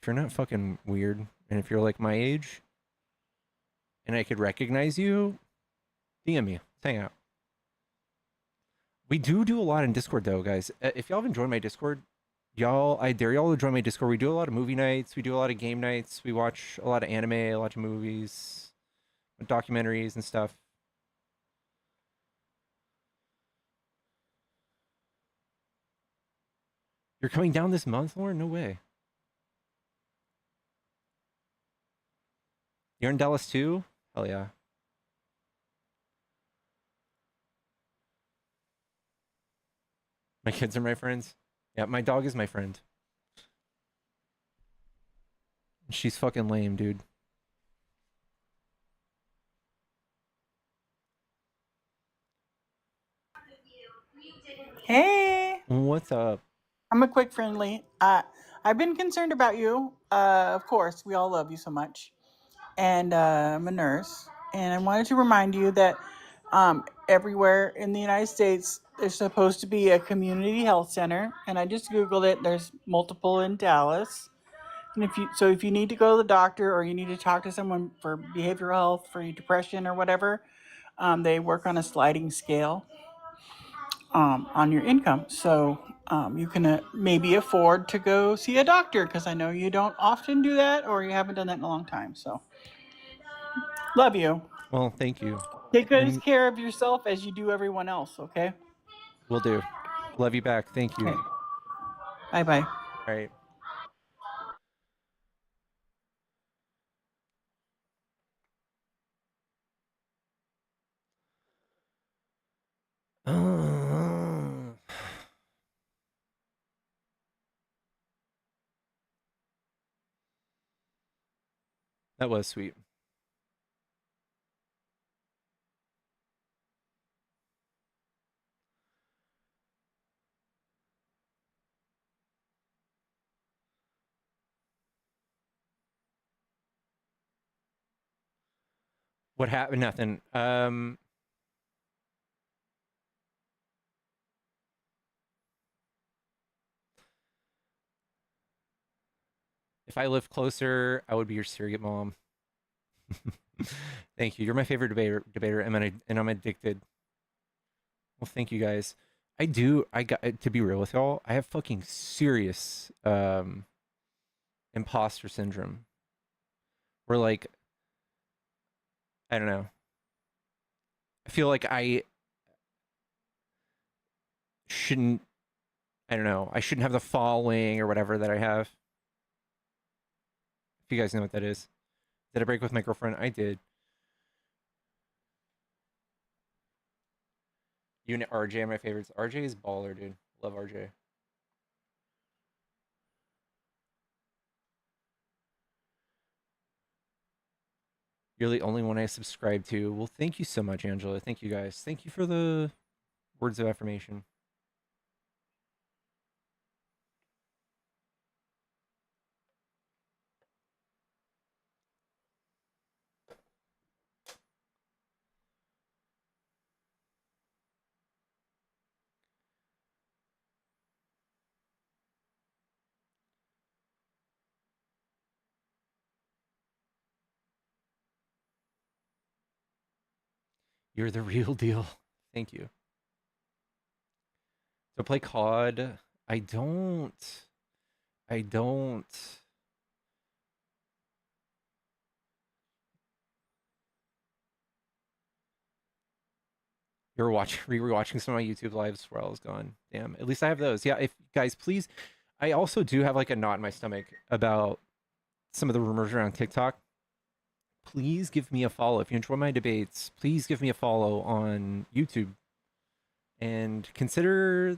If you're not fucking weird, and if you're like my age, and I could recognize you, DM me. Let's hang out. We do a lot in Discord, though, guys. If y'all have enjoyed my Discord, I dare y'all to join my Discord. We do a lot of movie nights. We do a lot of game nights. We watch a lot of anime, a lot of movies, documentaries, and stuff. You're coming down this month, Lauren? No way. You're in Dallas too? Hell yeah. My kids are my friends. Yeah, my dog is my friend. She's fucking lame, dude. Hey, What's up? I'm a quick friendly. I've been concerned about you. Of course, we all love you so much. And I'm a nurse. And I wanted to remind you that everywhere in the United States, there's supposed to be a community health center. And I just Googled it. There's multiple in Dallas. And if you need to go to the doctor or you need to talk to someone for behavioral health, for your depression or whatever, they work on a sliding scale on your income. So you can maybe afford to go see a doctor because I know you don't often do that or you haven't done that in a long time. So love you. Well, thank you. Take good And care of yourself as you do everyone else, okay? will do. Love you back. Thank you. Okay. Bye-bye. All right. That was sweet. What happened? Nothing. If I lived closer, I would be your surrogate mom. Thank you. You're my favorite debater, and I'm addicted. Well, thank you guys. I got to be real with y'all. I have fucking serious imposter syndrome. Where like I don't know. I feel like I shouldn't. I don't know. I shouldn't have the following or whatever that I have. If you guys know what that is. Did I break with my girlfriend? I did. You and RJ are my favorites. RJ is baller, dude. Love RJ. You're the only one I subscribe to. Well, thank you so much, Angela. Thank you guys. Thank you for the words of affirmation. You're the real deal. Thank you. So play COD. I don't. You're rewatching some of my YouTube lives while I was gone. Damn. At least I have those. Yeah, if guys, please. I also do have like a knot in my stomach about some of the rumors around TikTok. Please give me a follow. If you enjoy my debates, please give me a follow on YouTube. And consider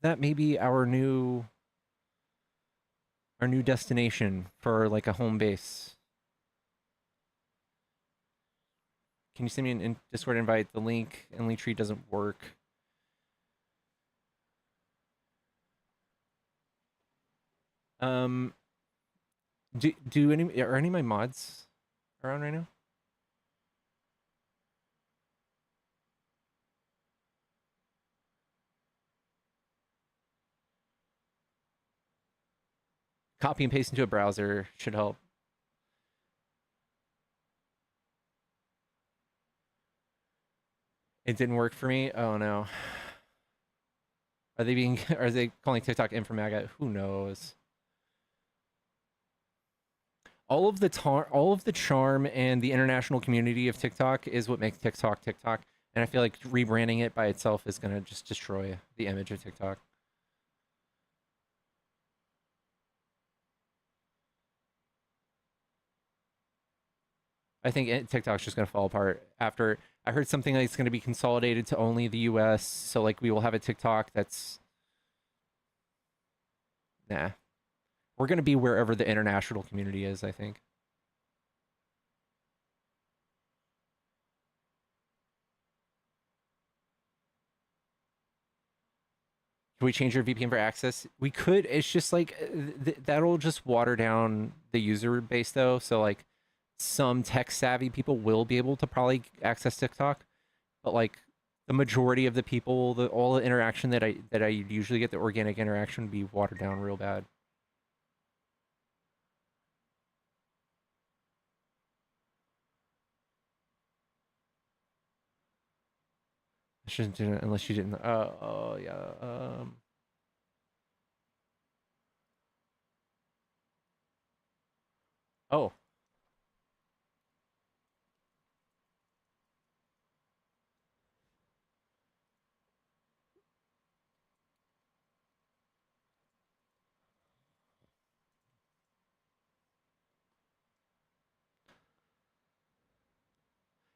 that maybe our new destination for like a home base. Can you send me an Discord invite? The link in Linktree doesn't work. Are any of my mods around right now? Copy and paste into a browser should help. It didn't work for me. Oh no. Are they calling TikTok in for MAGA? Who knows? All of the charm and the international community of TikTok is what makes TikTok TikTok. And I feel like rebranding it by itself is gonna just destroy the image of TikTok. I think TikTok's just gonna fall apart after. I heard something like it's gonna be consolidated to only the US. So like we will have a TikTok that's nah. We're gonna be wherever the international community is, I think. Can we change your VPN for access? We could. It's just like that'll just water down the user base though. So like some tech savvy people will be able to probably access TikTok, but like the majority of the people, all the interaction that I usually get, the organic interaction, would be watered down real bad. I shouldn't do it unless you didn't. Oh yeah. Oh.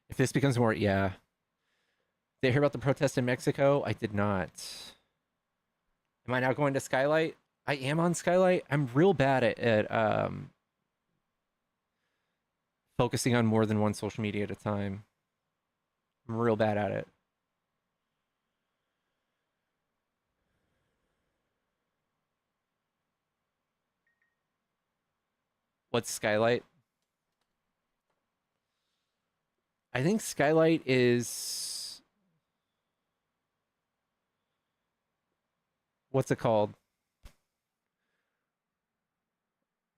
If this becomes more, yeah. Did you hear about the protest in Mexico? I did not. Am I now going to Skylight? I am on Skylight. I'm real bad at focusing on more than one social media at a time. I'm real bad at it. What's Skylight? I think Skylight is... What's it called?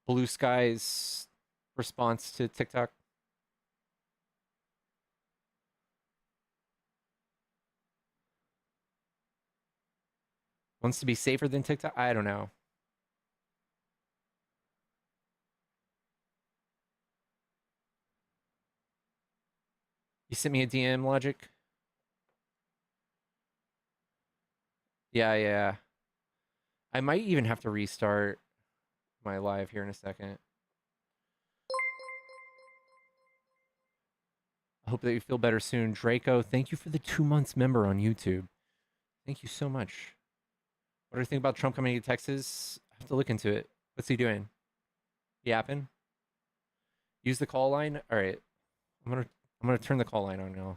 Blue Sky's response to TikTok. Wants to be safer than TikTok? I don't know. You sent me a DM, Logic? Yeah. I might even have to restart my live here in a second. I hope that you feel better soon. Draco, thank you for the 2 months member on YouTube. Thank you so much. What do you think about Trump coming to Texas? I have to look into it. What's he doing? Yapping? Use the call line? Alright. I'm gonna turn the call line on now.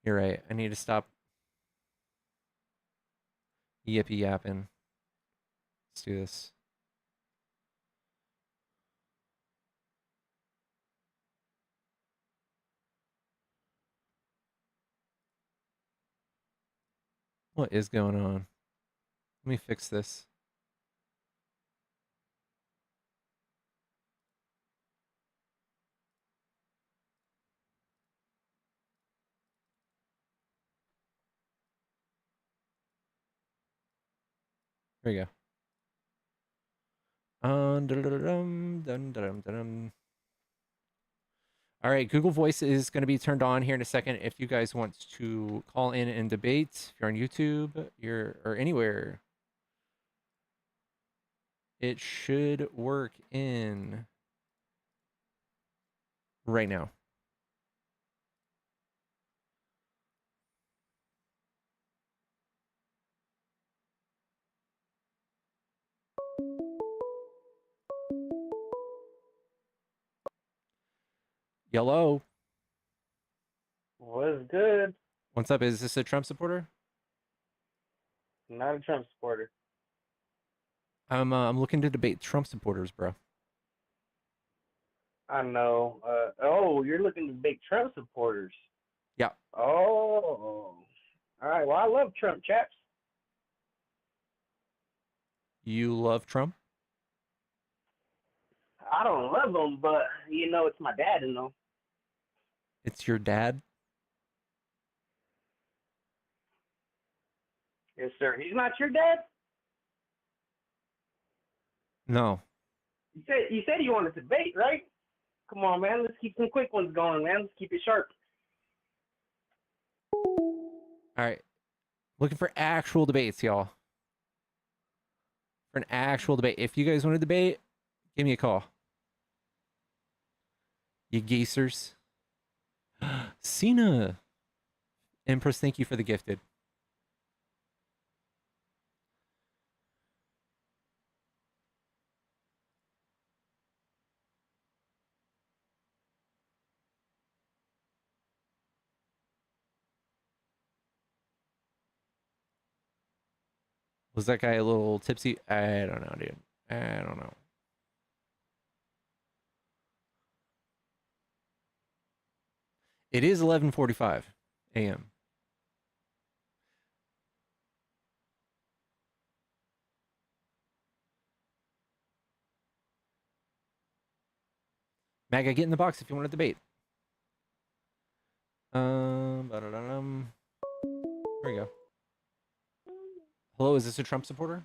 You're right. I need to stop yippee yapping. Let's do this. What is going on? Let me fix this. There you go. Dun-dun-dun-dun-dun-dun-dun. All right, Google Voice is going to be turned on here in a second. If you guys want to call in and debate, if you're on YouTube, or anywhere, it should work in right now. Yellow. What's good? What's up? Is this a Trump supporter? Not a Trump supporter. I'm looking to debate Trump supporters, bro. I know. Oh, you're looking to debate Trump supporters. Yeah. Oh. All right. Well, I love Trump, chaps. You love Trump? I don't love him, but you know, it's my dad, you know. It's your dad? Yes, sir. He's not your dad? No. You said you wanted to debate, right? Come on, man. Let's keep some quick ones going, man. Let's keep it sharp. All right. Looking for actual debates, y'all. For an actual debate. If you guys want to debate, give me a call. You geesers. Cena. Empress, thank you for the gifted. Was that guy a little tipsy? I don't know, dude. I don't know. It is 11:45 a.m. MAGA, get in the box if you want to debate. There we go. Hello, is this a Trump supporter?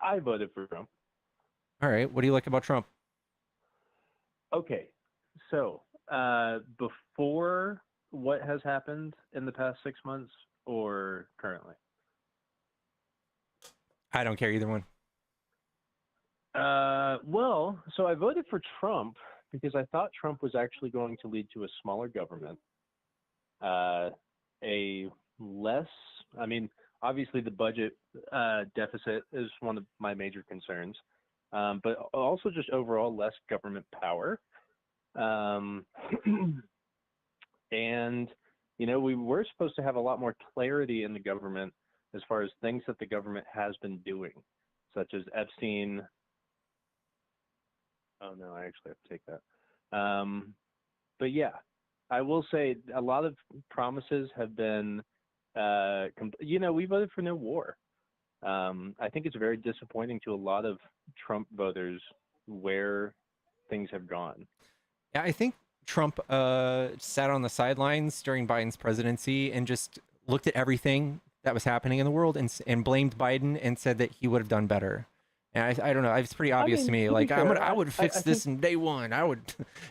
I voted for Trump. All right. What do you like about Trump? Okay, so before what has happened in the past 6 months or currently? I don't care either one. Well, so I voted for Trump because I thought Trump was actually going to lead to a smaller government, a less, I mean, obviously the budget deficit is one of my major concerns, but also just overall less government power. And, you know, we were supposed to have a lot more clarity in the government as far as things that the government has been doing, such as Epstein. Oh, no, I actually have to take that. But yeah, I will say a lot of promises have been, you know, we voted for no war. I think it's very disappointing to a lot of Trump voters where things have gone. Yeah, I think Trump sat on the sidelines during Biden's presidency and just looked at everything that was happening in the world and blamed Biden and said that he would have done better. And I don't know. It's pretty obvious to me. to be Like fair, I would fix I this think- in day one. I would.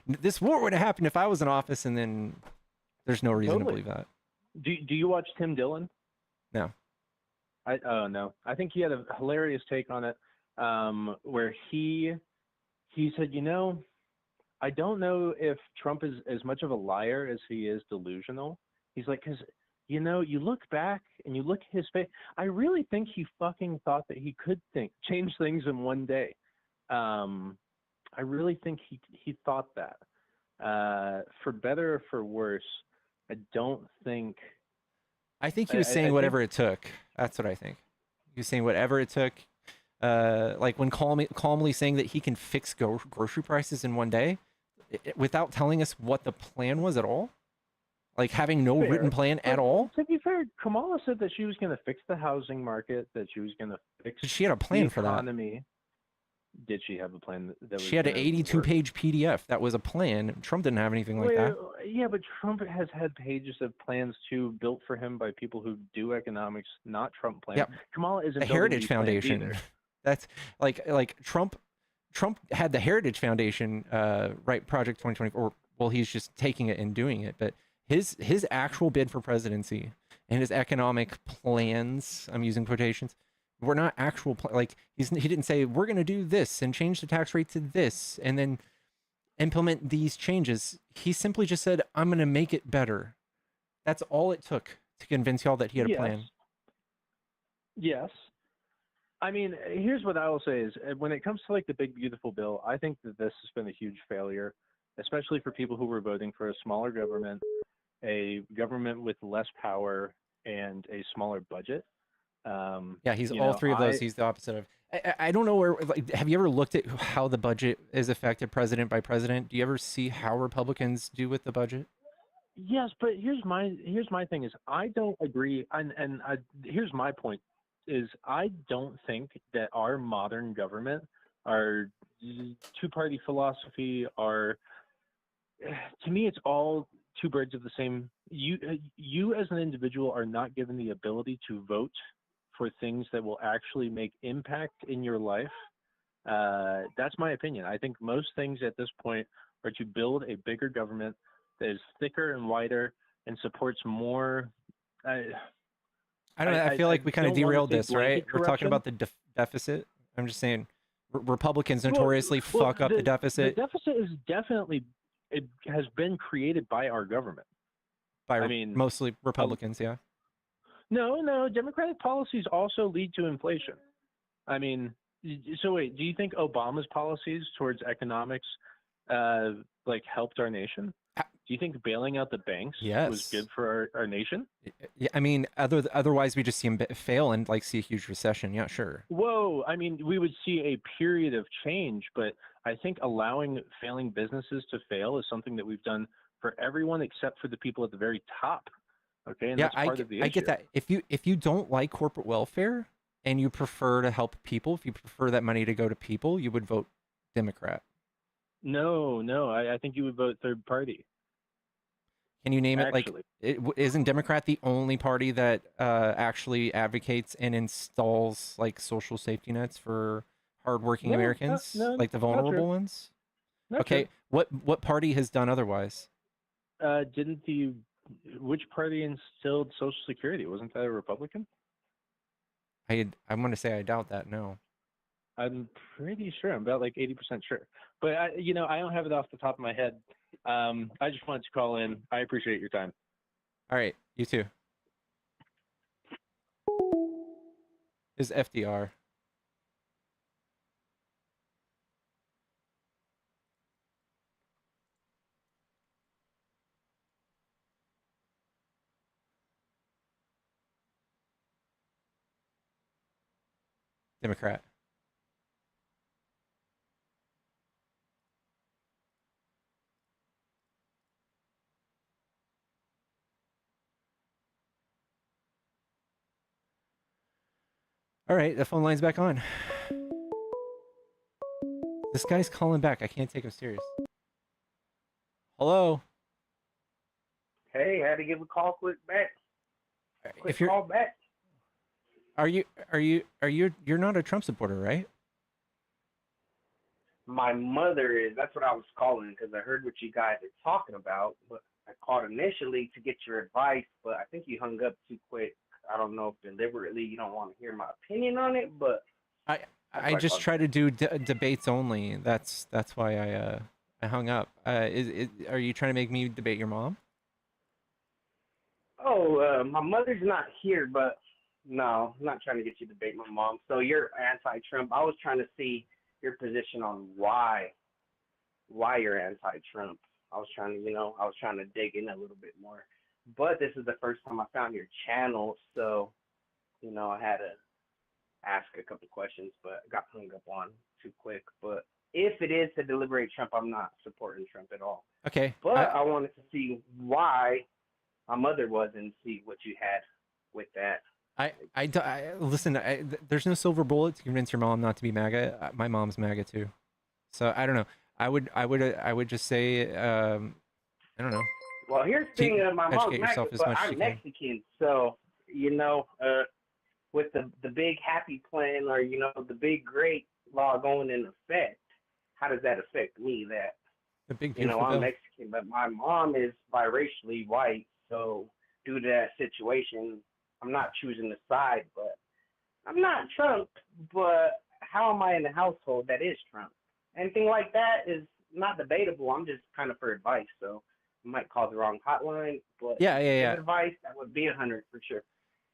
This war would have happened if I was in office, and then there's no reason Totally. to believe that. Do you watch Tim Dillon? No. No. I think he had a hilarious take on it, where he said, you know, I don't know if Trump is as much of a liar as he is delusional. He's like, because, you know, you look back and you look at his face. I really think he fucking thought that he could change things in one day. I really think he thought that. For better or for worse, I don't think. I think he was saying whatever it took. That's what I think. He was saying whatever it took. Like when calmly saying that he can fix grocery prices in one day, without telling us what the plan was at all. Like having no written plan at all. To be fair, Kamala said that she was going to fix the housing market, that she was going to fix She had a plan the for that. economy. did she have a plan that was She had an gonna 82-page PDF that was a plan. Trump didn't have anything like that. Yeah, but Trump has had pages of plans too built for him by people who do economics, not Trump plans. Yep. Kamala isn't The building Heritage these plans Foundation. either. That's like Trump had the Heritage Foundation right, Project 2024. Well, he's just taking it and doing it, but his actual bid for presidency and his economic plans, I'm using quotations, were not actual like he didn't say we're going to do this and change the tax rate to this and then implement these changes. He simply just said, I'm going to make it better. That's all it took to convince y'all that he had a plan. Yes. I mean, here's what I will say is when it comes to like the big beautiful bill, I think that this has been a huge failure, especially for people who were voting for a smaller government, a government with less power, and a smaller budget. Yeah, he's all three of those. He's the opposite of. I don't know where. Like, have you ever looked at how the budget is affected president by president? Do you ever see how Republicans do with the budget? Yes, but here's my thing is I don't agree, and here's my point is I don't think that our modern government, our two-party philosophy, to me it's all two birds of the same. You as an individual are not given the ability to vote for things that will actually make impact in your life. That's my opinion. I think most things at this point are to build a bigger government that is thicker and wider and supports more. I don't know. I feel like we kind of derailed this, right? We're talking corruption. about the deficit. I'm just saying, Republicans notoriously fuck up the deficit. The deficit is definitely, it has been created by our government. By mostly Republicans, yeah. No, Democratic policies also lead to inflation. I mean, so wait, do you think Obama's policies towards economics helped our nation? Do you think bailing out the banks was good for our nation? Yeah, I mean, otherwise we just see him fail and see a huge recession. Yeah, sure. Whoa, I mean, we would see a period of change, but I think allowing failing businesses to fail is something that we've done for everyone except for the people at the very top. Okay, and yeah, that's part of the issue. I get that. If you don't like corporate welfare and you prefer to help people, if you prefer that money to go to people, you would vote Democrat. No, I think you would vote third party. Can you name Actually. Isn't Democrat the only party that actually advocates and installs social safety nets for hardworking Americans, like the vulnerable ones? Not okay, true. what party has done otherwise? Which party instilled Social Security? Wasn't that a Republican? I'm going to say I doubt that. No. I'm pretty sure. I'm about 80% sure. But I don't have it off the top of my head. I just wanted to call in. I appreciate your time. All right, you too. This is FDR. Democrat. All right, the phone line's back on. This guy's calling back. I can't take him serious. Hello. Hey, I had to give a call quick back. If you're call back. You're not a Trump supporter, right? My mother is. That's what I was calling because I heard what you guys are talking about. But I called initially to get your advice, but I think you hung up too quick. I don't know if deliberately you don't want to hear my opinion on it, but I just try to do debates only. That's why I hung up. Are you trying to make me debate your mom? Oh, my mother's not here, but no, I'm not trying to get you to debate my mom. So you're anti-Trump. I was trying to see your position on why you're anti-Trump. I was trying to dig in a little bit more. But this is the first time I found your channel, so I had to ask a couple questions, but got hung up on too quick. But if it is to deliberate Trump, I'm not supporting Trump at all. Okay. But I wanted to see why my mother was and see what you had with that. Listen. There's no silver bullet to convince your mom not to be MAGA. My mom's MAGA too. So I don't know. I would just say, I don't know. Well, here's the thing: my mom's Educate Mexican, yourself as but much as I'm you can. Mexican, so with the big happy plan or the big great law going in effect, how does that affect me? That The big beautiful I'm bill. Mexican, but my mom is biracially white, so due to that situation, I'm not choosing a side, but I'm not Trump, but how am I in a household that is Trump? Anything like that is not debatable. I'm just kind of for advice, so I might call the wrong hotline, but Yeah. give advice, that would be 100 for sure.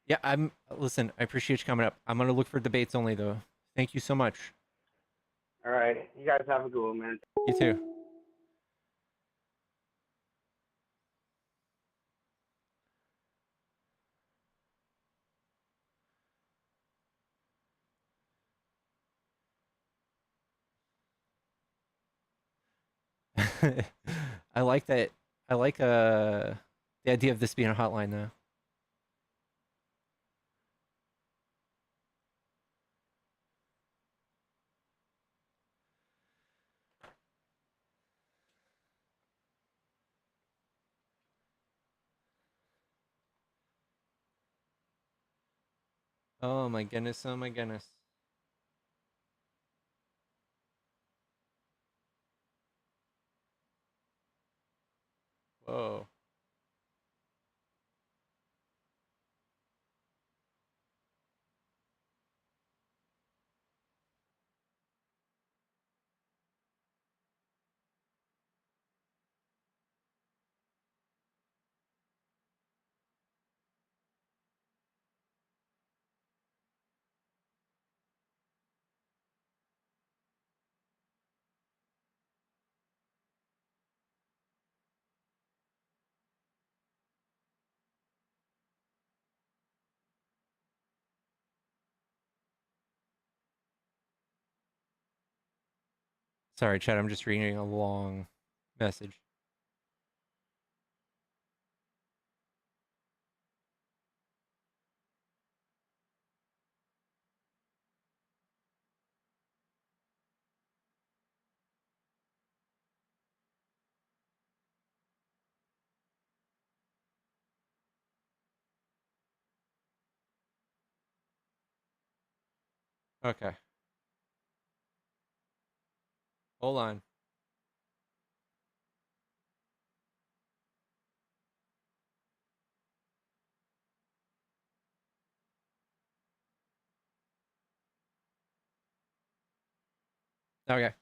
Yeah, listen, I appreciate you coming up. I'm gonna look for debates only though. Thank you so much. All right, you guys have a good one, man. You too. I like that. I like the idea of this being a hotline though. Oh my goodness, oh my goodness. Whoa. Sorry, Chad, I'm just reading a long message. Okay. Hold on. Okay.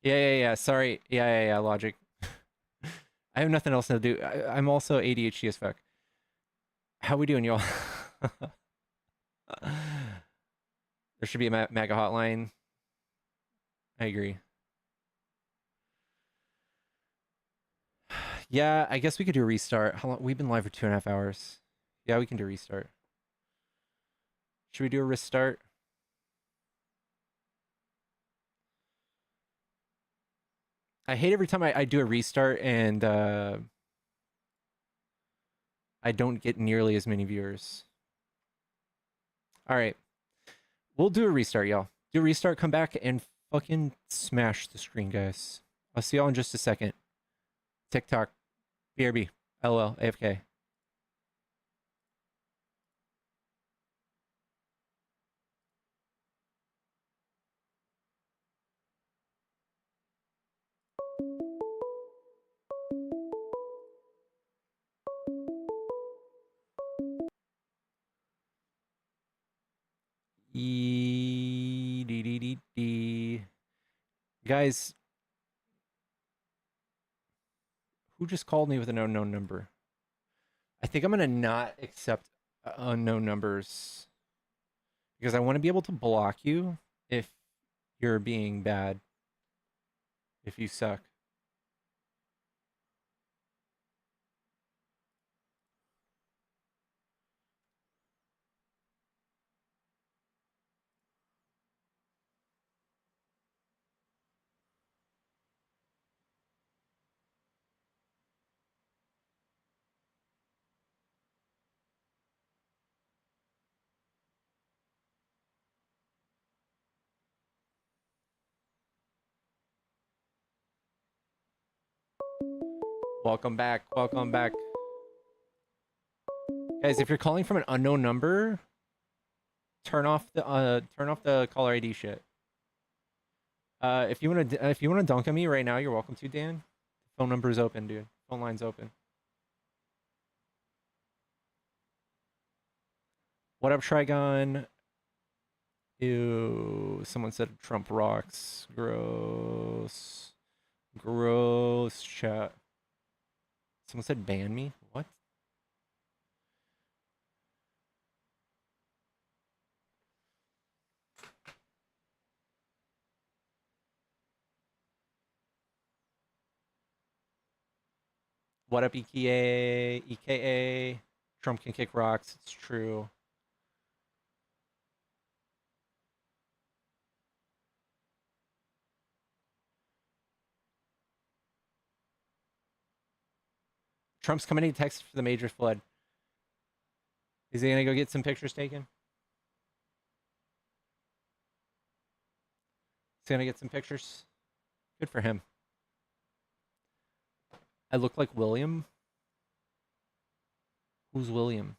Yeah. Sorry. Yeah. Logic. I have nothing else to do. I'm also ADHD as fuck. How we doing, y'all? There should be a MAGA hotline. I agree. Yeah, I guess we could do a restart. How long? We've been live for 2.5 hours. Yeah, we can do a restart. Should we do a restart? I hate every time I do a restart and I don't get nearly as many viewers. All right. We'll do a restart, y'all. Do a restart, come back, and fucking smash the screen, guys. I'll see y'all in just a second. TikTok, BRB, LOL, AFK. Guys, who just called me with an unknown number? I think I'm gonna not accept unknown numbers because I want to be able to block you if you're being bad, if you suck. Welcome back. Welcome back. Guys, if you're calling from an unknown number, turn off the caller ID shit. If you wanna dunk on me right now, you're welcome to, Dan. Phone number is open, dude. Phone line's open. What up, Trigon? Ew. Someone said Trump rocks. Gross. Gross chat. Someone said ban me? What? What up, EKA? EKA? Trump can kick rocks. It's true. Trump's coming to Texas for the major flood. Is he gonna go get some pictures taken? He's gonna get some pictures. Good for him. I look like William. Who's William?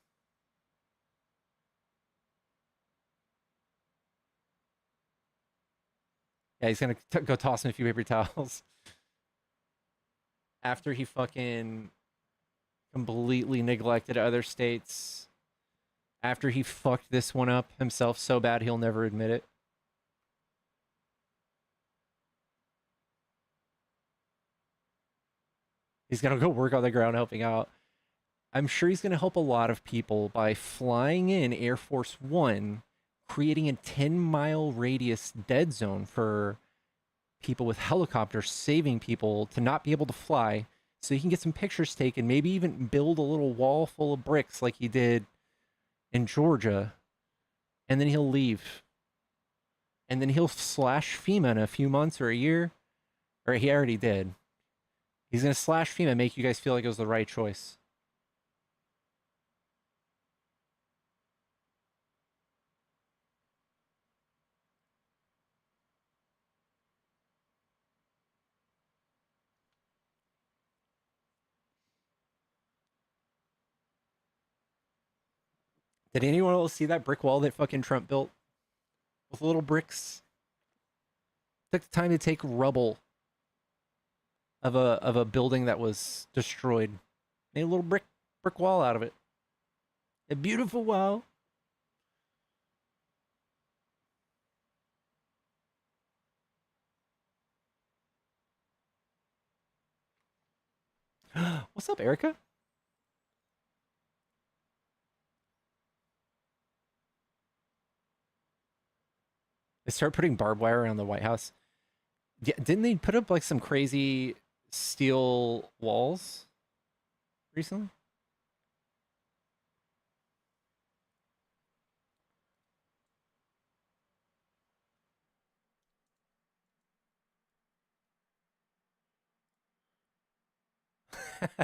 Yeah, he's gonna go toss him a few paper towels. After he fucking completely neglected other states. After he fucked this one up himself so bad he'll never admit it. He's gonna go work on the ground helping out. I'm sure he's gonna help a lot of people by flying in Air Force One, creating a 10-mile radius dead zone for people with helicopters, saving people to not be able to fly, so he can get some pictures taken, maybe even build a little wall full of bricks like he did in Georgia, and then he'll leave. And then he'll slash FEMA in a few months or a year, or he already did. He's gonna slash FEMA and make you guys feel like it was the right choice. Did anyone else see that brick wall that fucking Trump built? With little bricks? Took the time to take rubble of a building that was destroyed. Made a little brick wall out of it. A beautiful wall. What's up, Erica? They start putting barbed wire around the White House. Yeah, didn't they put up like some crazy steel walls recently?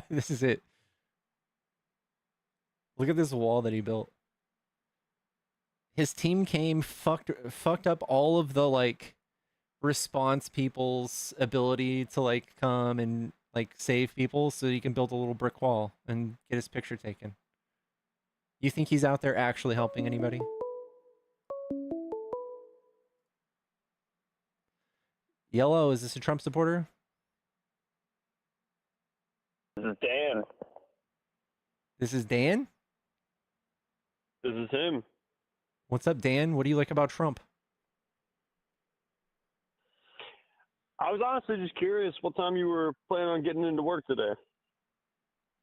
This is it. Look at this wall that he built. His team came, fucked up all of the like response people's ability to like come and like save people so he can build a little brick wall and get his picture taken. You think he's out there actually helping anybody? Yellow, is this a Trump supporter? This is Dan. This is Dan? This is him. What's up, Dan? What do you like about Trump? I was honestly just curious what time you were planning on getting into work today.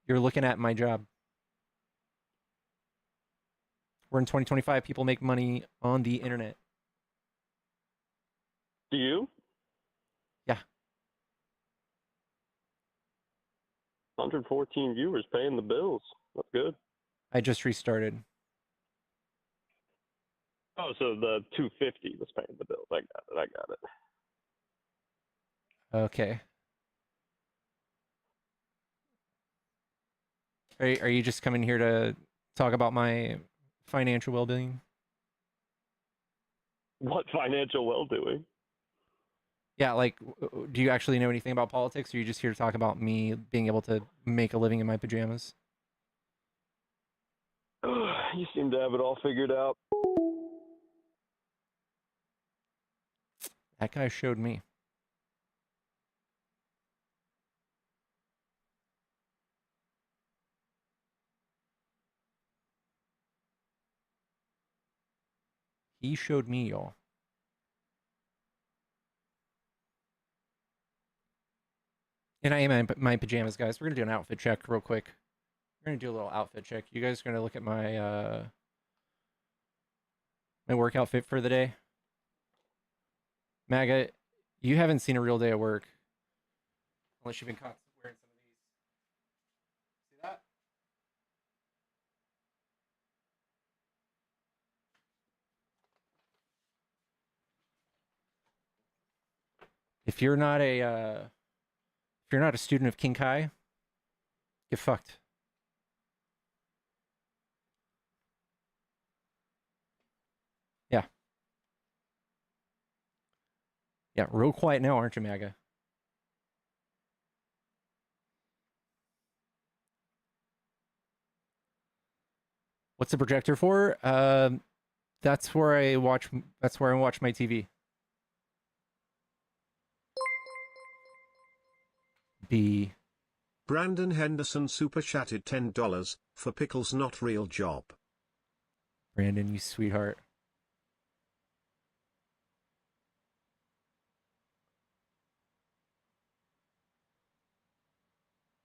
You're looking at my job. We're in 2025. People make money on the internet. Do you? Yeah. 114 viewers paying the bills. That's good. I just restarted. Oh, so the 250 was paying the bills. I got it. Okay. Are you just coming here to talk about my financial well-being? What financial well-doing? Yeah, like, do you actually know anything about politics, or are you just here to talk about me being able to make a living in my pajamas? You seem to have it all figured out. That guy showed me. He showed me, y'all. And I am in my pajamas, guys. We're gonna do an outfit check real quick. We're gonna do a little outfit check. You guys are gonna look at my my work outfit for the day. MAGA, you haven't seen a real day of work unless you've been caught wearing some of these. See that? If you're not a student of King Kai, get fucked. Yeah. Yeah, real quiet now, aren't you, MAGA? What's the projector for? That's where I watch my TV. B. Brandon Henderson super chatted $10 for pickles not real job. Brandon, you sweetheart.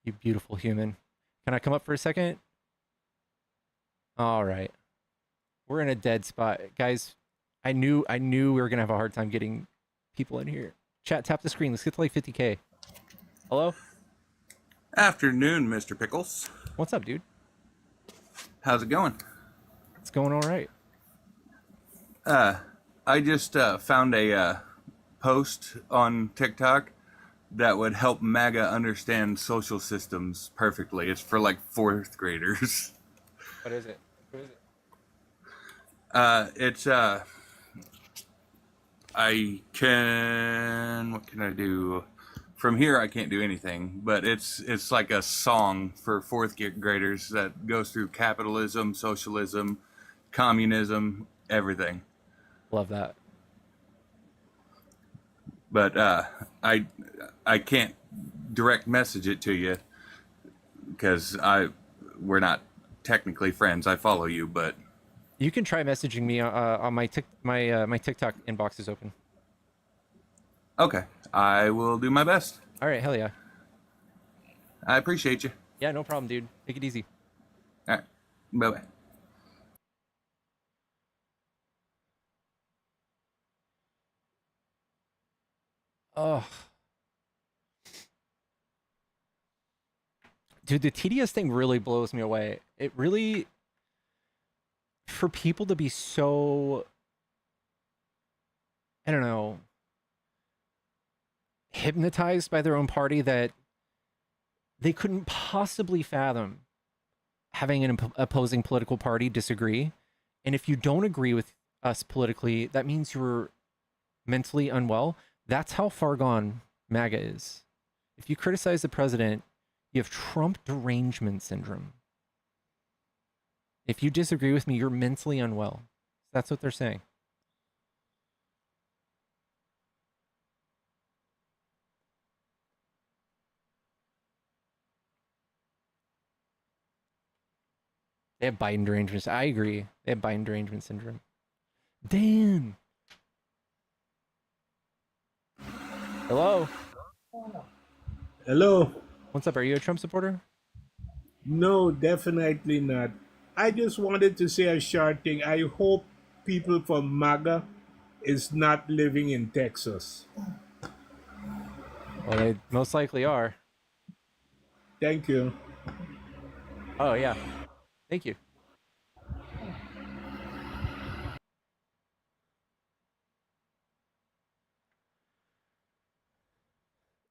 You beautiful human. Can I come up for a second? All right. We're in a dead spot. Guys, I knew we were going to have a hard time getting people in here. Chat, tap the screen. Let's get to like 50K. Hello? Afternoon, Mr. Pickles. What's up, dude? How's it going? It's going all right. I just found a post on TikTok that would help MAGA understand social systems perfectly. It's for like 4th graders. What is it? What is it? It's what can I do? From here I can't do anything, but it's like a song for 4th graders that goes through capitalism, socialism, communism, everything. Love that. But I can't direct message it to you because we're not technically friends. I follow you, but you can try messaging me on my TikTok inbox is open. Okay, I will do my best. All right, hell yeah. I appreciate you. Yeah, no problem, dude. Take it easy. All right, bye-bye. Oh. Dude, the TDS thing really blows me away. It really, for people to be so, I don't know, hypnotized by their own party that they couldn't possibly fathom having an opposing political party disagree. And if you don't agree with us politically, that means you're mentally unwell. That's how far gone MAGA is. If you criticize the president, you have Trump derangement syndrome. If you disagree with me, you're mentally unwell. That's what they're saying. They have Biden derangement. I agree. They have Biden derangement syndrome. Damn. Hello. Hello. What's up? Are you a Trump supporter? No, definitely not. I just wanted to say a short thing. I hope people from MAGA is not living in Texas. Well, they most likely are. Thank you. Oh, yeah. Thank you.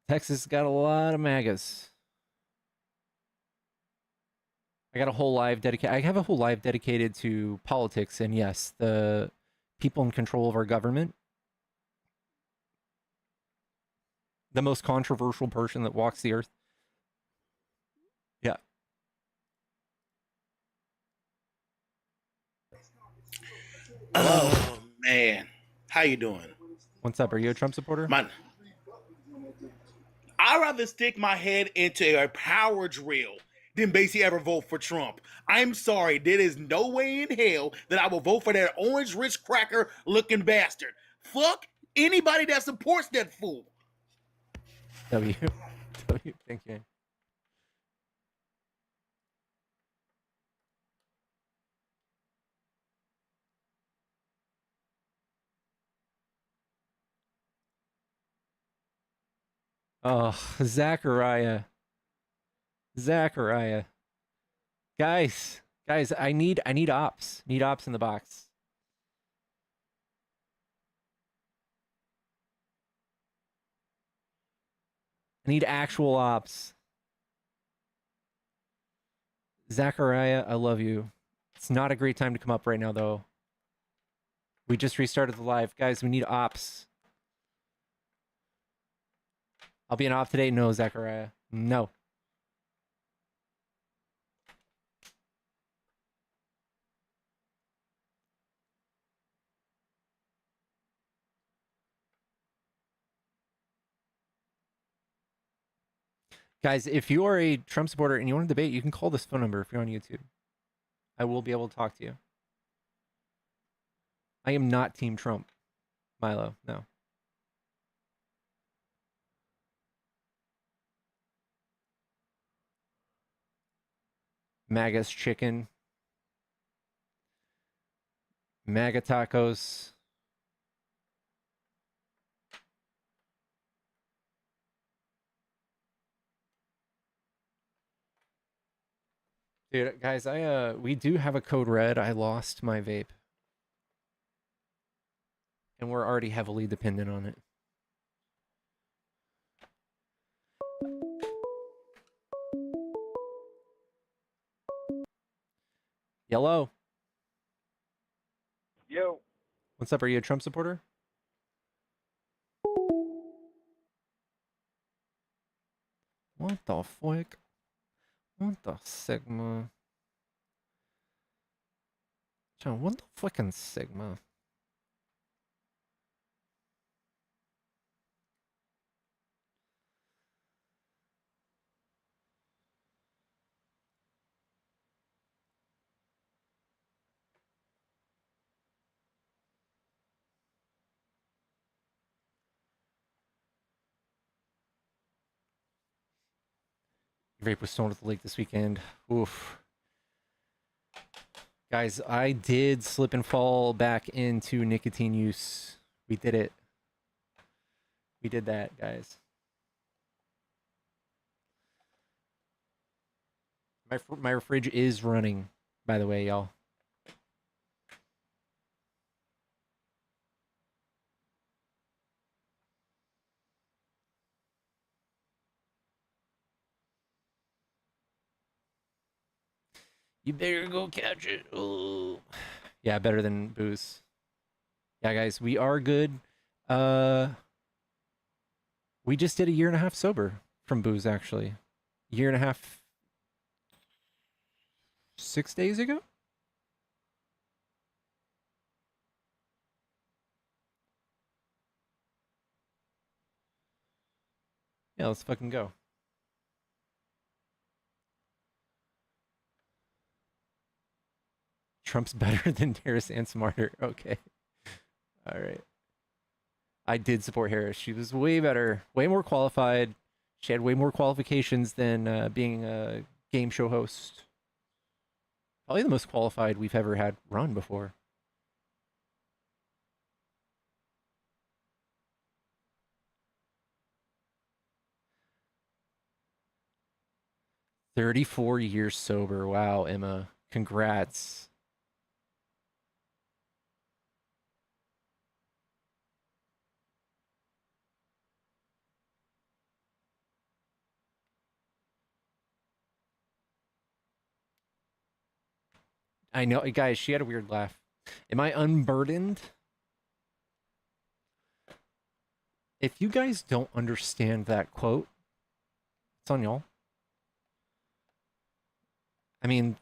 Texas got a lot of MAGAs. I got a whole live dedicated. I have a whole live dedicated to politics, and yes, the people in control of our government. the most controversial person that walks the earth. Yeah. Oh man, how you doing? What's up? Are you a Trump supporter? I'd rather stick my head into a power drill than basically ever vote for Trump. I'm sorry, there is no way in hell that I will vote for that orange rich cracker looking bastard. Fuck anybody that supports that fool. W. Thank you. Oh, Zachariah. Guys, I need ops. Need ops in the box. I need actual ops. Zachariah, I love you. It's not a great time to come up right now, though. We just restarted the live. Guys, we need ops. I'll be an op today. No, Zachariah. No. Guys, if you are a Trump supporter and you want to debate, you can call this phone number if you're on YouTube. I will be able to talk to you. I am not Team Trump, Milo. No. MAGA's chicken. MAGA tacos. Dude, guys, we do have a code red. I lost my vape. And we're already heavily dependent on it. Yellow. Yo. What's up? Are you a Trump supporter? What the fuck? What the Sigma? John, what the fucking Sigma? Vape was stolen at the lake this weekend. Oof. Guys, I did slip and fall back into nicotine use. We did it. We did that, guys. My fridge is running, by the way, y'all. You better go catch it. Oh. Yeah, better than booze. Yeah, guys, we are good. We just did a 1.5 years sober from booze, actually. 1.5 years, 6 days ago? Yeah, let's fucking go. Trump's better than Harris and smarter. Okay. All right. I did support Harris. She was way better, way more qualified. She had way more qualifications than being a game show host. Probably the most qualified we've ever had run before. "34 years sober." Wow, Emma. Congrats. I know, guys, she had a weird laugh. Am I unburdened? If you guys don't understand that quote, it's on y'all. I mean,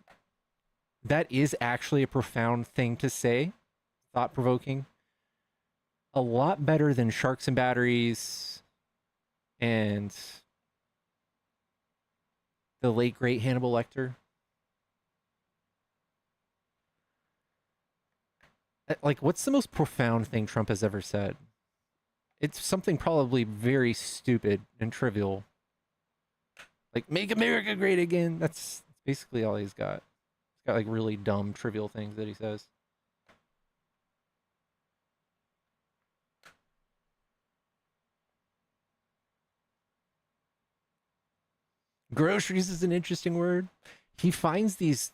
that is actually a profound thing to say, thought-provoking. A lot better than Sharks and Batteries and the late, great Hannibal Lecter. Like, what's the most profound thing Trump has ever said? It's something probably very stupid and trivial. Like, make America great again. That's basically all he's got. He's got, like, really dumb, trivial things that he says. Groceries is an interesting word. He finds these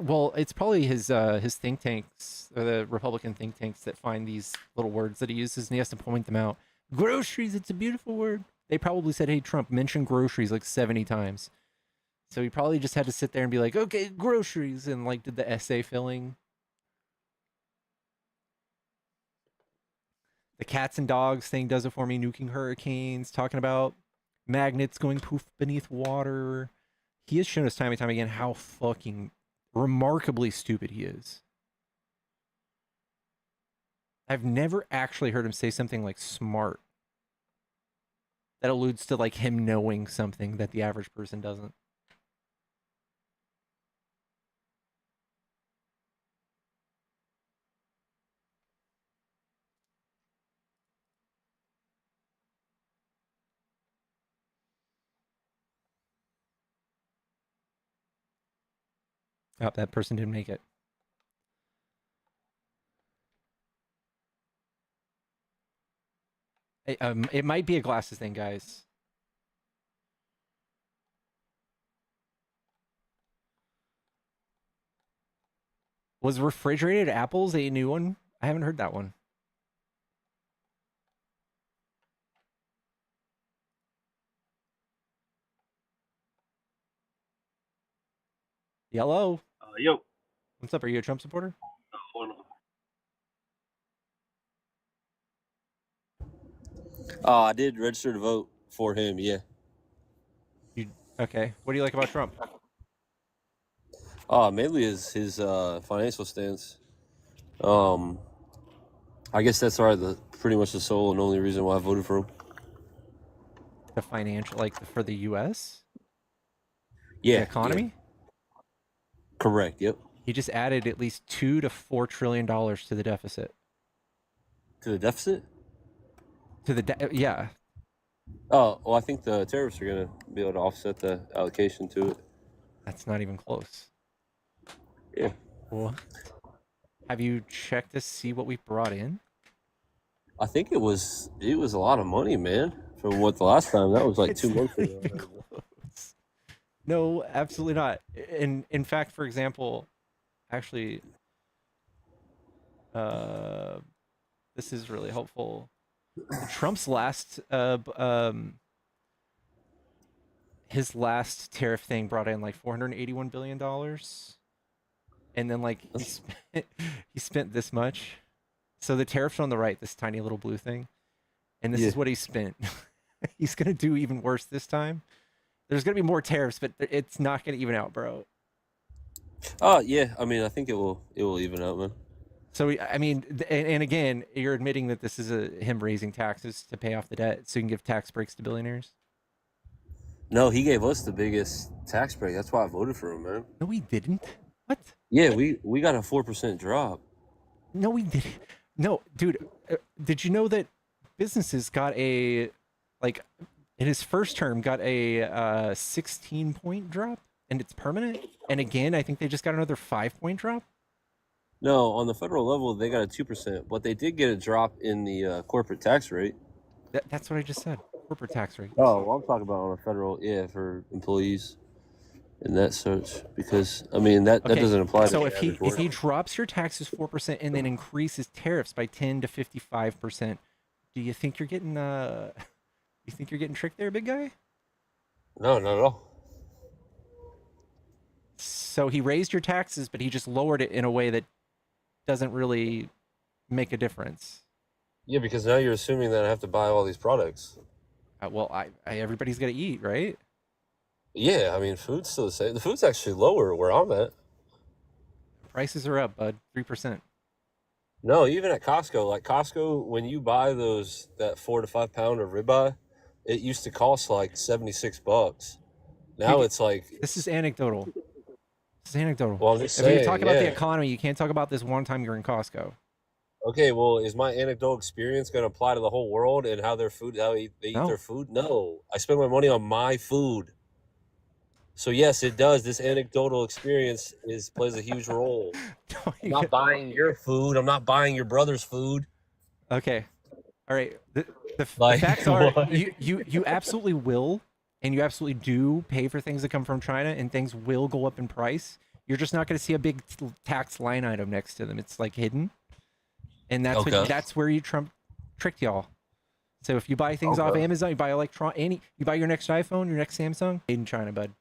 well, it's probably his think tanks, or the Republican think tanks, that find these little words that he uses, and he has to point them out. Groceries, it's a beautiful word. They probably said, hey, Trump, mention groceries like 70 times. So he probably just had to sit there and be like, okay, groceries, and like did the essay filling. The cats and dogs thing does it for me. Nuking hurricanes, talking about magnets going poof beneath water. He has shown us time and time again how fucking remarkably stupid he is. I've never actually heard him say something like smart that alludes to like him knowing something that the average person doesn't. Oh, that person didn't make it. It might be a glasses thing, guys. Was refrigerated apples a new one? I haven't heard that one. Yellow. Yo. What's up? Are you a Trump supporter? I did register to vote for him. Yeah. Okay. What do you like about Trump? Mainly his financial stance. I guess that's pretty much the sole and only reason why I voted for him. The financial, like for the U.S. Yeah. The economy. Yeah. Correct. Yep. He just added at least $2 to $4 trillion to the deficit. To the deficit? To the yeah. Oh, well, I think the tariffs are gonna be able to offset the allocation to it. That's not even close. Yeah. What? Have you checked to see what we brought in? I think it was a lot of money, man. From what the last time that was like It's 2 months not ago. even close. No, absolutely not. In fact, for example, actually, this is really helpful. Trump's last his last tariff thing brought in like $481 billion, and then like he spent this much. So the tariffs on the right, this tiny little blue thing, and this is what he spent. He's gonna do even worse this time. There's gonna be more tariffs, but it's not gonna even out, bro. Oh yeah, I mean, I think it will even out, man. So I mean, and again, you're admitting that this is him raising taxes to pay off the debt, so you can give tax breaks to billionaires. No, he gave us the biggest tax break. That's why I voted for him, man. No, he didn't. What? Yeah, we got a 4% drop. No, we didn't. No, dude, did you know that businesses got in his first term got a 16-point drop, and it's permanent? And again, I think they just got another 5-point drop. No, on the federal level, they got a 2%, but they did get a drop in the corporate tax rate. That's what I just said. Corporate tax rate. Oh, well, I'm talking about on a federal, for employees and that such, because I mean that doesn't apply. So to if he drops your taxes 4% and then increases tariffs by 10 to 55%, do you think you're getting tricked there, big guy? No, not at all. So he raised your taxes, but he just lowered it in a way that doesn't really make a difference. Yeah, because now you're assuming that I have to buy all these products. Well, everybody's got to eat, right? Yeah, I mean, food's still the same. The food's actually lower where I'm at. Prices are up, bud. 3%. No, even at Costco, like Costco, when you buy that 4 to 5 pound of ribeye, it used to cost like $76. Now Dude, it's like, this is anecdotal. This is anecdotal. well, I'm just If you're saying, talking about the yeah. economy, you can't talk about this one time you're in Costco. Okay, well, is my anecdotal experience going to apply to the whole world and how they eat No. their food? No, I spend my money on my food. So yes, it does. This anecdotal experience plays a huge role. I'm not buying your food. I'm not buying your brother's food. Okay. All right. The Like, facts are what? you absolutely will, and you absolutely do pay for things that come from China, and things will go up in price. You're just not going to see a big tax line item next to them. It's like hidden, and that's Okay. that's where Trump tricked y'all. So if you buy things off Okay. Amazon, you buy you buy your next iPhone, your next Samsung, made in China, bud.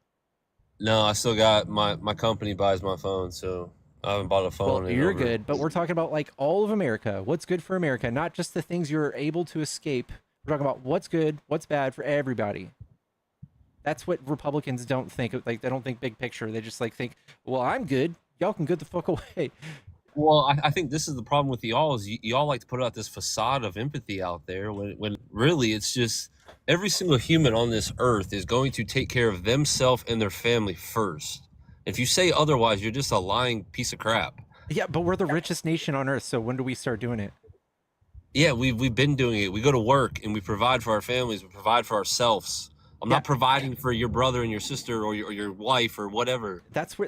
No, I still got my company buys my phone, so I haven't bought a phone. Well, in you're over- good, but we're talking about like all of America. What's good for America, not just the things you're able to escape. We're talking about what's good, what's bad for everybody. That's what Republicans don't think. Like, they don't think big picture. They just like think, well, I'm good. Y'all can get the fuck away. Well, I think this is the problem with y'all is y'all like to put out this facade of empathy out there when really it's just every single human on this earth is going to take care of themselves and their family first. If you say otherwise, you're just a lying piece of crap. Yeah, but we're the richest nation on earth. So when do we start doing it? Yeah, we've been doing it. We go to work and we provide for our families. We provide for ourselves. I'm not providing for your brother and your sister or your wife or whatever.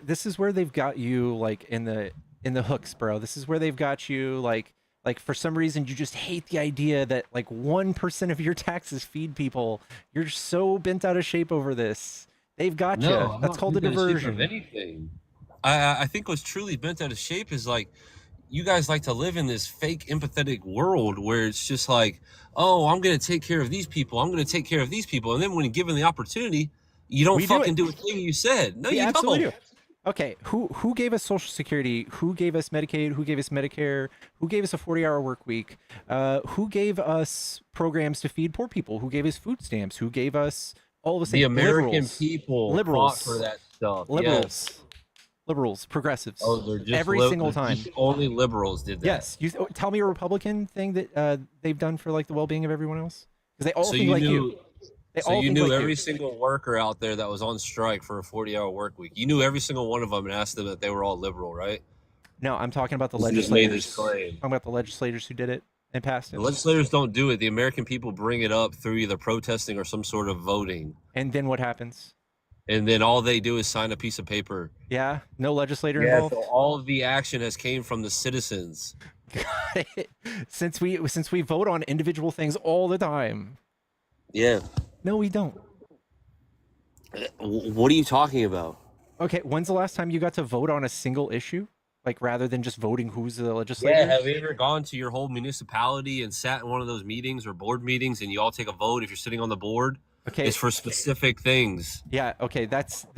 This is where they've got you like in the hooks, bro. This is where they've got you like for some reason you just hate the idea that like 1% of your taxes feed people. You're so bent out of shape over this. They've got you. I'm That's not called a bent out of shape diversion. of anything. I think what's truly bent out of shape is like you guys like to live in this fake empathetic world where it's just like, oh, I'm gonna take care of these people. I'm gonna take care of these people, and then when given the opportunity, you don't We do fucking it. do a thing you said. No, We you absolutely don't. do. Okay, who gave us Social Security? Who gave us Medicaid? Who gave us Medicare? Who gave us a 40-hour work week? Who gave us programs to feed poor people? Who gave us food stamps? Who gave us all the The things? American people fought for that stuff. Liberals. Yes. Liberals, progressives. Oh, they're just every single time. Just only liberals did that. Yes. Tell me a Republican thing that they've done for like the well-being of everyone else, because they all So think you like knew, you. They so all you think knew like every you. single worker out there that was on strike for a 40-hour work week. You knew every single one of them and asked them that they were all liberal, right? No, I'm talking about the You just made legislators. this claim. Talking about the legislators who did it and passed it. The legislators don't do it. The American people bring it up through either protesting or some sort of voting. And then what happens? And then all they do is sign a piece of paper. Yeah, no legislator Yeah, involved. so all of the action has came from the citizens. Got it. Since we vote on individual things all the time. Yeah. No, we don't. What are you talking about? Okay, when's the last time you got to vote on a single issue? Like, rather than just voting who's the legislator? Yeah, have you ever gone to your whole municipality and sat in one of those meetings or board meetings and you all take a vote if you're sitting on the board? Okay. It's for specific things. Yeah, okay,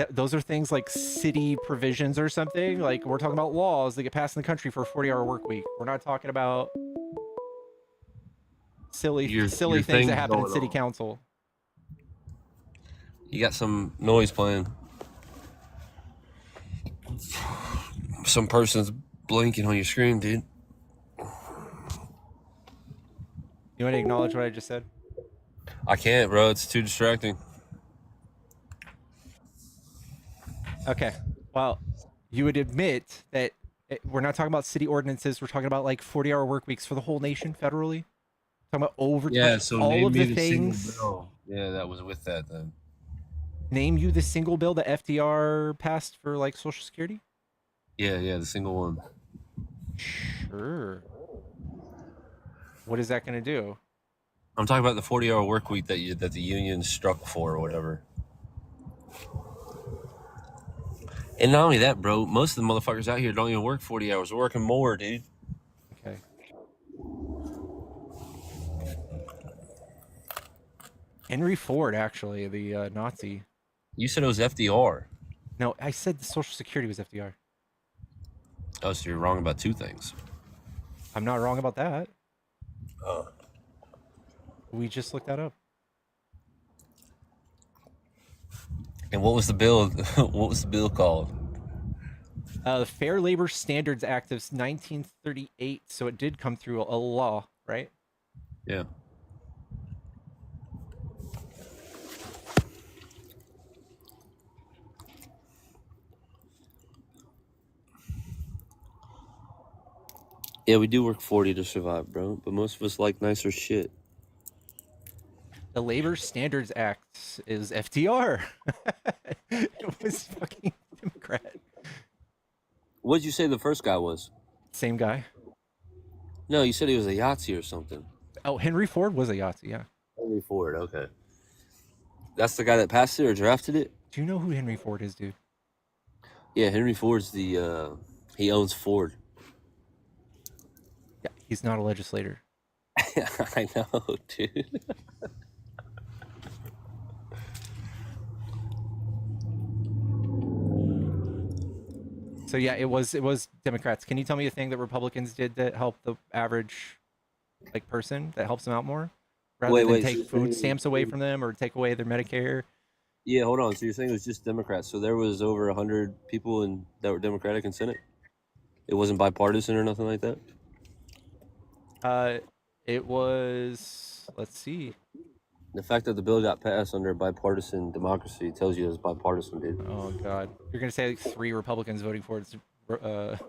those are things like city provisions or something. Like, we're talking about laws that get passed in the country for a 40-hour work week. We're not talking about silly Your things things that happen in going city on. council. You got some noise playing. Some person's blinking on your screen, dude. You want to acknowledge what I just said? I can't, bro. It's too distracting. Okay. Well, you would admit that we're not talking about city ordinances. We're talking about like 40-hour work weeks for the whole nation federally. Talking about overtime. Yeah, so all name of me the single things. bill. Yeah, that was with that then. Name you the single bill that FDR passed for like Social Security? Yeah, the single one. Sure. What is that going to do? I'm talking about the 40-hour work week that the union struck for or whatever. And not only that, bro, most of the motherfuckers out here don't even work 40 hours. They're working more, dude. Okay. Henry Ford, actually, the Nazi. You said it was FDR. No, I said the Social Security was FDR. Oh, so you're wrong about two things. I'm not wrong about that. Oh. We just looked that up. And what was the bill? What was the bill called? The Fair Labor Standards Act of 1938. So it did come through a law, right? Yeah. Yeah, we do work 40 to survive, bro. But most of us like nicer shit. The Labor Standards Act is FDR. It was fucking Democrat. What did you say the first guy was? Same guy. No, you said he was a Yahtzee or something. Oh, Henry Ford was a Yahtzee, yeah. Henry Ford, okay. That's the guy that passed it or drafted it? Do you know who Henry Ford is, dude? Yeah, Henry Ford's the, he owns Ford. Yeah, he's not a legislator. I know, dude. So yeah, it was Democrats. Can you tell me a thing that Republicans did that help the average like person that helps them out more, rather than Wait, take so food stamps away from them or take away their Medicare? Yeah, hold on. So you're saying it was just Democrats. So there was over 100 people that were Democratic in Senate? It wasn't bipartisan or nothing like that? It was, let's see. The fact that the bill got passed under bipartisan democracy tells you it's bipartisan, dude. Oh God, you're gonna say like 3 Republicans voting for it.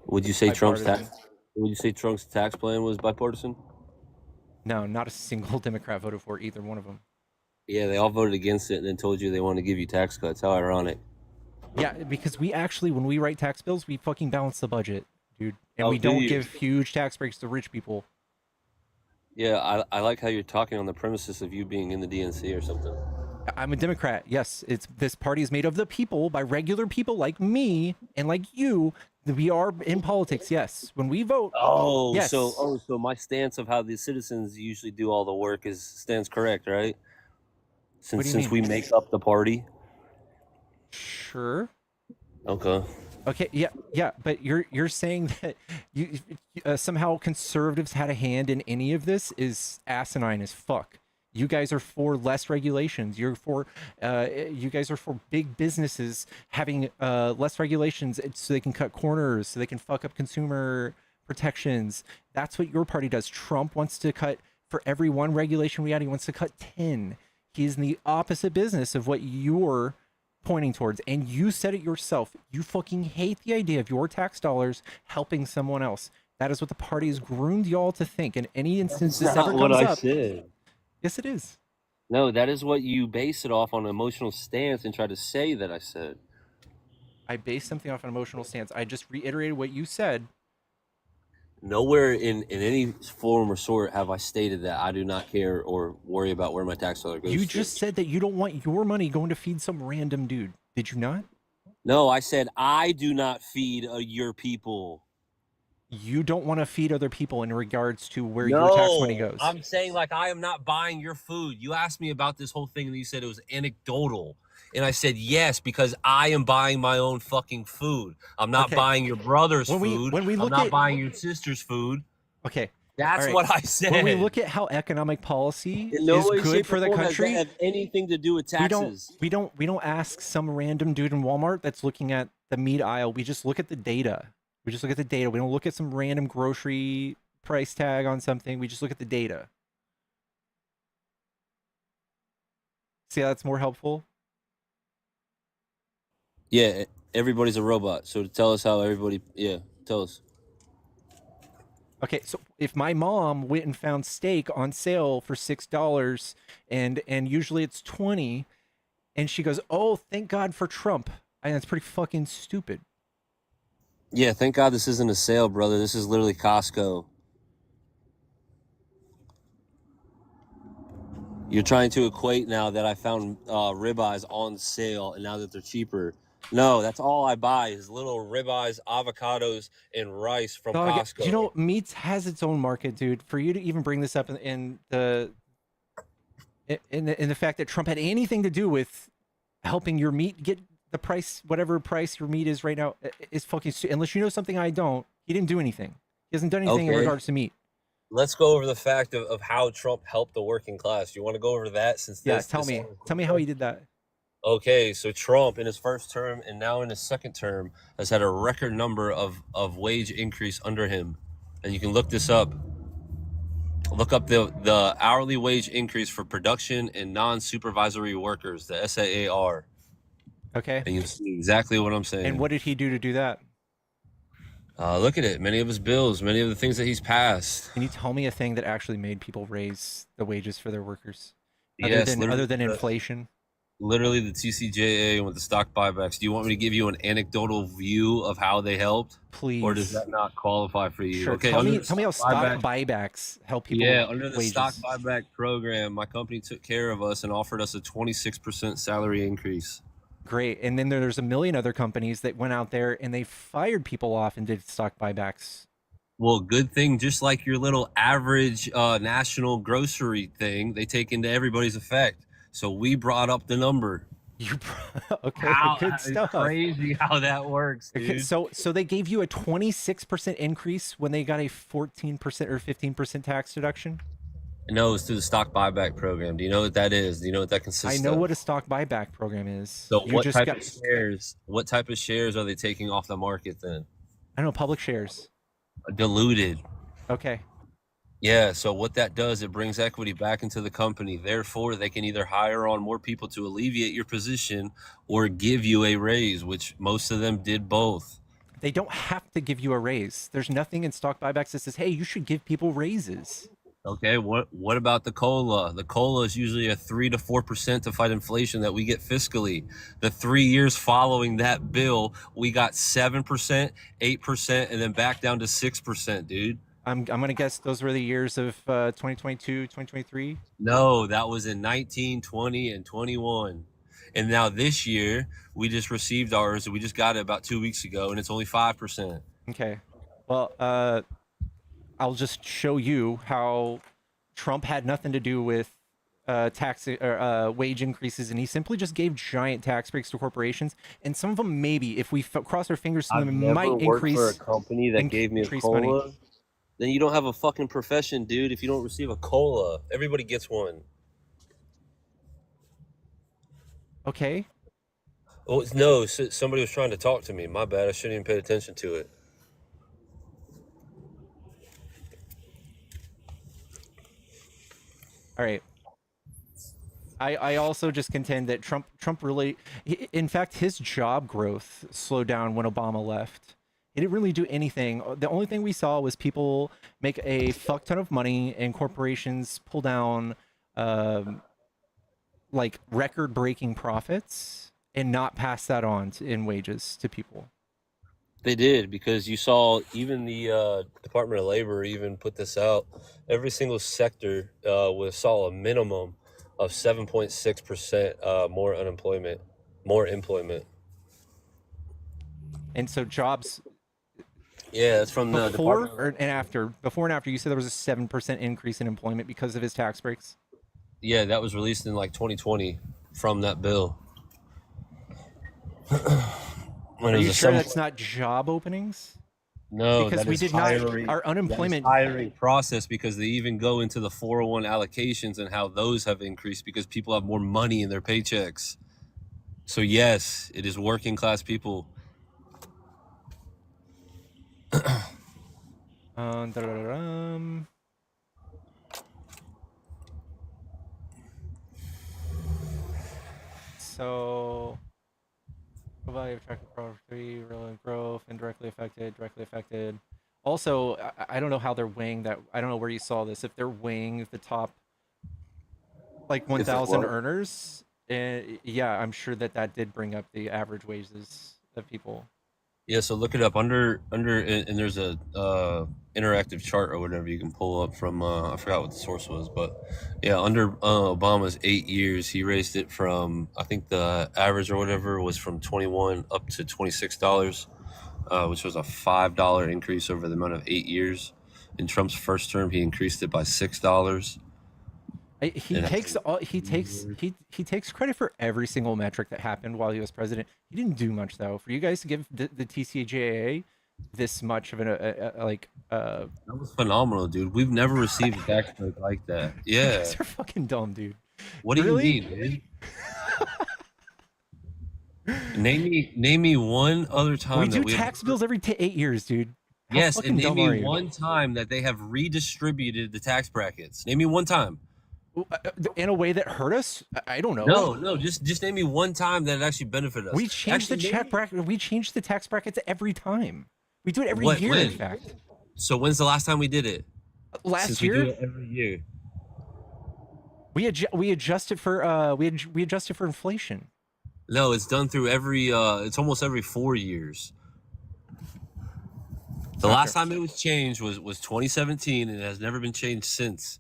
Would you say bipartisan. Would you say Trump's tax plan was bipartisan? No, not a single Democrat voted for either one of them. Yeah, they all voted against it and then told you they wanted to give you tax cuts. How ironic. Yeah, because we actually, when we write tax bills, we fucking balance the budget, dude, and Oh, we do don't you? give huge tax breaks to rich people. Yeah, I like how you're talking on the premises of you being in the DNC or something. I'm a Democrat. Yes, this party is made of the people, by regular people like me and like you. We are in politics. Yes, when we vote. Oh, yes. so my stance of how the citizens usually do all the work stands correct, right? What do you Since we mean? make up the party. Sure. Okay. Okay. Yeah. But you're saying that you somehow conservatives had a hand in any of this is asinine as fuck. You guys are for less regulations. You guys are for big businesses having less regulations so they can cut corners, so they can fuck up consumer protections. That's what your party does. Trump wants to cut, for every one regulation we add, he wants to cut 10. He's in the opposite business of what you're pointing towards. And you said it yourself. You fucking hate the idea of your tax dollars helping someone else. That is what the party has groomed y'all to think. In any instance this That's ever not what comes I up. said. Yes, it is. No, that is what you base it off on an emotional stance and try to say that I said. I based something off an emotional stance. I just reiterated what you said. Nowhere in any form or sort have I stated that I do not care or worry about where my tax dollar goes You to. just said that you don't want your money going to feed some random dude. Did you not? No, I said I do not feed your people. You don't want to feed other people in regards to where your tax money No, goes. I'm saying like I am not buying your food. You asked me about this whole thing and you said it was anecdotal. And I said yes, because I am buying my own fucking food. I'm not Okay. buying your brother's When we food. look I'm not at buying your sister's food. Okay. That's all right. what I said. When we look at how economic policy In no is way, good shape, for or the form does that country, have anything to do with taxes. we don't ask some random dude in Walmart that's looking at the meat aisle. We just look at the data. We just look at the data. We don't look at some random grocery price tag on something. We just look at the data. See how that's more helpful? Yeah, everybody's a robot. So tell us how everybody. Yeah, tell us. Okay, so if my mom went and found steak on sale for $6 and usually it's 20, and she goes, "Oh, thank God for Trump," and that's pretty fucking stupid. Yeah, thank God this isn't a sale, brother. This is literally Costco. You're trying to equate now that I found ribeyes on sale and now that they're cheaper. No, that's all I buy is little ribeyes, avocados, and rice from Dog, Costco. you know, meats has its own market, dude. For you to even bring this up in the fact that Trump had anything to do with helping your meat get the price, whatever price your meat is right now, is fucking unless you know something I don't. He didn't do anything. He hasn't done anything in Okay. regards to meat. Let's go over the fact of how Trump helped the working class. You want to go over that since Yeah, this? tell me how he did that. Okay, so Trump in his first term and now in his second term has had a record number of wage increase under him. And you can look this up. Look up the hourly wage increase for production and non-supervisory workers, the SAAR. Okay. And you'll see exactly what I'm saying. And what did he do to do that? Look at it. Many of his bills, many of the things that he's passed. Can you tell me a thing that actually made people raise the wages for their workers? Yes, Other than the- inflation? Literally the TCJA with the stock buybacks. Do you want me to give you an anecdotal view of how they helped? Please. Or does that not qualify for you? Sure. Okay. Tell under me the how stock buyback- buybacks help people. Yeah, under the wages. stock buyback program, my company took care of us and offered us a 26% salary increase. Great. And then there's a million other companies that went out there and they fired people off and did stock buybacks. Well, good thing, just like your little average national grocery thing, they take into everybody's effect. So we brought up the number. Okay, good It's stuff. crazy how that works, dude. Okay, so they gave you a 26% increase when they got a 14% or 15% tax deduction? No, it's through the stock buyback program. Do you know what that is? Do you know what that consists I of? know what a stock buyback program is. So You what just type got- of shares? What type of shares are they taking off the market then? I don't know, public shares. Diluted. Okay. Yeah, so what that does, it brings equity back into the company. Therefore, they can either hire on more people to alleviate your position or give you a raise, which most of them did both. They don't have to give you a raise. There's nothing in stock buybacks that says, hey, you should give people raises. Okay, what about the COLA? The COLA is usually a 3 to 4% to fight inflation that we get fiscally. The 3 years following that bill, we got 7%, 8%, and then back down to 6%, dude. I'm gonna guess those were the years of 2022, 2023. No, that was in 19, 20, and 21. And now this year, we just received ours. We just got it about 2 weeks ago, and it's only 5%. Okay. Well, I'll just show you how Trump had nothing to do with tax or wage increases, and he simply just gave giant tax breaks to corporations. And some of them, maybe, if we cross our fingers, some of them might increase. For a company that gave me a increase COLA. money. Then you don't have a fucking profession, dude. If you don't receive a COLA, everybody gets one. Okay. Oh no, somebody was trying to talk to me. My bad. I shouldn't even pay attention to it. All right. I also just contend that Trump really, in fact, his job growth slowed down when Obama left. He didn't really do anything. The only thing we saw was people make a fuck ton of money and corporations pull down like record-breaking profits and not pass that on in wages to people. They did, because you saw even the Department of Labor even put this out. Every single sector saw a minimum of 7.6% more unemployment, more employment. And so jobs. Yeah, that's from the before Department. and after. Before and after, you said there was a 7% increase in employment because of his tax breaks. Yeah, that was released in like 2020 from that bill. Are you sure that's not job openings? No, because that we is did hiring, not. Our unemployment that is hiring process, because they even go into the 401 allocations and how those have increased because people have more money in their paychecks. So yes, it is working class people. So, value of attractive property, relevant growth, indirectly affected, directly affected. Also, I don't know how they're weighing that. I don't know where you saw this. If they're weighing the top, like 1,000 earners, yeah, I'm sure that did bring up the average wages of people. Yeah, so look it up under, and there's a interactive chart or whatever you can pull up from. I forgot what the source was, but yeah, under Obama's 8 years, he raised it from, I think the average or whatever was from $21 up to $26, which was a $5 increase over the amount of 8 years. In Trump's first term, he increased it by $6. He takes credit for every single metric that happened while he was president. He didn't do much though. For you guys to give the TCJA this much of That was phenomenal, dude. We've never received a tax break like that. You Yeah. guys are fucking dumb, dude. What do Really? you mean, dude? Name me one other time We that do we tax bills every 8 years, dude. How Yes, fucking and name dumb are me you? one time that they have redistributed the tax brackets. Name me one time. In a way that hurt us? I don't know. No, just name me one time that it actually benefited us. We change the Actually, chat bracket. We change the tax brackets every time. We do it every year, when? in fact. So when's the last time we did it? Last Since year? we do it every year. We adjust it for we adjust it for inflation. No, it's done through every it's almost every 4 years. The last time it was changed was 2017, and it has never been changed since.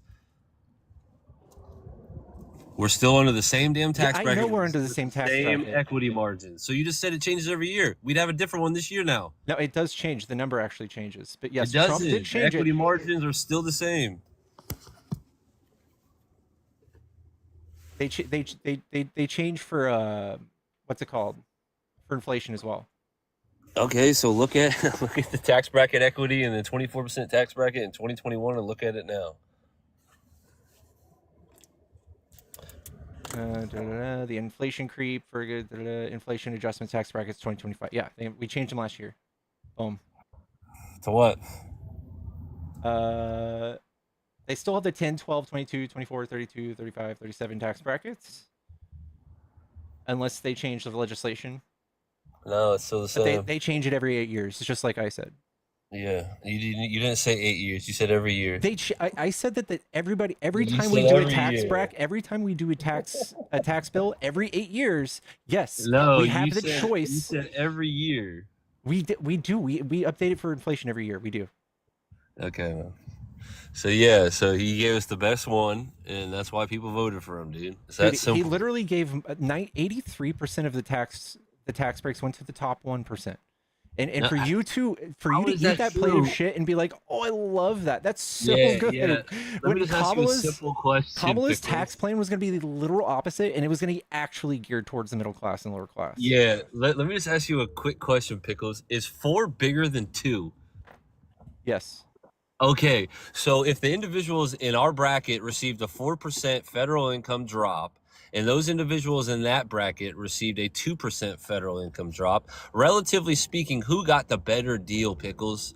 We're still under the same damn tax I bracket. know we're under the same tax same bracket. equity margin. So you just said it changes every year. We'd have a different one this year now. No, it does change. The number actually changes. But yes, It doesn't. Trump did change Equity it. margins are still the same. They change for what's it called? For inflation as well. Okay, so look at the tax bracket equity and the 24% tax bracket in 2021, and look at it now. The inflation creep for inflation adjustment tax brackets 2025. Yeah, we changed them last year. Boom. To what? They still have the 10, 12, 22, 24, 32, 35, 37 tax brackets. Unless they change the legislation. No, it's still the But same. they change it every 8 years. It's just like I said. Yeah, you didn't say 8 years. You said every year. I said that every You time we said do a every tax year. bracket, every time we do a tax bill, every 8 years, yes, No, we have you the said, choice. You said every year. We update it for inflation every year. We do. Okay, man. So yeah, so he gave us the best one, and that's why people voted for him, dude. It's that Dude, simple. he literally gave 83% of the tax breaks went to the top 1%. And No, for you to how eat is that that plate of true? shit and be like, oh, I love that. That's so Yeah, good. yeah. Let me just ask you a simple question, Kamala's Pickles. tax plan was going to be the literal opposite, and it was going to be actually geared towards the middle class and lower class. Yeah, let me just ask you a quick question, Pickles. Is 4 bigger than 2? Yes. Okay, so if the individuals in our bracket received a 4% federal income drop, and those individuals in that bracket received a 2% federal income drop, relatively speaking, who got the better deal, Pickles?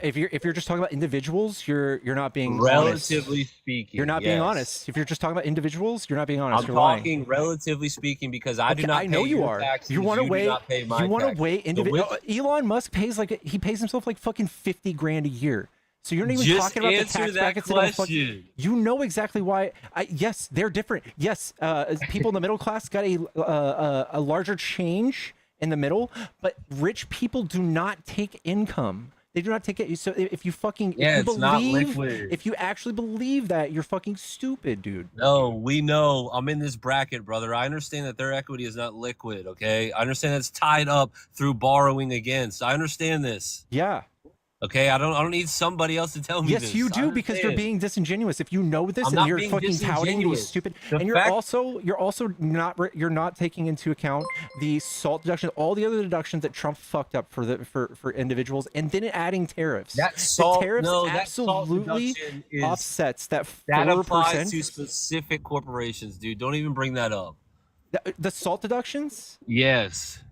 If you're just talking about individuals, you're not being Relatively honest. speaking, You're not being yes. honest. If you're just talking about individuals, you're not being honest. I'm You're lying. talking relatively speaking because I do Okay, not I know pay you your are. taxes. You want to do weigh. not pay my You want to taxes. weigh So which- Elon Musk pays he pays himself like fucking 50 grand a year. So you're not even Just talking about the answer tax that brackets. That don't question. you know exactly why. Yes, they're different. Yes, people in the middle class got a larger change in the middle, but rich people do not take income. They do not take it. So if you fucking Yeah, if you it's not believe, liquid. if you actually believe that, you're fucking stupid, dude. No, we know. I'm in this bracket, brother. I understand that their equity is not liquid, okay? I understand it's tied up through borrowing against. I understand this. Yeah. Okay, I don't need somebody else to tell me this. Yes, you I do, because you're understand. being disingenuous. If you know this I'm and not you're being fucking touting, you disingenuous. stupid, The and fact- you're also not taking into account the SALT deduction, all the other deductions that Trump fucked up for individuals, and then adding tariffs. That The SALT, tariffs no, that SALT absolutely deduction is offsets that that 4%. applies to specific corporations, dude. Don't even bring that up. The SALT deductions, Yes.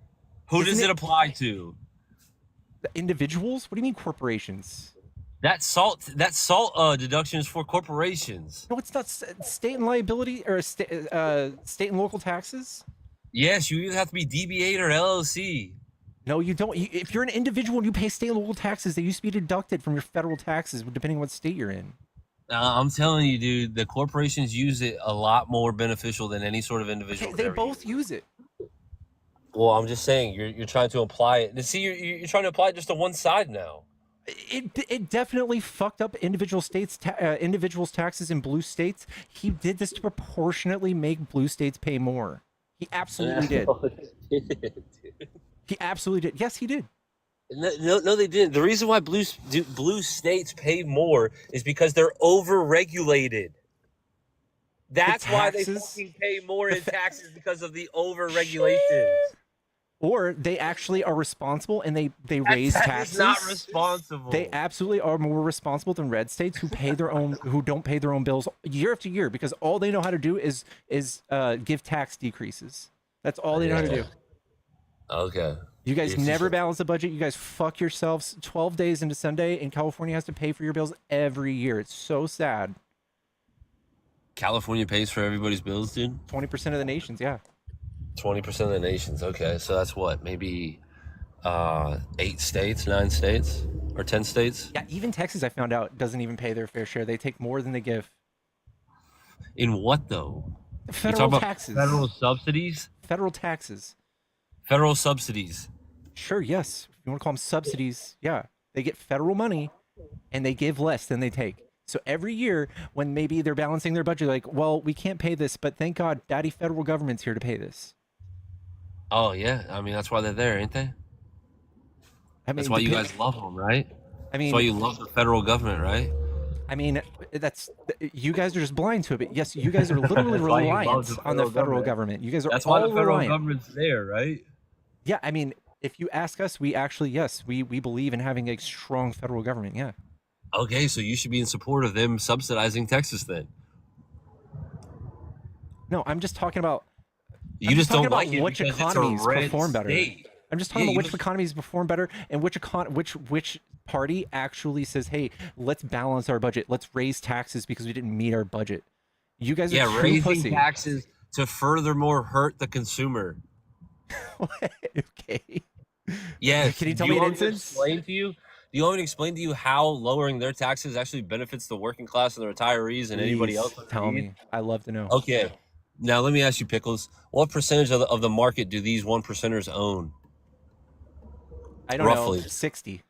Who does Isn't it apply to? the individuals. What do you mean corporations? That SALT deduction is for corporations. No, it's not state and liability or state and local taxes. Yes, you either have to be DBA or LLC. No, you don't. If you're an individual and you pay state and local taxes, they used to be deducted from your federal taxes, depending on what state you're in. I'm telling you, dude, the corporations use it a lot more beneficial than any sort of individual. They both use it. Well, I'm just saying, you're trying to apply it. See, you're trying to apply it just to one side now. It definitely fucked up individuals' taxes in blue states. He did this to proportionately make blue states pay more. He absolutely did. He absolutely did. Yes, he did. No, they didn't. The reason why blue states pay more is because they're over-regulated. That's why they taxes- fucking pay more in taxes because of the over-regulation. Or they actually are responsible and they raise That taxes. is not responsible. They absolutely are more responsible than red states who don't pay their own bills year after year because all they know how to do is give tax decreases. That's all they know how to do. Okay. You guys never balance the budget. You guys fuck yourselves 12 days into Sunday, and California has to pay for your bills every year. It's so sad. California pays for everybody's bills, dude? 20% of the nation's, yeah. 20% of the nation's. Okay, so that's what, maybe 8 states, 9 states, or 10 states? Yeah, even Texas, I found out, doesn't even pay their fair share. They take more than they give. In what, though? Federal taxes. Federal subsidies? Federal taxes. Federal subsidies. Sure, yes. If you want to call them subsidies, yeah. They get federal money, and they give less than they take. So every year, when maybe they're balancing their budget, like, well, we can't pay this, but thank God, daddy federal government's here to pay this. Oh, yeah. I mean, that's why they're there, ain't they? That's why you guys love them, right? I mean, that's why you love the federal government, right? I mean, you guys are just blind to it. But yes, you guys are literally That's why you love reliant the on the federal federal government. government. You guys are That's all why the federal reliant. government's there, right? Yeah, I mean, if you ask us, we actually, yes, we believe in having a strong federal government. Yeah. Okay, so you should be in support of them subsidizing Texas then. No, I'm just talking about. You just don't like about it which because it's a economies red perform better. state. I'm just talking Yeah, about you which just- economies perform better and which party actually says, "Hey, let's balance our budget. Let's raise taxes because we didn't meet our budget." You guys are true raising pussy. taxes to furthermore hurt the consumer. Okay. Yeah. Can you tell Do me an want me to instance? explain to you? Do you want me to explain to you how lowering their taxes actually benefits the working class and the retirees and anybody Please else? with tell need? me. I love to know. Okay. Now let me ask you, Pickles. What percentage of the market do these 1%ers own? I don't roughly know. 60.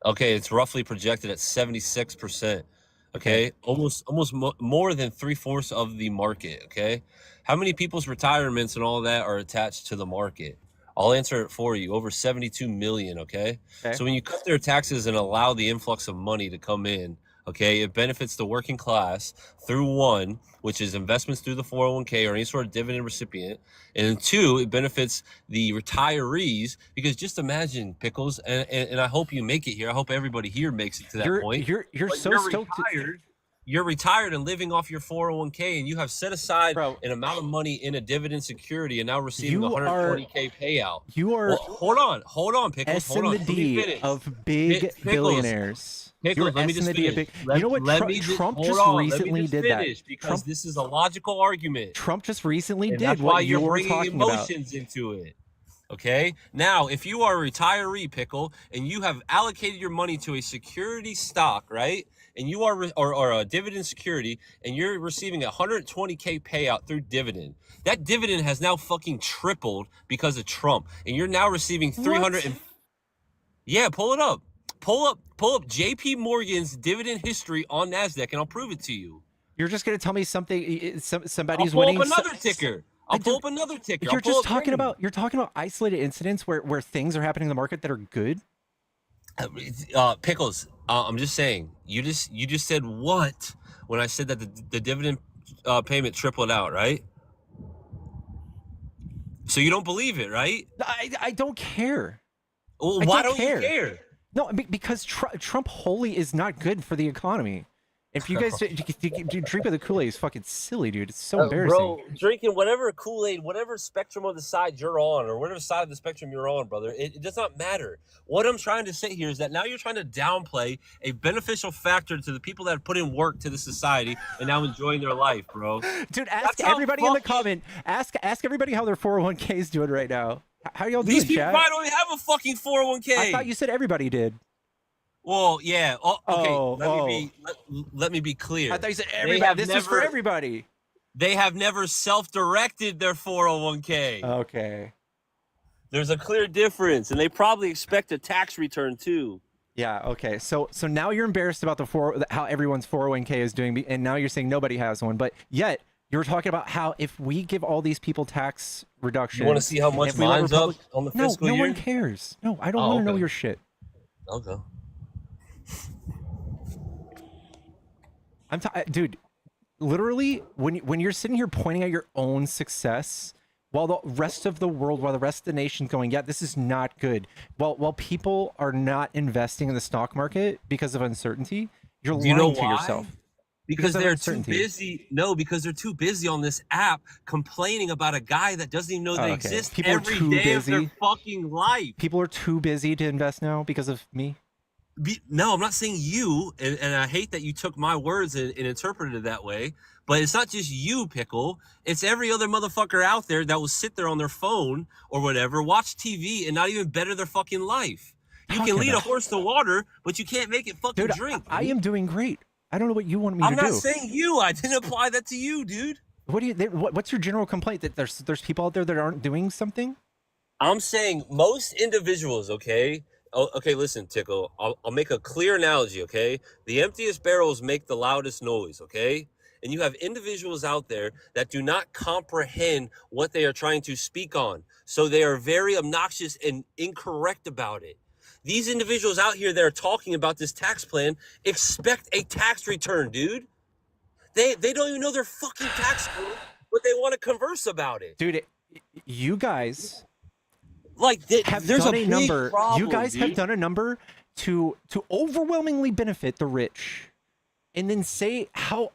Okay, it's roughly projected at 76%. Okay, almost more than 3/4 of the market. Okay, how many people's retirements and all of that are attached to the market? I'll answer it for you. Over 72 million. Okay, so when you cut their taxes and allow the influx of money to come in, okay, it benefits the working class through one, which is investments through the 401k or any sort of dividend recipient, and two, it benefits the retirees because just imagine, Pickles, and I hope you make it here. I hope everybody here makes it to that point. You're But so stoked. retired. You're retired and living off your 401k, and you have set aside an amount of money in a dividend security, and now receiving You a are- 120k payout. You are Well, hold on, Pickles. S Hold and on. the Let me D finish. of big Pickles, billionaires. Pickles, You're let me S just and the D of finish. big. You know what? Trump hold just on, let me recently just did that. finish because Trump, this is a logical argument. Trump just recently And did that's why what you're you're bringing talking about. emotions into it. Okay. Now, if you are a retiree, Pickle, and you have allocated your money to a security stock, right? And you are or a dividend security, and you're receiving a 120k payout through dividend. That dividend has now fucking tripled because of Trump, and you're now receiving 300. Yeah, pull it up. Pull up J.P. Morgan's dividend history on Nasdaq, and I'll prove it to you. You're just gonna tell me something. Somebody's I'll pull winning. up another ticker. I'll pull up another ticker. You're just talking about. You're talking about isolated incidents where things are happening in the market that are good. Pickles. I'm just saying. You just said what when I said that the dividend payment tripled out, right? So you don't believe it, right? I don't care. Well, I why don't don't you care? No, because Trump wholly is not good for the economy. If you guys drink of the Kool-Aid is fucking silly, dude. It's so embarrassing. Bro, drinking whatever Kool-Aid, whatever spectrum of the side you're on, or whatever side of the spectrum you're on, brother, it does not matter. What I'm trying to say here is that now you're trying to downplay a beneficial factor to the people that have put in work to the society and now enjoying their life, bro. Dude, ask everybody in the comment. Ask everybody how their 401k is doing right now. How y'all doing, These people chat? probably don't even have a fucking 401k. I thought you said everybody did. Well, yeah. Okay. Oh, let me be clear. I thought you said They everybody. have This is for never- everybody. They have never self-directed their 401k. Okay. There's a clear difference, and they probably expect a tax return too. Yeah. Okay. So now you're embarrassed about how everyone's 401k is doing, and now you're saying nobody has one. But yet you were talking about how if we give all these people tax reductions, You want to see how much if we let mine's up on the fiscal no year? one cares. No, I don't Oh, want to know okay. your shit. Okay. Dude, literally, when you're sitting here pointing at your own success, while the rest of the world, while the rest of the nation's going, yeah, this is not good. While people are not investing in the stock market because of uncertainty, you're Do you know lying to why? yourself. Because of they're too uncertainty. busy. No, because they're too busy on this app complaining about a guy that doesn't even know they Okay. exist People are every too day of their busy. fucking life. People are too busy to invest now because of me. No, I'm not saying you, and I hate that you took my words and interpreted it that way, but it's not just you, Pickle. It's every other motherfucker out there that will sit there on their phone or whatever, watch TV, and not even better their fucking life. You can lead a horse to water, but you can't make it fucking Dude, drink. I am doing great. I don't know what you want me I'm to do. not saying you. I didn't apply that to you, dude. What do you? What's your general complaint that there's people out there that aren't doing something? I'm saying most individuals, okay? Oh, okay, listen, Tickle. I'll make a clear analogy, okay? The emptiest barrels make the loudest noise, okay? And you have individuals out there that do not comprehend what they are trying to speak on. So they are very obnoxious and incorrect about it. These individuals out here that are talking about this tax plan expect a tax return, dude. They don't even know their fucking tax code, but they want to converse about it. Dude, you guys like have there's done a a big number. problem, You guys have dude. done a number to overwhelmingly benefit the rich, and then say how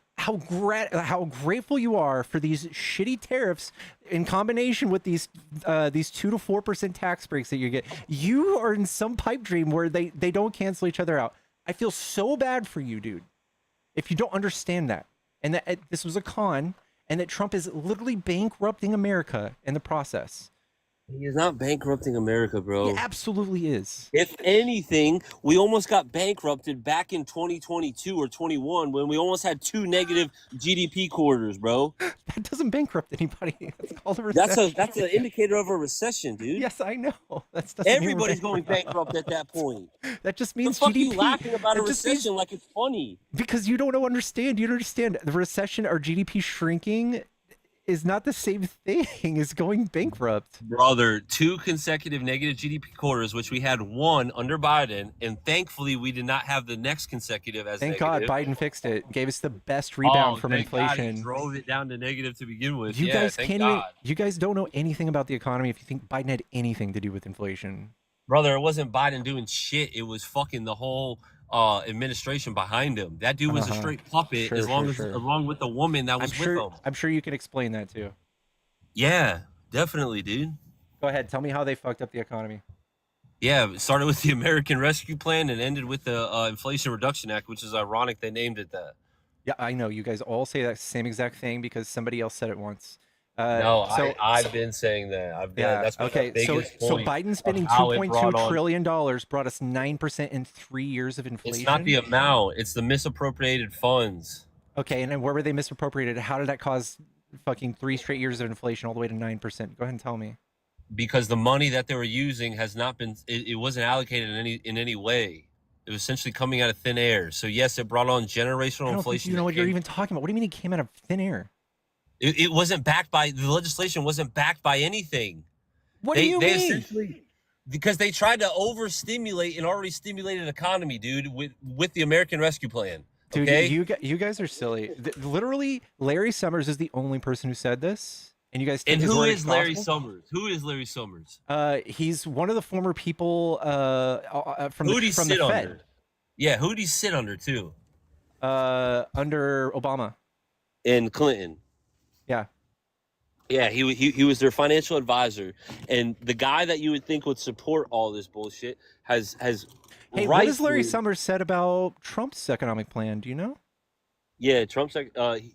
grateful you are for these shitty tariffs in combination with these 2 to 4% tax breaks that you get. You are in some pipe dream where they don't cancel each other out. I feel so bad for you, dude. If you don't understand that, and that this was a con, and that Trump is literally bankrupting America in the process. He is not bankrupting America, bro. He absolutely is. If anything, we almost got bankrupted back in 2022 or 21 when we almost had 2 negative GDP quarters, bro. That doesn't bankrupt anybody. That's called a recession. That's an indicator of a recession, dude. Yes, I know. That doesn't mean we're Everybody's going bankrupt at that point. That just The means fuck GDP. you laughing about a That just means- recession like it's funny? Because you don't understand. You don't understand. The recession or GDP shrinking is not the same thing as going bankrupt. Brother, 2 consecutive negative GDP quarters, which we had 1 under Biden, and thankfully we did not have the next consecutive as Thank negative. God Biden fixed it. Gave us the best rebound from thank God inflation. he drove it down to negative to begin with. You Yeah, guys thank can't even, God. you guys don't know anything about the economy if you think Biden had anything to do with inflation. Brother, it wasn't Biden doing shit. It was fucking the whole administration behind him. That dude was a straight puppet, Sure, along with the woman that was with him. I'm sure you can explain that too. Yeah, definitely, dude. Go ahead. Tell me how they fucked up the economy. Yeah, it started with the American Rescue Plan and ended with the Inflation Reduction Act, which is ironic they named it that. Yeah, I know. You guys all say that same exact thing because somebody else said it once. No, I've been saying that. That's been okay. the So biggest point Biden spending of how it brought $2.2 on- trillion brought us 9% in 3 years of inflation. It's not the amount; it's the misappropriated funds. Okay, and then where were they misappropriated? How did that cause fucking 3 straight years of inflation all the way to 9%? Go ahead and tell me. Because the money that they were using has not been, it wasn't allocated in any way. It was essentially coming out of thin air. So yes, it brought on generational I don't inflation. think you know what you're even talking about. What do you mean it came out of thin air? It wasn't backed by, the legislation wasn't backed by anything. What do you they mean? Essentially, because they tried to overstimulate an already stimulated economy, dude, with the American Rescue Plan. Dude, Okay? you guys are silly. Literally, Larry Summers is the only person who said this, and you guys think And his who word is Larry gospel? Summers? Who is Larry Summers? He's one of the former people from Who'd the he from sit the Fed. under? Yeah, who'd he sit under too? Under Obama. And Clinton. Yeah. Yeah, he was their financial advisor, and the guy that you would think would support all this bullshit has Hey, what has Larry rightfully- Summers said about Trump's economic plan? Do you know? Yeah, Trump's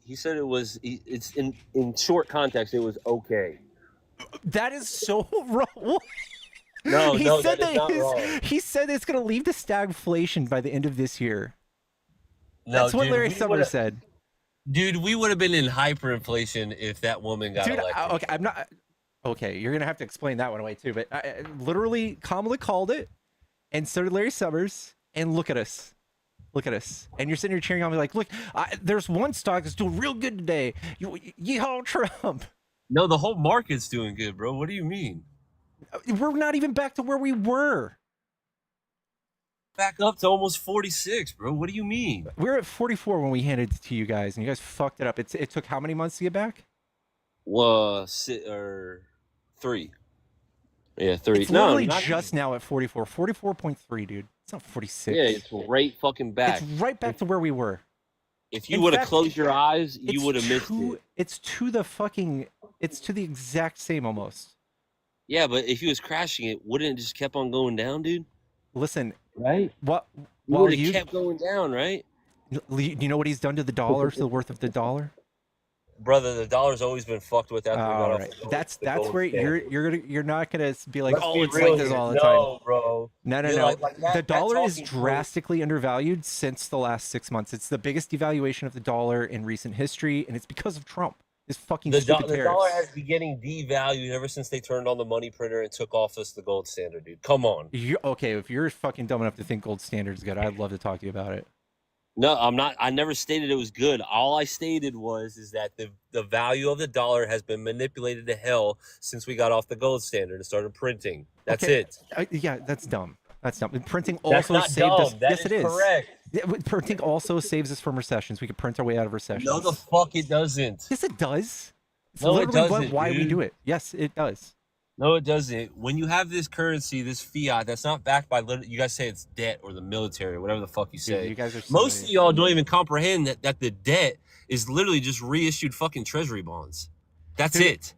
he said it was it's in short context it was okay. That is so wrong. No, he no, said that is not wrong. he said it's going to lead to stagflation by the end of this year. No, That's what dude, Larry we Summers would've- said. Dude, we would have been in hyperinflation if that woman got Dude, elected. okay, I'm not. Okay, you're gonna have to explain that one away too. But literally, Kamala called it, and so did Larry Summers. And look at us, and you're sitting here cheering on me like, look, there's one stock that's doing real good today. Yeehaw, Trump! No, the whole market's doing good, bro. What do you mean? We're not even back to where we were. Back up to almost 46, bro. What do you mean? We were at 44 when we handed it to you guys, and you guys fucked it up. It took how many months to get back? Well, 3. Yeah, 3. It's No, literally not just even. now at 44. 44.3, dude. It's not 46. Yeah, it's right fucking It's back. right back to where we were. If you In would have fact, closed your eyes, you it's would have missed to it. it's to the fucking it's to the exact same almost. Yeah, but if he was crashing it, wouldn't it just kept on going down, dude? Listen, Right? what It while would have you kept going down, right? do you know what he's done to the dollar, to the worth of the dollar? Brother, the dollar's always been fucked with after we got All off right, the that's gold where standard. you're not gonna be like, Let's oh, be it's real like this here. all the time. No, bro. No, You're no. like that, The dollar is talking point. drastically undervalued since the last 6 months. It's the biggest devaluation of the dollar in recent history, and it's because of Trump. His fucking stupid The dollar tariffs. has been getting devalued ever since they turned on the money printer and took off us the gold standard, dude. Come on. Okay, if you're fucking dumb enough to think gold standard's good, I'd love to talk to you about it. No, I'm not. I never stated it was good. All I stated is that the value of the dollar has been manipulated to hell since we got off the gold standard and started printing. That's Okay, it. yeah, that's dumb. That's dumb. Printing That's also not saved dumb. us. That Yes, is it is. correct. Yeah, printing also saves us from recessions. We could print our way out of recessions. No, the fuck it doesn't. Yes, it does. It's No, it literally doesn't, why we dude. do it. Yes, it does. No, it doesn't. When you have this currency, this fiat, that's not backed by, you guys say it's debt or the military or whatever the fuck you Dude, say. you guys are Most silly. of y'all don't even comprehend that the debt is literally just reissued fucking treasury bonds. That's Dude, it.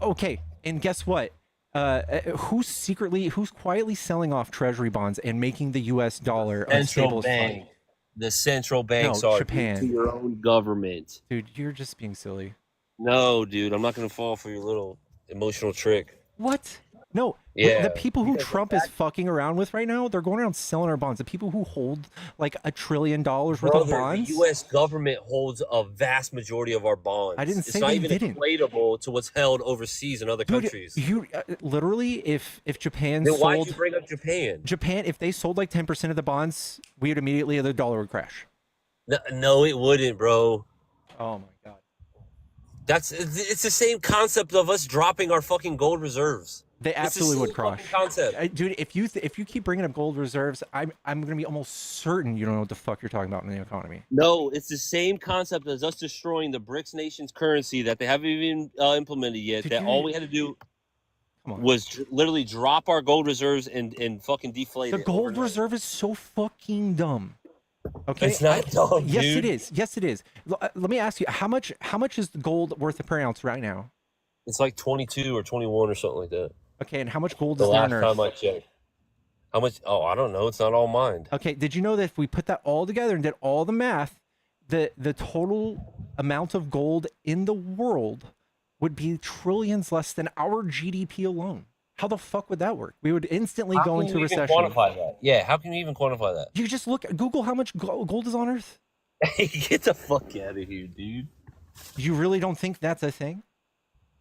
Okay, and guess what? Who's quietly selling off treasury bonds and making the U.S. dollar unstable as fuck? The central banks No, are Japan. to your own government. Dude, you're just being silly. No, dude, I'm not gonna fall for your little emotional trick. What? No. Yeah, The people who because Trump is fucking around with right now, they're going around selling our bonds. The people who hold like $1 trillion worth of Brother, bonds. the U.S. government holds a vast majority of our bonds. I didn't It's say not they even didn't. equatable to what's held overseas in other Dude, countries. you literally, if Japan Then why'd sold you bring up Japan? Japan, if they sold like 10% of the bonds, we would immediately the dollar would crash. No, it wouldn't, bro. Oh my god. It's the same concept of us dropping our fucking gold reserves. They It's the absolutely would same crash. fucking concept. Dude, if you keep bringing up gold reserves, I'm gonna be almost certain you don't know what the fuck you're talking about in the economy. No, it's the same concept as us destroying the BRICS nations currency that they haven't even implemented yet. Did That you- all we had to do Come on. was literally drop our gold reserves and fucking deflate The it. gold overnight. reserve is so fucking dumb. Okay, It's not dumb, Yes, it dude. is. Yes, it is. Let me ask you, how much is the gold worth per ounce right now? It's like 22 or 21 or something like that. Okay, and how much gold The is there last on time I Earth? checked. How much? Oh, I don't know. It's not all mined. Okay, did you know that if we put that all together and did all the math, the total amount of gold in the world would be trillions less than our GDP alone? How the fuck would that work? We would instantly How go can into you even recession. quantify that? Yeah, how can you even quantify that? You just Google how much gold is on Earth. Get the fuck out of here, dude. You really don't think that's a thing?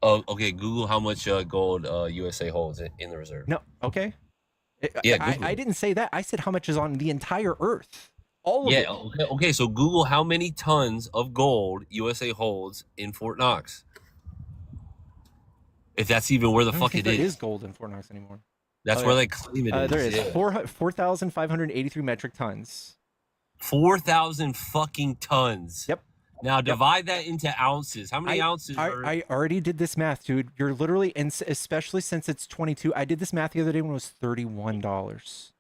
Oh, okay. Google how much gold USA holds in the reserve. No. Okay. Yeah, I Google it. didn't say that. I said how much is on the entire Earth. All of Yeah. it. Okay. So Google how many tons of gold USA holds in Fort Knox. If that's even where the I don't fuck think it there is. is gold in Fort Knox anymore. That's Oh, where yeah. they claim it is. There is Yeah. 4,583 metric tons. 4,000 fucking tons. Yep. Now divide that into ounces. How many ounces are? I already did this math, dude. You're literally, and especially since it's 22. I did this math the other day when it was $31.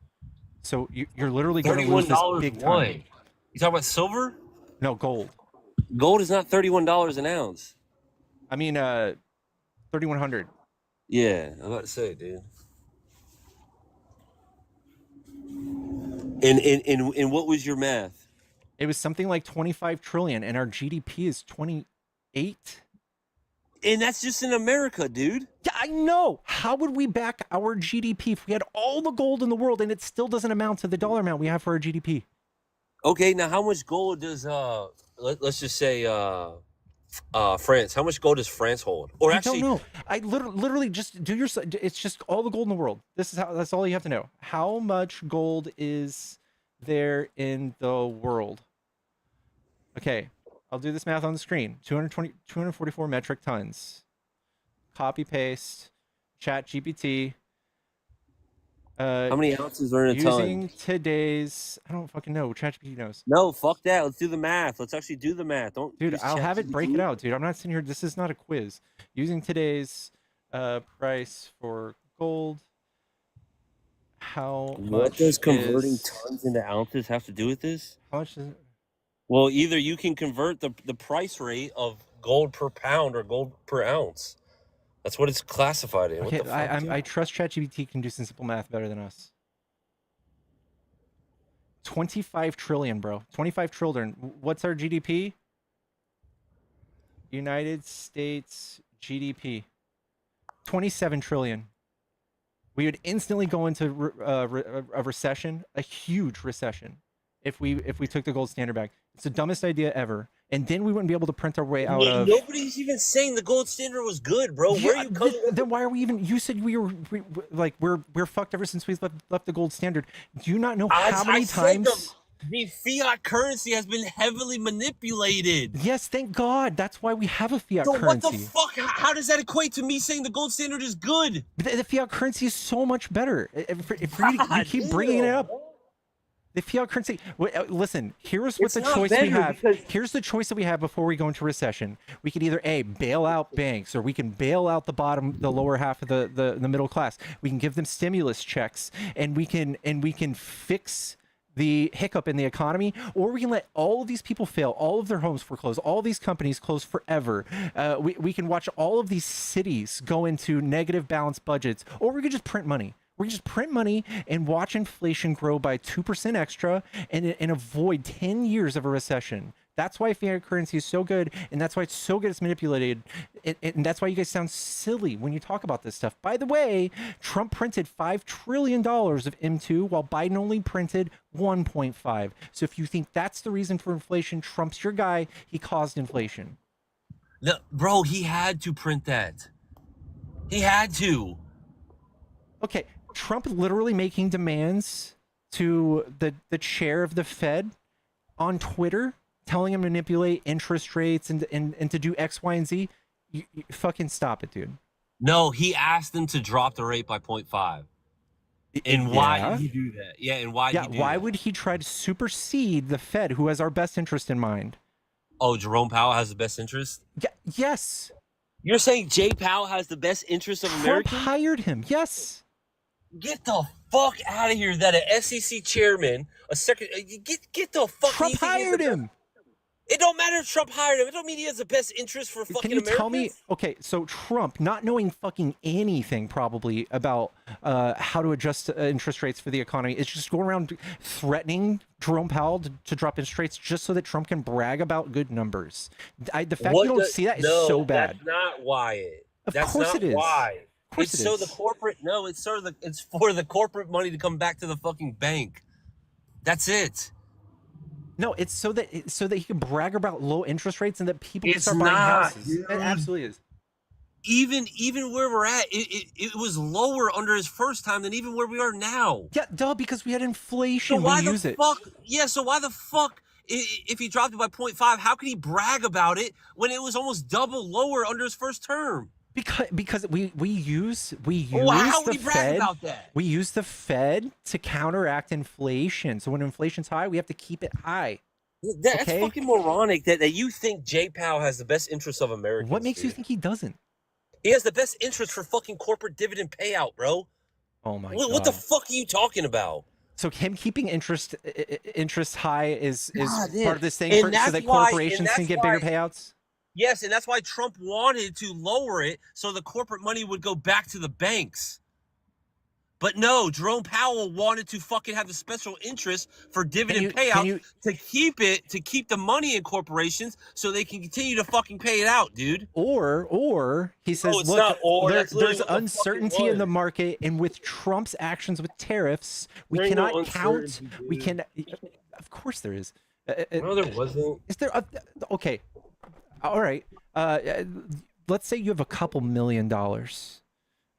So you're literally going to lose this $31 big what? time. You talking about silver? No, gold. Gold is not $31 an ounce. I mean, 3,100. Yeah, I'm about to say, dude. And what was your math? It was something like 25 trillion, and our GDP is 28. And that's just in America, dude. Yeah, I know. How would we back our GDP if we had all the gold in the world and it still doesn't amount to the dollar amount we have for our GDP? Okay, now how much gold does let's just say France? How much gold does France hold? Or I actually, don't know. I literally just do your. It's just all the gold in the world. That's all you have to know. How much gold is there in the world? Okay, I'll do this math on the screen. 244 metric tons. Copy paste. Chat GPT. how many ounces are in a Using ton? today's, I don't fucking know. ChatGPT knows. No, fuck that. Let's do the math. Let's actually do the math. Don't Dude, use I'll have it break it ChatGPT. out, dude. I'm not sitting here. This is not a quiz. Using today's Price for gold. How What much does converting is tons into ounces have to do with this? how much is it? Well, either you can convert the price rate of gold per pound or gold per ounce. That's what it's classified in. What Okay, the fuck, dude? I trust ChatGPT can do some simple math better than us. 25 trillion, bro. 25 trillion. What's our GDP? United States GDP. 27 trillion. We would instantly go into a recession, a huge recession, if we took the gold standard back. It's the dumbest idea ever. And then we wouldn't be able to print our way out of. Nobody's even saying the gold standard was good, bro. Where are you coming? Then why are we even? You said we're fucked ever since we left the gold standard. Do you not know how many times? The fiat currency has been heavily manipulated. Yes, thank God. That's why we have a fiat So currency. what the fuck? How does that equate to me saying the gold standard is good? But the fiat currency is so much better. If you keep bringing it up. The fiat currency. Listen, here's what the choice we have. Here's the choice that we have before we go into recession. We could either bail out banks, or we can bail out the lower half of the middle class. We can give them stimulus checks, and we can fix the hiccup in the economy, or we can let all of these people fail, all of their homes foreclose, all these companies close forever. We can watch all of these cities go into negative balanced budgets, or we could just print money. We can just print money and watch inflation grow by 2% extra and avoid 10 years of a recession. That's why fiat currency is so good, and that's why it's so good it's manipulated, and that's why you guys sound silly when you talk about this stuff. By the way, Trump printed $5 trillion of M2, while Biden only printed 1.5. So if you think that's the reason for inflation, Trump's your guy. He caused inflation. No, bro, he had to print that. He had to. Okay, Trump literally making demands to the chair of the Fed on Twitter, telling him to manipulate interest rates and to do X, Y, and Z. You fucking stop it, dude. No, he asked them to drop the rate by 0.5. And why did he do that? Yeah, and why did he do why that? would he try to supersede the Fed, who has our best interest in mind? Oh, Jerome Powell has the best interest? Yeah, yes. You're saying Jay Powell has the best interest of Trump Americans? hired him, yes. Get the fuck out of here! That an SEC chairman, get the fuck. Trump hired him. It don't matter if Trump hired him. It don't mean he has the best interest for fucking Can you Americans. tell me? Okay, so Trump, not knowing fucking anything probably about how to adjust interest rates for the economy, is just going around threatening Jerome Powell to drop interest rates just so that Trump can brag about good numbers. The fact you don't see that is so bad. That's not why. Of course it is. Why. It's so the corporate. No, it's for the corporate money to come back to the fucking bank. That's it. No, it's so that he can brag about low interest rates and that people can It's start buying not, houses. dude. It absolutely is. Even where we're at, it was lower under his first time than even where we are now. Yeah, duh, because we had inflation. So why we the use it. fuck? Yeah, so why the fuck? If he dropped it by 0.5, how could he brag about it when it was almost double lower under his first term? Because we use Well, how the would he brag Fed. about that? We use the Fed to counteract inflation. So when inflation's high, we have to keep it high. That's Okay? fucking moronic that you think Jay Powell has the best interest of Americans. What makes you dude. think he doesn't? He has the best interest for fucking corporate dividend payout, bro. Oh my What god. the fuck are you talking about? So him keeping interest high is God, part of this thing and so that's that why- corporations and can that's get bigger why- payouts? Yes, and that's why Trump wanted to lower it so the corporate money would go back to the banks. But no, Jerome Powell wanted to fucking have the special interest for dividend payout to keep the money in corporations so they can continue to fucking pay it out, dude. Or he says, it's look, not or, that's literally there's what the fuck it uncertainty in the was. market, and with Trump's actions with tariffs, we There ain't no cannot count. uncertainty, We dude. can. Of course there is. No, there wasn't. Is there? Okay. All right. Let's say you have a couple $1 million. All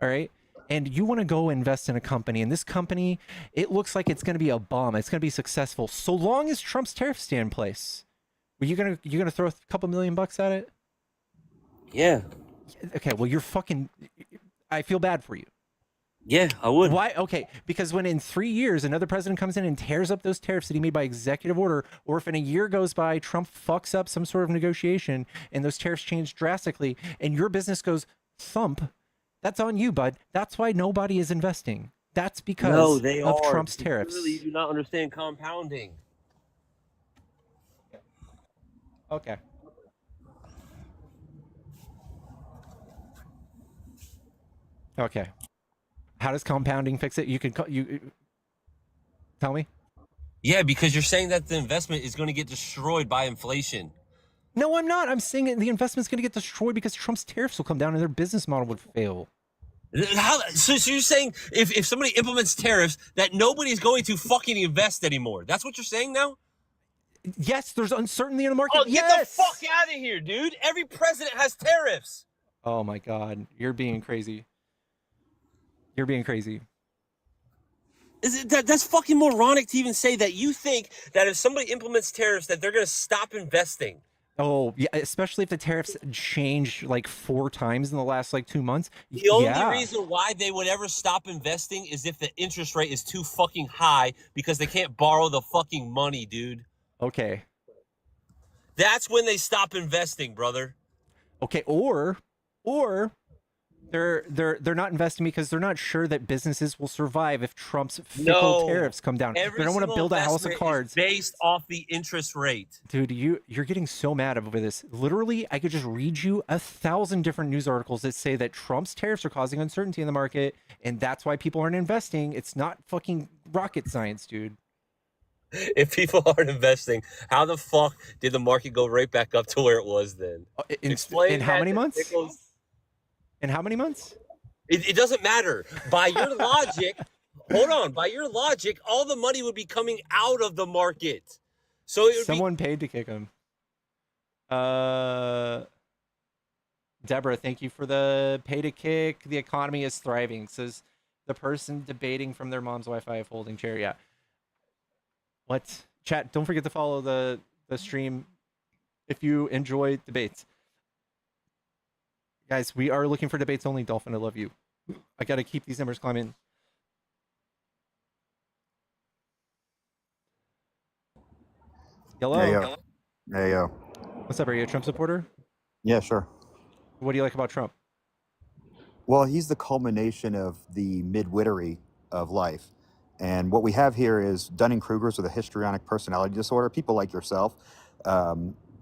right. And you want to go invest in a company, and this company, it looks like it's going to be a bomb. It's going to be successful, so long as Trump's tariffs stay in place. Are you gonna throw a couple $1 million at it? Yeah. Okay. Well, you're fucking. I feel bad for you. Yeah, I would. Why? Okay, because when in 3 years another president comes in and tears up those tariffs that he made by executive order, or if in a year goes by Trump fucks up some sort of negotiation and those tariffs change drastically, and your business goes thump, That's on you, bud. That's why nobody is investing. That's No, because they of are. Trump's You clearly tariffs. do not understand compounding. Okay. Okay. How does compounding fix it? You can tell me. Yeah, because you're saying that the investment is going to get destroyed by inflation. No, I'm not. I'm saying the investment's going to get destroyed because Trump's tariffs will come down and their business model would fail. So you're saying if somebody implements tariffs that nobody's going to fucking invest anymore? That's what you're saying now? Yes, there's uncertainty in the market. Oh, get the fuck out of here, dude. Every president has tariffs. Oh my God. You're being crazy. You're being crazy. That's fucking moronic to even say that you think that if somebody implements tariffs that they're going to stop investing. Oh, yeah, especially if the tariffs change like 4 times in the last like 2 months. The only Yeah. reason why they would ever stop investing is if the interest rate is too fucking high because they can't borrow the fucking money, dude. Okay. That's when they stop investing, brother. Okay, or they're not investing because they're not sure that businesses will survive if Trump's fickle tariffs come down. They don't want to build a house of cards based off the interest rate. Dude, you're getting so mad over this. Literally, I could just read you 1,000 different news articles that say that Trump's tariffs are causing uncertainty in the market, and that's why people aren't investing. It's not fucking rocket science, dude. If people aren't investing, how the fuck did the market go right back up to where it was then? In how many months? In how many months? It doesn't matter. By your logic, hold on. By your logic, all the money would be coming out of the market. So it would Someone paid to kick him. Deborah, thank you for the pay to kick. The economy is thriving, says the person debating from their mom's Wi-Fi folding chair. Yeah. What? Chat, don't forget to follow the stream if you enjoy debates. Guys, we are looking for debates only. Dolphin, I love you. I got to keep these numbers climbing. Hello. Hey, yo. Hey, yo. What's up? Are you a Trump supporter? Yeah, sure. What do you like about Trump? Well, he's the culmination of the midwittery of life. And what we have here is Dunning-Krugers with a histrionic personality disorder, people like yourself,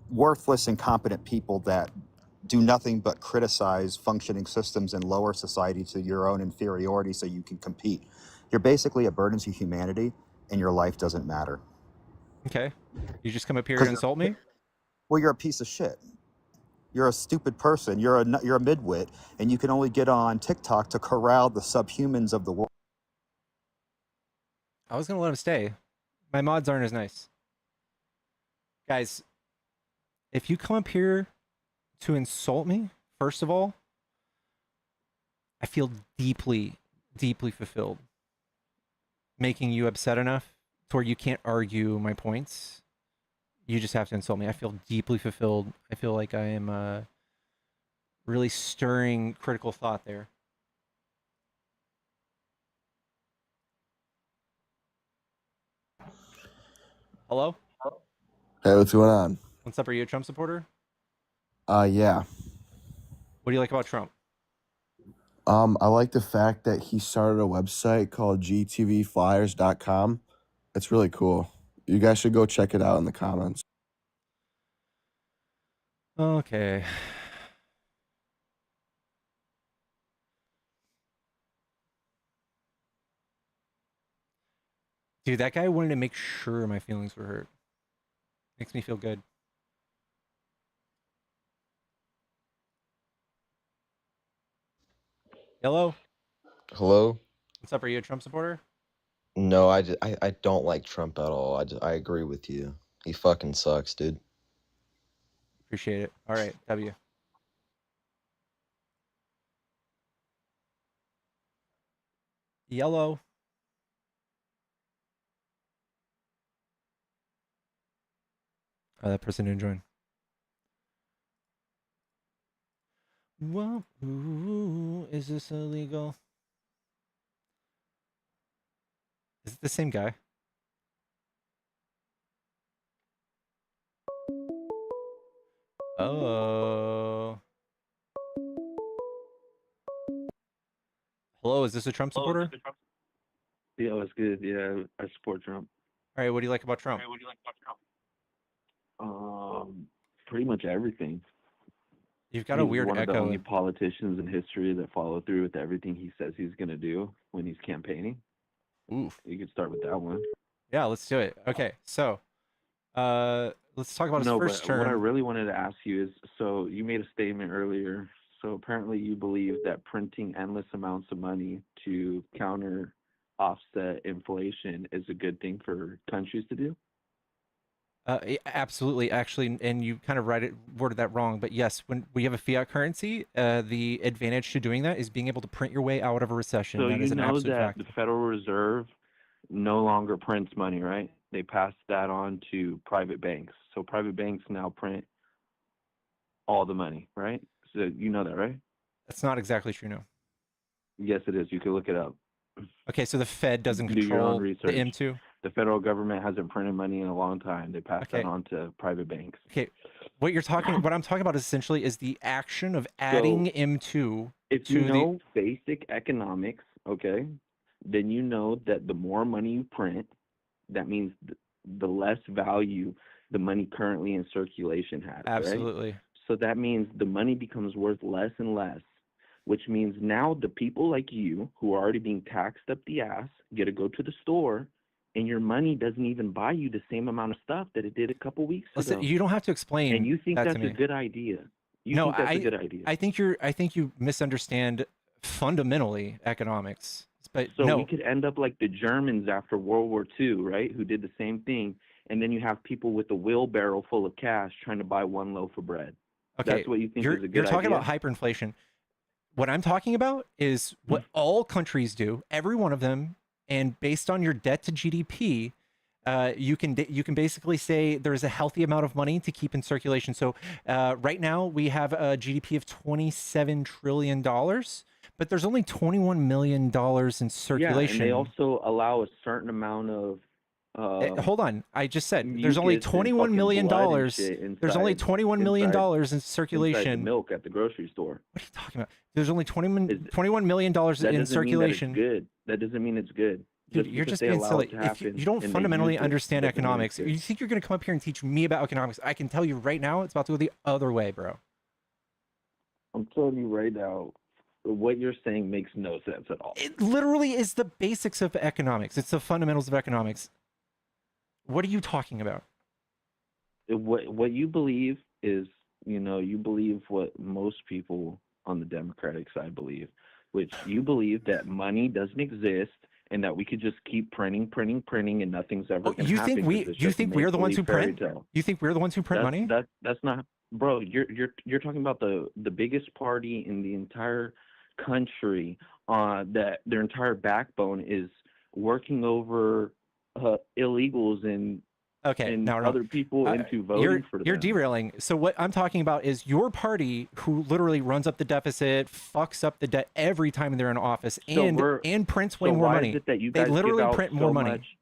worthless, incompetent people that do nothing but criticize functioning systems and lower society to your own inferiority so you can compete. You're basically a burden to humanity, and your life doesn't matter. Okay. You just come up here to insult me? Well, you're a piece of shit. You're a stupid person. You're a midwit, and you can only get on TikTok to corral the subhumans of the world. I was going to let him stay. My mods aren't as nice. Guys, if you come up here to insult me, first of all, I feel deeply, deeply fulfilled. Making you upset enough to where you can't argue my points. You just have to insult me. I feel deeply fulfilled. I feel like I am really stirring critical thought there. Hello? Hey, what's going on? What's up? Are you a Trump supporter? Yeah. What do you like about Trump? I like the fact that he started a website called gtvflyers.com. It's really cool. You guys should go check it out in the comments. Okay. Dude, that guy wanted to make sure my feelings were hurt. Makes me feel good. Hello? Hello? What's up? Are you a Trump supporter? No, I don't like Trump at all. I agree with you. He fucking sucks, dude. Appreciate it. All right, W. Yellow. Oh, that person didn't join. Whoa, ooh, is this illegal? Is it the same guy? Oh. Hello, is this a Trump supporter? Yeah, that's good. Yeah, I support Trump. All right, what do you like about Trump? Pretty much everything. You've got a He's weird one of the echo. only politicians in history that follow through with everything he says he's going to do when he's campaigning. Oof. You could start with that one. Yeah, let's do it. Okay, so let's talk about his No, first but what I term. really wanted to ask you is, so you made a statement earlier. So apparently you believe that printing endless amounts of money to counter offset inflation is a good thing for countries to do? Absolutely, actually, and you kind of worded that wrong, but yes, when we have a fiat currency, the advantage to doing that is being able to print your way out of a recession. So That you is an know absolute that fact. the Federal Reserve no longer prints money, right? They passed that on to private banks. So private banks now print all the money, right? So you know that, right? That's not exactly true, no. Yes, it is. You can look it up. Okay, so the Fed doesn't Do your own control the research. M2. The federal government hasn't printed money in a long time. They passed that Okay. on to private banks. Okay, what I'm talking about essentially is the action of adding M2 If to you know basic economics, okay, then you know that the more money you print, that means the less value the money currently in circulation has. Right? Absolutely. So that means the money becomes worth less and less, which means now the people like you who are already being taxed up the ass get to go to the store, and your money doesn't even buy you the same amount of stuff that it did a couple weeks Listen, ago. you don't have to explain And you think that that's to me. a good idea? You No, think that's a good idea? I think you misunderstand fundamentally economics. But So no, we could end up like the Germans after World War II, right? Who did the same thing. And then you have people with a wheelbarrow full of cash trying to buy one loaf of bread. okay, That's what you think you're is a good you're talking idea? about hyperinflation. What I'm talking about is what all countries do, every one of them, and based on your debt to GDP, you can basically say there's a healthy amount of money to keep in circulation. So right now we have a GDP of $27 trillion, but there's only $21 million in circulation. Yeah, and they also allow a certain amount of hold on, I just said there's only mucus and $21 fucking million. blood and shit There's only inside- $21 million in inside the circulation. milk at the grocery store. What are you talking about? There's only $21 million That in doesn't mean that it's circulation. good. That doesn't mean it's good. Dude, Just you're because just they being allow silly. it to If you, happen you don't and they fundamentally use it, understand doesn't mean it's economics, good. you think you're going to come up here and teach me about economics? I can tell you right now, it's about to go the other way, bro. I'm telling you right now, what you're saying makes no sense at all. It literally is the basics of economics. It's the fundamentals of economics. What are you talking about? What you believe is, you believe what most people on the Democratic side believe, which you believe that money doesn't exist and that we could just keep printing, and nothing's ever going to You happen. think 'cause it's you just a think we're the ones who make-believe print? fairy tale. You think we're the ones who print money? That's not, bro. You're talking about the biggest party in the entire country. That their entire backbone is working over illegals and Okay, and no. other people into voting for them. You're derailing. So what I'm talking about is your party, who literally runs up the deficit, fucks up the debt every time they're in office, So and prints way so more why money. Is it that you They guys literally give out print so more money. much?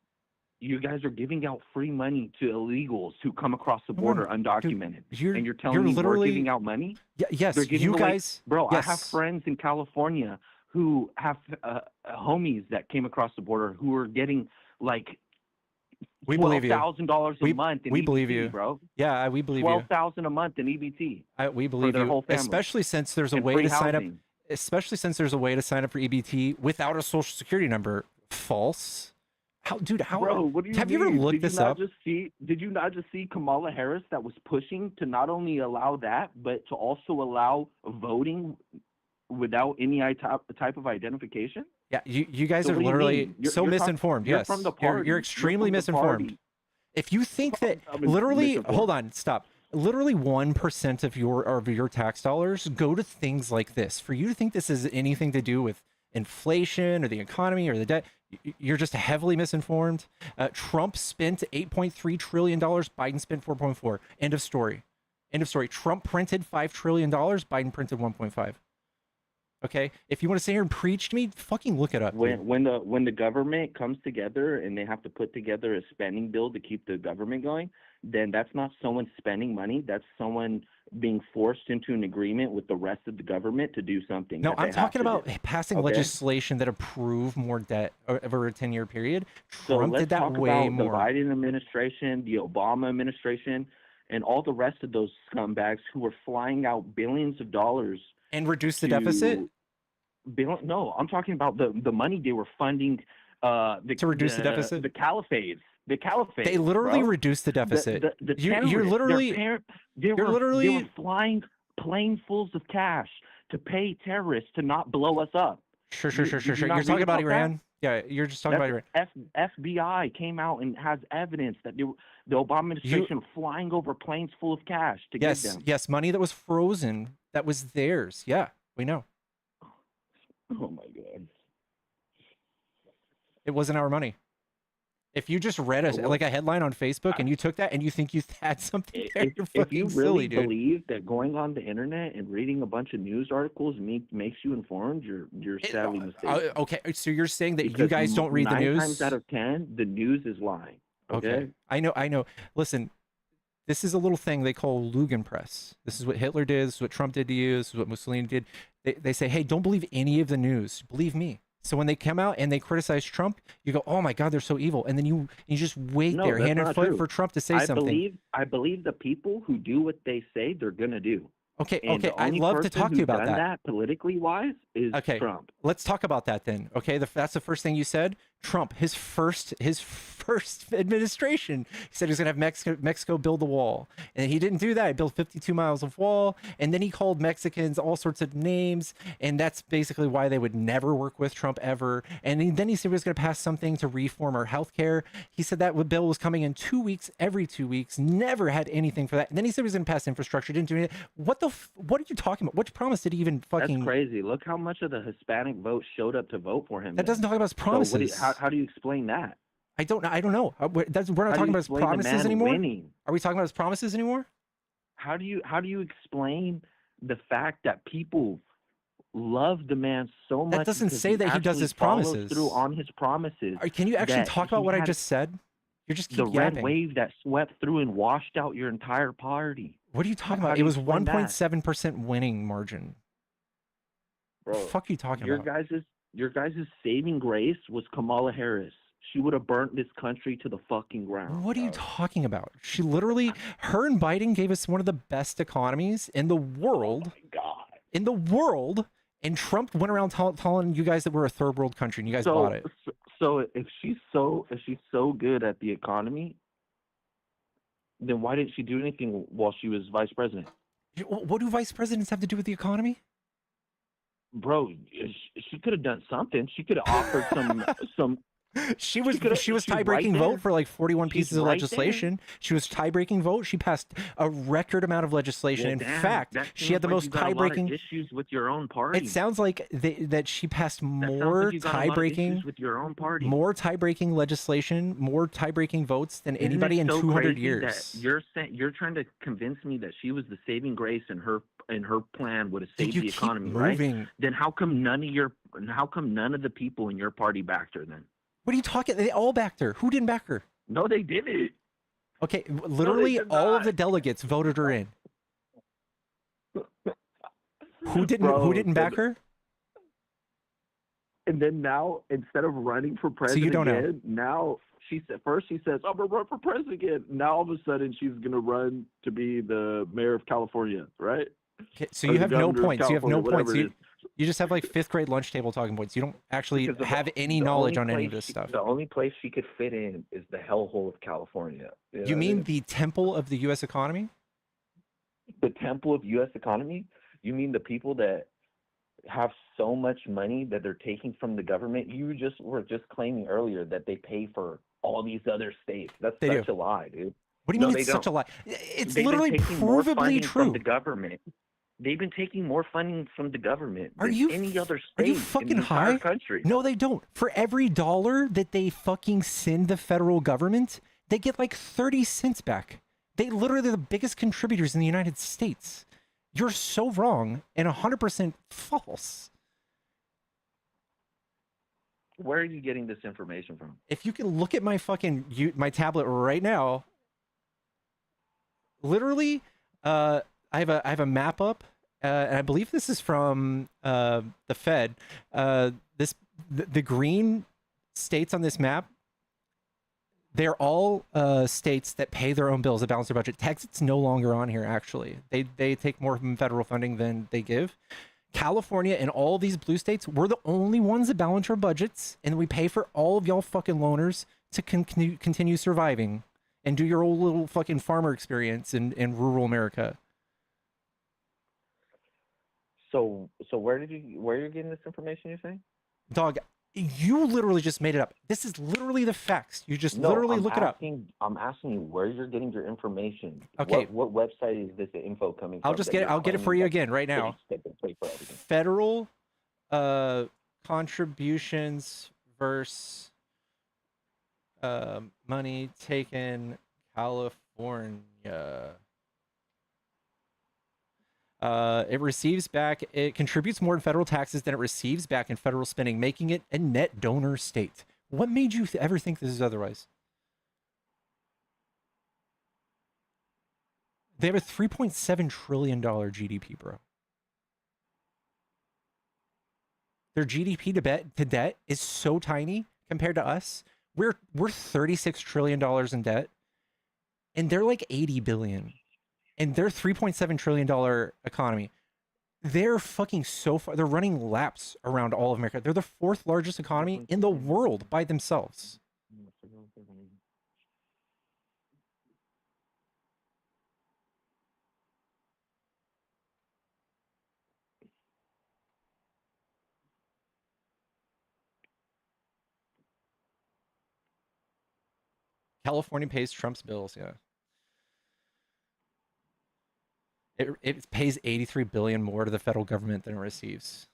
You guys are giving out free money to illegals who come across the border undocumented, and you're telling me we're giving out money? Yes, They're giving you away- guys. Bro, yes. I have friends in California who have homies that came across the border who are getting like We believe you. $12,000 a month in we EBT, believe you, bro. Yeah, we believe you. $12,000 a month in EBT. We believe their you, whole family. especially since there's a And way free to sign up. housing. Especially since there's a way to sign up for EBT without a social security number. False. How, dude? How? Bro, what do you have mean? you ever looked this up? Did you not just see Kamala Harris that was pushing to not only allow that, but to also allow voting without any type of identification? Yeah, you guys So are what do you literally mean? You're so talk- misinformed. you're Yes, from the You're party. You're extremely from the misinformed. party. If you think that I'm literally, misinformed. hold on, stop. Literally 1% of your tax dollars go to things like this. For you to think this has anything to do with inflation or the economy or the debt, you're just heavily misinformed. Trump spent $8.3 trillion. Biden spent 4.4. End of story. End of story. Trump printed $5 trillion. Biden printed 1.5. Okay, if you want to sit here and preach to me, fucking look it up. dude. When the government comes together and they have to put together a spending bill to keep the government going, then that's not someone spending money. That's someone being forced into an agreement with the rest of the government to do something. No, that I'm they have talking to about do. passing Okay? legislation that approve more debt over a 10-year period. So Trump let's did that talk way about the more. Biden administration, the Obama administration, and all the rest of those scumbags who were flying out billions of dollars And reduce the deficit? No, I'm talking about the money they were funding To reduce the deficit? the caliphates. The caliphate. They literally bro. reduced the deficit. The You're terrorists, literally, they you're were literally, flying planefuls of cash to pay terrorists to not blow us up. sure. Did you You're not talking read about about that? Iran? Yeah, you're just talking about Iran. FBI came out and has evidence that the Obama administration were flying over planes full of cash to give them. Yes, money that was frozen, that was theirs. Yeah, we know. Oh my God. It wasn't our money. If you just read like a headline on Facebook and you took that and you think you had something there, you're If you fucking really silly, dude. believe that going on the internet and reading a bunch of news articles makes you informed, you're sadly mistaken. Okay, so you're saying that you Because guys don't read the 9 news? times out of 10, the news is lying. Okay. I know. Listen, this is a little thing they call Lugenpress. This is what Hitler did. This is what Trump did to you. This is what Mussolini did. They say, hey, don't believe any of the news. Believe me. So when they come out and they criticize Trump, you go, oh my God, they're so evil. And then you just wait No, there, that's hand and not foot true. for Trump to say something. I believe the people who do what they say they're gonna do. Okay, And the I'd only love to person talk to you who's about done that. politically wise is Trump. Let's talk about that then. Okay, that's the first thing you said. Trump, his first administration, he said he was gonna have Mexico build the wall, and he didn't do that. He built 52 miles of wall, and then he called Mexicans all sorts of names, and that's basically why they would never work with Trump ever. And then he said he was gonna pass something to reform our healthcare. He said that bill was coming in 2 weeks, every 2 weeks. Never had anything for that. And then he said he was gonna pass infrastructure. Didn't do anything. What are you talking about? Which promise did he even fucking? That's crazy. Look how much of the Hispanic vote showed up to vote for him. That doesn't talk about his promises. So how do you explain that? I don't know. We're not talking about his promises anymore. Winning? Are we talking about his promises anymore? How do you explain the fact that people love the man so much? That doesn't because say that he does actually his follows promises. through on his promises. Can you actually that talk about he what I had just said? You're just keep the red yapping. wave that swept through and washed out your entire party. What are you talking How about? do It you was explain that? 1.7% winning margin. Bro, What the fuck are you talking your about? guys' saving grace was Kamala Harris. She would have burnt this country to the fucking ground. What are you talking about? She literally, her and Biden gave us one of the best economies in the world. Oh my God. In the world. And Trump went around telling you guys that we're a third world country, and you guys bought it. So if she's so good at the economy, then why didn't she do anything while she was vice president? What do vice presidents have to do with the economy? Bro, she could have done something. She could have offered some. She was she's tie-breaking right vote there. for like 41 She's pieces of right legislation. She was tie-breaking vote. She passed a record amount of legislation. Well, In damn, fact, that she had seems the like most you got a lot of tie-breaking issues with your own party. It sounds like that she passed That sounds more like you got a lot of tie-breaking issues with your own party. more tie-breaking legislation, more tie-breaking votes than Isn't anybody it in so 200 crazy years. that you're trying to convince me that she was the saving grace and her plan would have saved you the keep economy, moving. right? Then how come none of the people in your party backed her then? What are you talking? They all backed her. Who didn't back her? No, they didn't. Okay, literally did all of not. the delegates voted her in. Who didn't? Bro, who didn't back her? And then now, instead of running for So president you don't know. again, now she said first she says, "I'm gonna run for president again." Now all of a sudden she's gonna run to be the mayor of California, right? Okay, so Or you the have no governor of points. You have no California, points. whatever it You just have like fifth grade lunch table talking points. You don't actually Because have any the knowledge only on any of place this stuff. The only place she could fit in is the hellhole of California. know You what I mean the temple of the U.S. economy? the temple of U.S. economy? You mean the people that have so much money that they're taking from the government? You were just claiming earlier that they pay for all these other states. That's They such do. a lie, dude. What do you No, mean they it's such a don't. lie? It's They've been literally taking more provably funding true. from the government. They've been taking more funding from the government Are than you any other Are state you in fucking the entire high? country. No, they don't. For every dollar that they fucking send the federal government, they get like 30 cents back. They literally are the biggest contributors in the United States. You're so wrong and 100% false. Where are you getting this information from? If you can look at my fucking my tablet right now, literally, I have a map up, and I believe this is from the Fed. The green states on this map, they're all states that pay their own bills to balance their budget. Texas no longer on here, actually. They take more from federal funding than they give. California and all these blue states, we're the only ones that balance our budgets, and we pay for all of y'all fucking loners to continue surviving and do your old little fucking farmer experience in rural America. So where are you getting this information, you're saying? Dog, you literally just made it up. This is literally the facts. You just literally look it up. I'm asking you where you're getting your information. Okay. What website is this info coming from? I'll get it for you again right now. Federal contributions versus money taken California. It contributes more in federal taxes than it receives back in federal spending, making it a net donor state. What made you ever think this is otherwise? They have a $3.7 trillion GDP, bro. Their GDP to debt is so tiny compared to us. We're $36 trillion in debt, and they're like 80 billion. And their $3.7 trillion economy, they're fucking so far. They're running laps around all of America. They're the fourth largest economy in the world by themselves. California pays Trump's bills, yeah. It pays 83 billion more to the federal government than it receives.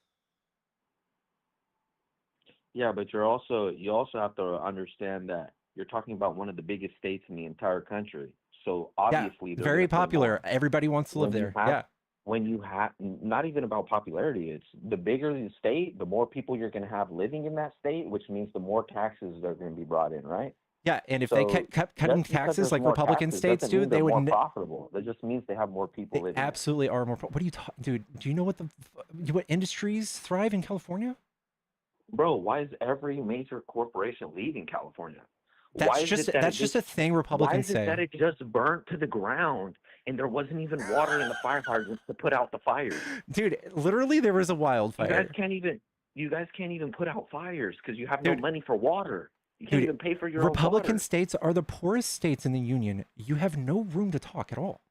Yeah, but you also have to understand that you're talking about one of the biggest states in the entire country. So obviously, yeah, very popular. Everybody wants to live there. Yeah. When you have, not even about popularity, it's the bigger the state, the more people you're going to have living in that state, which means the more taxes are going to be brought in, right? Yeah, and if they kept cutting taxes like Republican states do, they would more profitable. That just means they have more people living. Absolutely are more. What are you talking, dude? Do you know what what industries thrive in California? Bro, why is every major corporation leaving California? That's just a thing Republicans say. Why is it that it just burnt to the ground and there wasn't even water in the fire hydrants to put out the fires? Dude, literally there was a wildfire. You guys can't even put out fires because you have no money for water. You can't even pay for your Republican own water. states are the poorest states in the union. You have no room to talk at all.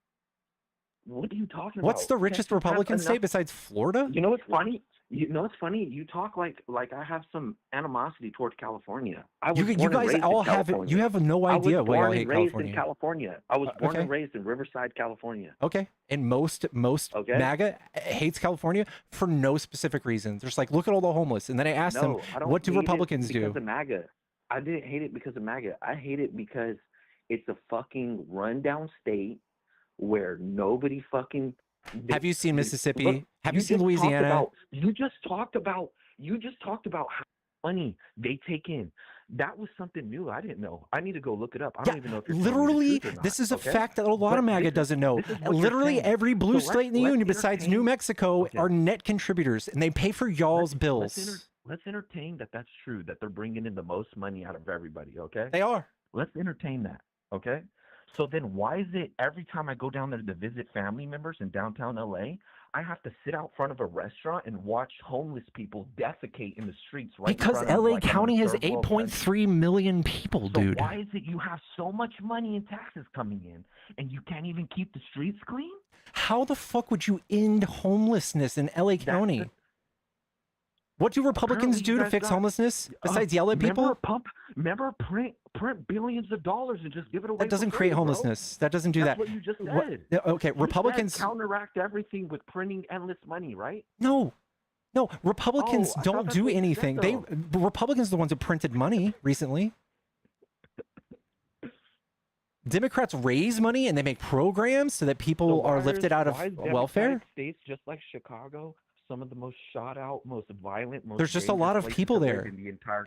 What are you talking about? What's the richest Republican state besides Florida? You know what's funny? You talk like I have some animosity towards California. You guys all have it. You have no idea why y'all hate California. I was born and raised in Riverside, California. Okay, and most MAGA hates California for no specific reason. They're just like, look at all the homeless. And then I asked them, what do Republicans do? Because of MAGA. I didn't hate it because of MAGA. I hate it because it's a fucking rundown state where nobody fucking. Have you seen Mississippi? Have you seen Louisiana? You just talked about how money they take in. That was something new. I didn't know. I need to go look it up. I don't even know if you're literally. This is a fact that a lot of MAGA doesn't know. Literally, every blue state in the union besides New Mexico are net contributors, and they pay for y'all's bills. Let's entertain that that's true, that they're bringing in the most money out of everybody, okay? They are. Let's entertain that, okay? So then why is it every time I go down there to visit family members in downtown LA, I have to sit out front of a restaurant and watch homeless people defecate in the streets right because in front LA of, County has 8.3 million people, dude. So why is it you have so much money in taxes coming in and you can't even keep the streets clean? How the fuck would you end homelessness in LA County? What do Republicans do to fix homelessness besides yell at people? Remember, print billions of dollars and just give it away. That doesn't create homelessness. That doesn't do that. That's what you just said. Okay, Republicans counteract everything with printing endless money, right? No, Republicans don't do anything. Republicans are the ones who printed money recently. Democrats raise money and they make programs so that people are lifted out of welfare. States just like Chicago. Some of the most shot out, most violent, most there's just a lot of people there,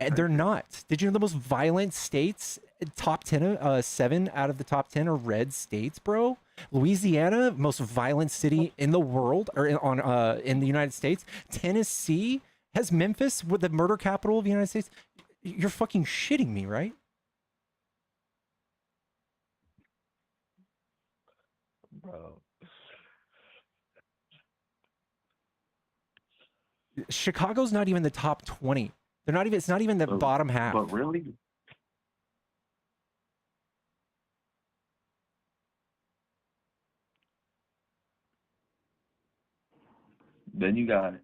and they're not. Did you know the most violent states, top 10, 7 out of the top 10 are red states, bro? Louisiana, most violent city in the world, or in the United States. Tennessee has Memphis, with the murder capital of the United States. You're fucking shitting me, right? Bro. Chicago's not even the top 20. They're not even. It's not even the bottom half. But really, then you got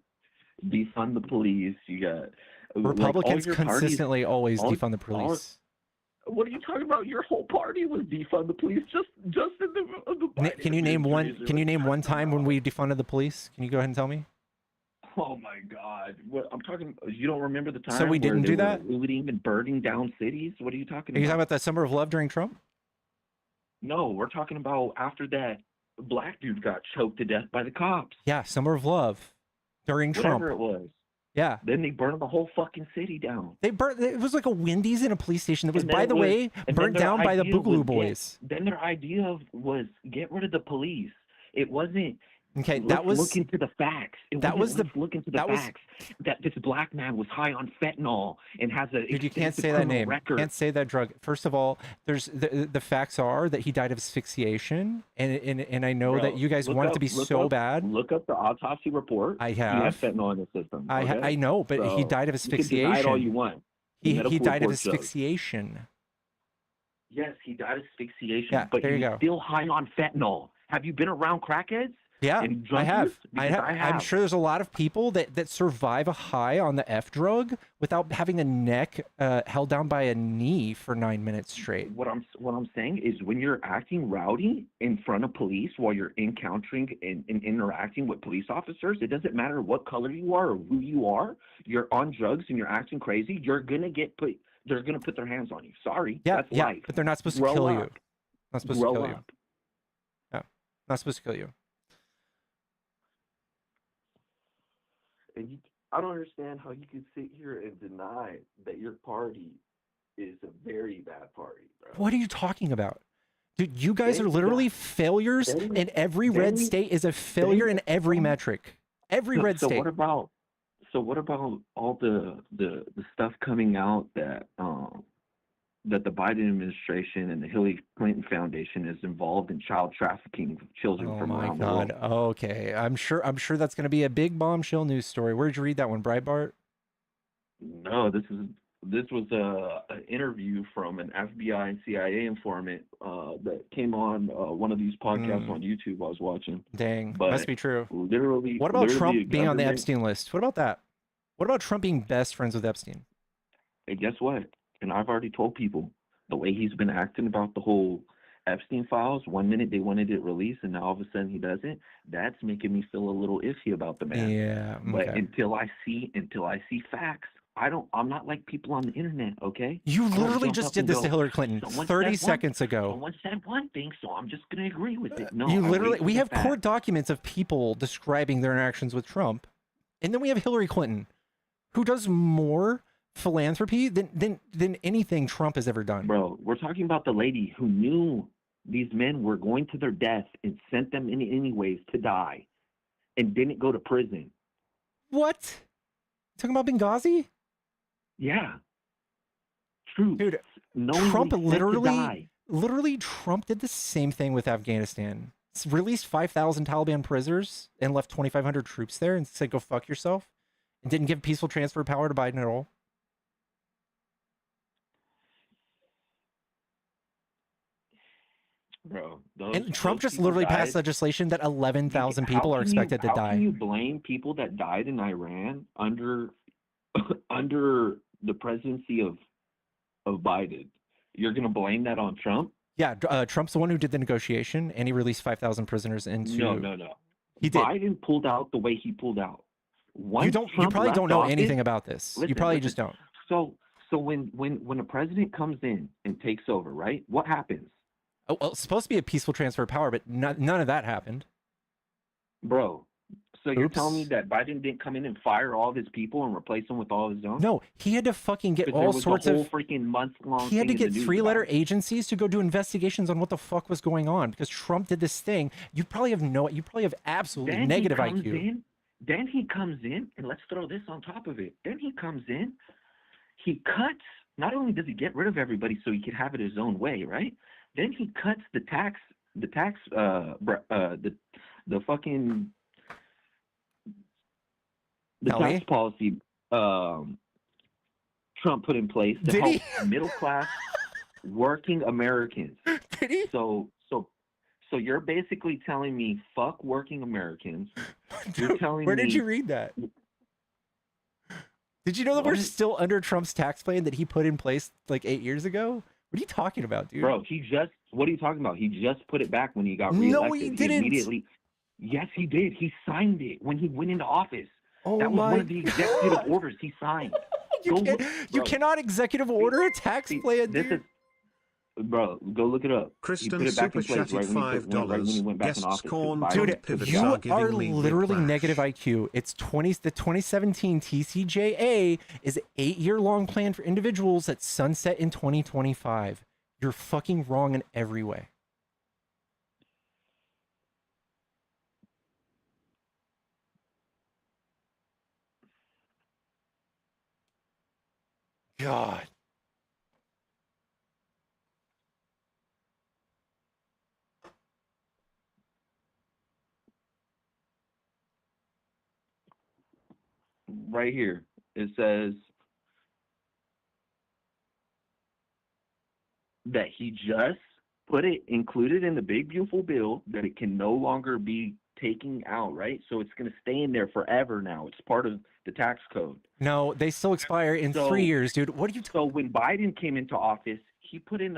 defund the police. You got Republicans like all your consistently always all- defund the police. what are you talking about? Your whole party was defund the police just in the Biden Can you name one? administration. Can you name one time when we defunded the police? Can you go ahead and tell me? Oh my God! What I'm talking. You don't remember the time? So we didn't where do they that? were looting and burning down cities. What are you talking Are you about? talking about the summer of love during Trump? No, we're talking about after that black dude got choked to death by the cops. Yeah, summer of love during Trump. Whatever it was. Yeah. Then they burned the whole fucking city down. They burnt. It was like a Wendy's in a police station that was, And then by it the was- way, and then burnt their down by the idea Boogaloo was Boys. Then their idea was get rid of the police. It wasn't. Okay, let's that was look into the facts. It that wasn't, was the let's look into the that was facts. That this black man was high on fentanyl and has a dude. You can't extensive say that criminal name. record. Can't say that drug. First of all, there's the facts are that he died of asphyxiation, and I know Bro, that you guys look want it up- to be look so up- bad. Look up the autopsy report. I He has have. fentanyl in his system. I okay? I know, but he So, died of you can deny it all you asphyxiation. want. The He medical died of report shows. asphyxiation. Yes, he died of asphyxiation, Yeah, but there you he's go. still high on fentanyl. Have you been around crackheads? Yeah, And I junkies? have. Because I I'm have. sure there's a lot of people that survive a high on the F drug without having a neck held down by a knee for 9 minutes straight. What I'm saying is when you're acting rowdy in front of police while you're encountering and interacting with police officers, it doesn't matter what color you are or who you are. You're on drugs and you're acting crazy. You're gonna get put. They're gonna put their hands on you. Sorry, Yeah, that's yeah, life. but they're not supposed to Grow kill up. you. Not supposed Grow to kill you. up. No, not supposed to kill you. And I don't understand how you can sit here and deny that your party is a very bad party, bro. What are you talking about? Dude, you guys Then are you literally got- failures, then- and every then red you- state is a failure in every metric. Every red So state. what about all the stuff coming out that that the Biden administration and the Hillary Clinton Foundation is involved in child trafficking of children Oh from my around God. the world? Okay, I'm sure that's going to be a big bombshell news story. Where'd you read that one, Breitbart? No, this was an interview from an FBI and CIA informant that came on one of these podcasts on YouTube I was watching. Dang, But must be true. Literally, What about literally Trump a being on the government- Epstein list? What about that? What about Trump being best friends with Epstein? And guess what? And I've already told people the way he's been acting about the whole Epstein files. One minute they wanted it released, and now all of a sudden he doesn't. That's making me feel a little iffy about the man. Yeah. But Okay. until I see facts, I'm not like people on the internet. Okay. You I don't literally jump just up did and this go, to Hillary Clinton "Someone 30 said one- seconds ago. Someone said one thing, so I'm just gonna agree with it. No, You I wait literally, for we the have facts. court documents of people describing their interactions with Trump, and then we have Hillary Clinton, who does more philanthropy than anything Trump has ever done. Bro, we're talking about the lady who knew these men were going to their death and sent them in anyways to die, and didn't go to prison. What? Talking about Benghazi? Yeah. True. Dude, Knowingly Trump sent to die. literally Trump did the same thing with Afghanistan. Released 5,000 Taliban prisoners and left 2,500 troops there and said, go fuck yourself. And didn't give peaceful transfer of power to Biden at all. Bro, And Trump those just people literally died. passed legislation that 11,000 people are expected to How die. can you blame people that died in Iran under under the presidency of Biden? You're gonna blame that on Trump? Yeah, Trump's the one who did the negotiation, and he released 5,000 prisoners into. No. He did. Biden pulled out the way he pulled out. Once You Trump probably left don't know office- anything about this. You Listen, probably listen. just don't. So when a president comes in and takes over, right? What happens? Oh, well, it's supposed to be a peaceful transfer of power, but none of that happened. Bro, So you're telling me Oops. that Biden didn't come in and fire all of his people and replace them with all of his own? No, he had to fucking get Because there all was sorts a whole of. freaking month-long He had thing to in the get news 3-letter about it. agencies to go do investigations on what the fuck was going on because Trump did this thing. You probably have absolutely Then negative he comes IQ. in. Then he comes in, and let's throw this on top of it. Then he comes in. He cuts. Not only does he get rid of everybody so he can have it his own way, right? Then he cuts the fucking Tell tax me. policy Trump put in place to Did help he? middle class working Americans. Did he? So you're basically telling me fuck working Americans. You're telling Where me did you read that? Did you know that we're What? still under Trump's tax plan that he put in place like 8 years ago? What are you talking about, dude? Bro, what are you talking about? He just put it back when he got No, reelected. he didn't. Immediately. Yes, he did. He signed it when he went into office. Oh That was my one of the executive orders he signed. You cannot executive order a tax plan, This dude. is, bro, go look it up. He Kristen put it back super in place chatted right when he went back in Guests office. 'cause corn Biden- Tom Dude, pivots you are are giving me literally whiplash. negative IQ. It's the 2017 TCJA is an 8-year-long plan for individuals that sunset in 2025. You're fucking wrong in every way. God. right here. It says that he just included in the big beautiful bill that it can no longer be taken out, right? So it's going to stay in there forever now. It's part of the tax code. No, they still expire in 3 years, dude. What are you So when Biden came into office, he put in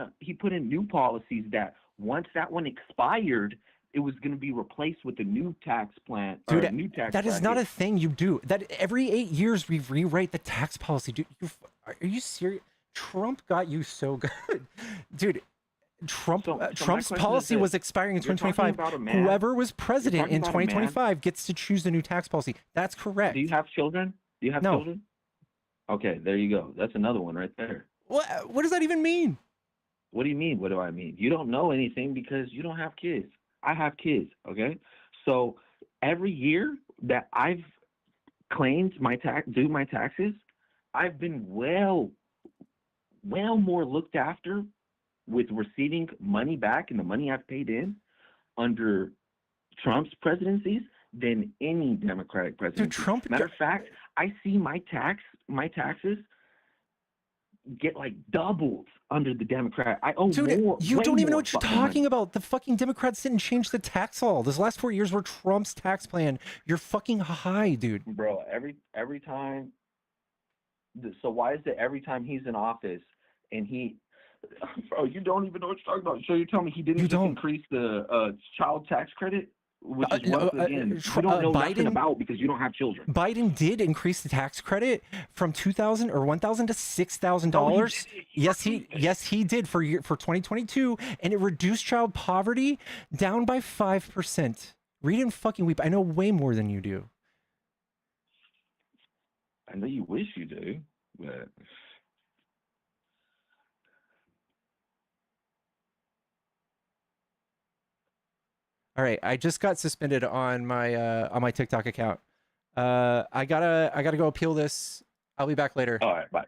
new policies that once that one expired, it was going to be replaced with a new tax plan or Dude, a new tax that is not a bracket. thing you do. That every 8 years we rewrite the tax policy, dude. Are you serious? Trump got you so good, dude. Trump's question is policy this. was expiring in You're talking 2025. about a man- Whoever was you're president talking in about a man- 2025 gets to choose the new tax policy. That's correct. Do you have children? Do you have No. children? Okay, there you go. That's another one right there. What does that even mean? What do you mean? What do I mean? You don't know anything because you don't have kids. I have kids, okay? So every year that I've claimed do my taxes, I've been well more looked after with receiving money back and the money I've paid in under Trump's presidencies than any Democratic presidency. Trump- Matter of fact, I see my taxes get like doubled under the Democrat. I owe Dude, more. you way don't even know more what you're fucking money. talking about. The fucking Democrats didn't change the tax law. This last 4 years were Trump's tax plan. You're fucking high, dude. Bro, every time. So why is it every time he's in office and he, bro, you don't even know what you're talking about. So you're telling me he didn't just increase the child tax credit, which is once again you don't know nothing Biden- about because you don't have children. Biden did increase the tax credit from $2,000 or $1,000 to $6,000. Yes, he did for 2022, and it reduced child poverty down by 5%. Read and fucking weep. I know way more than you do. I know you wish you do, but All right, I just got suspended on my TikTok account. I gotta go appeal this. I'll be back later. all right, bye.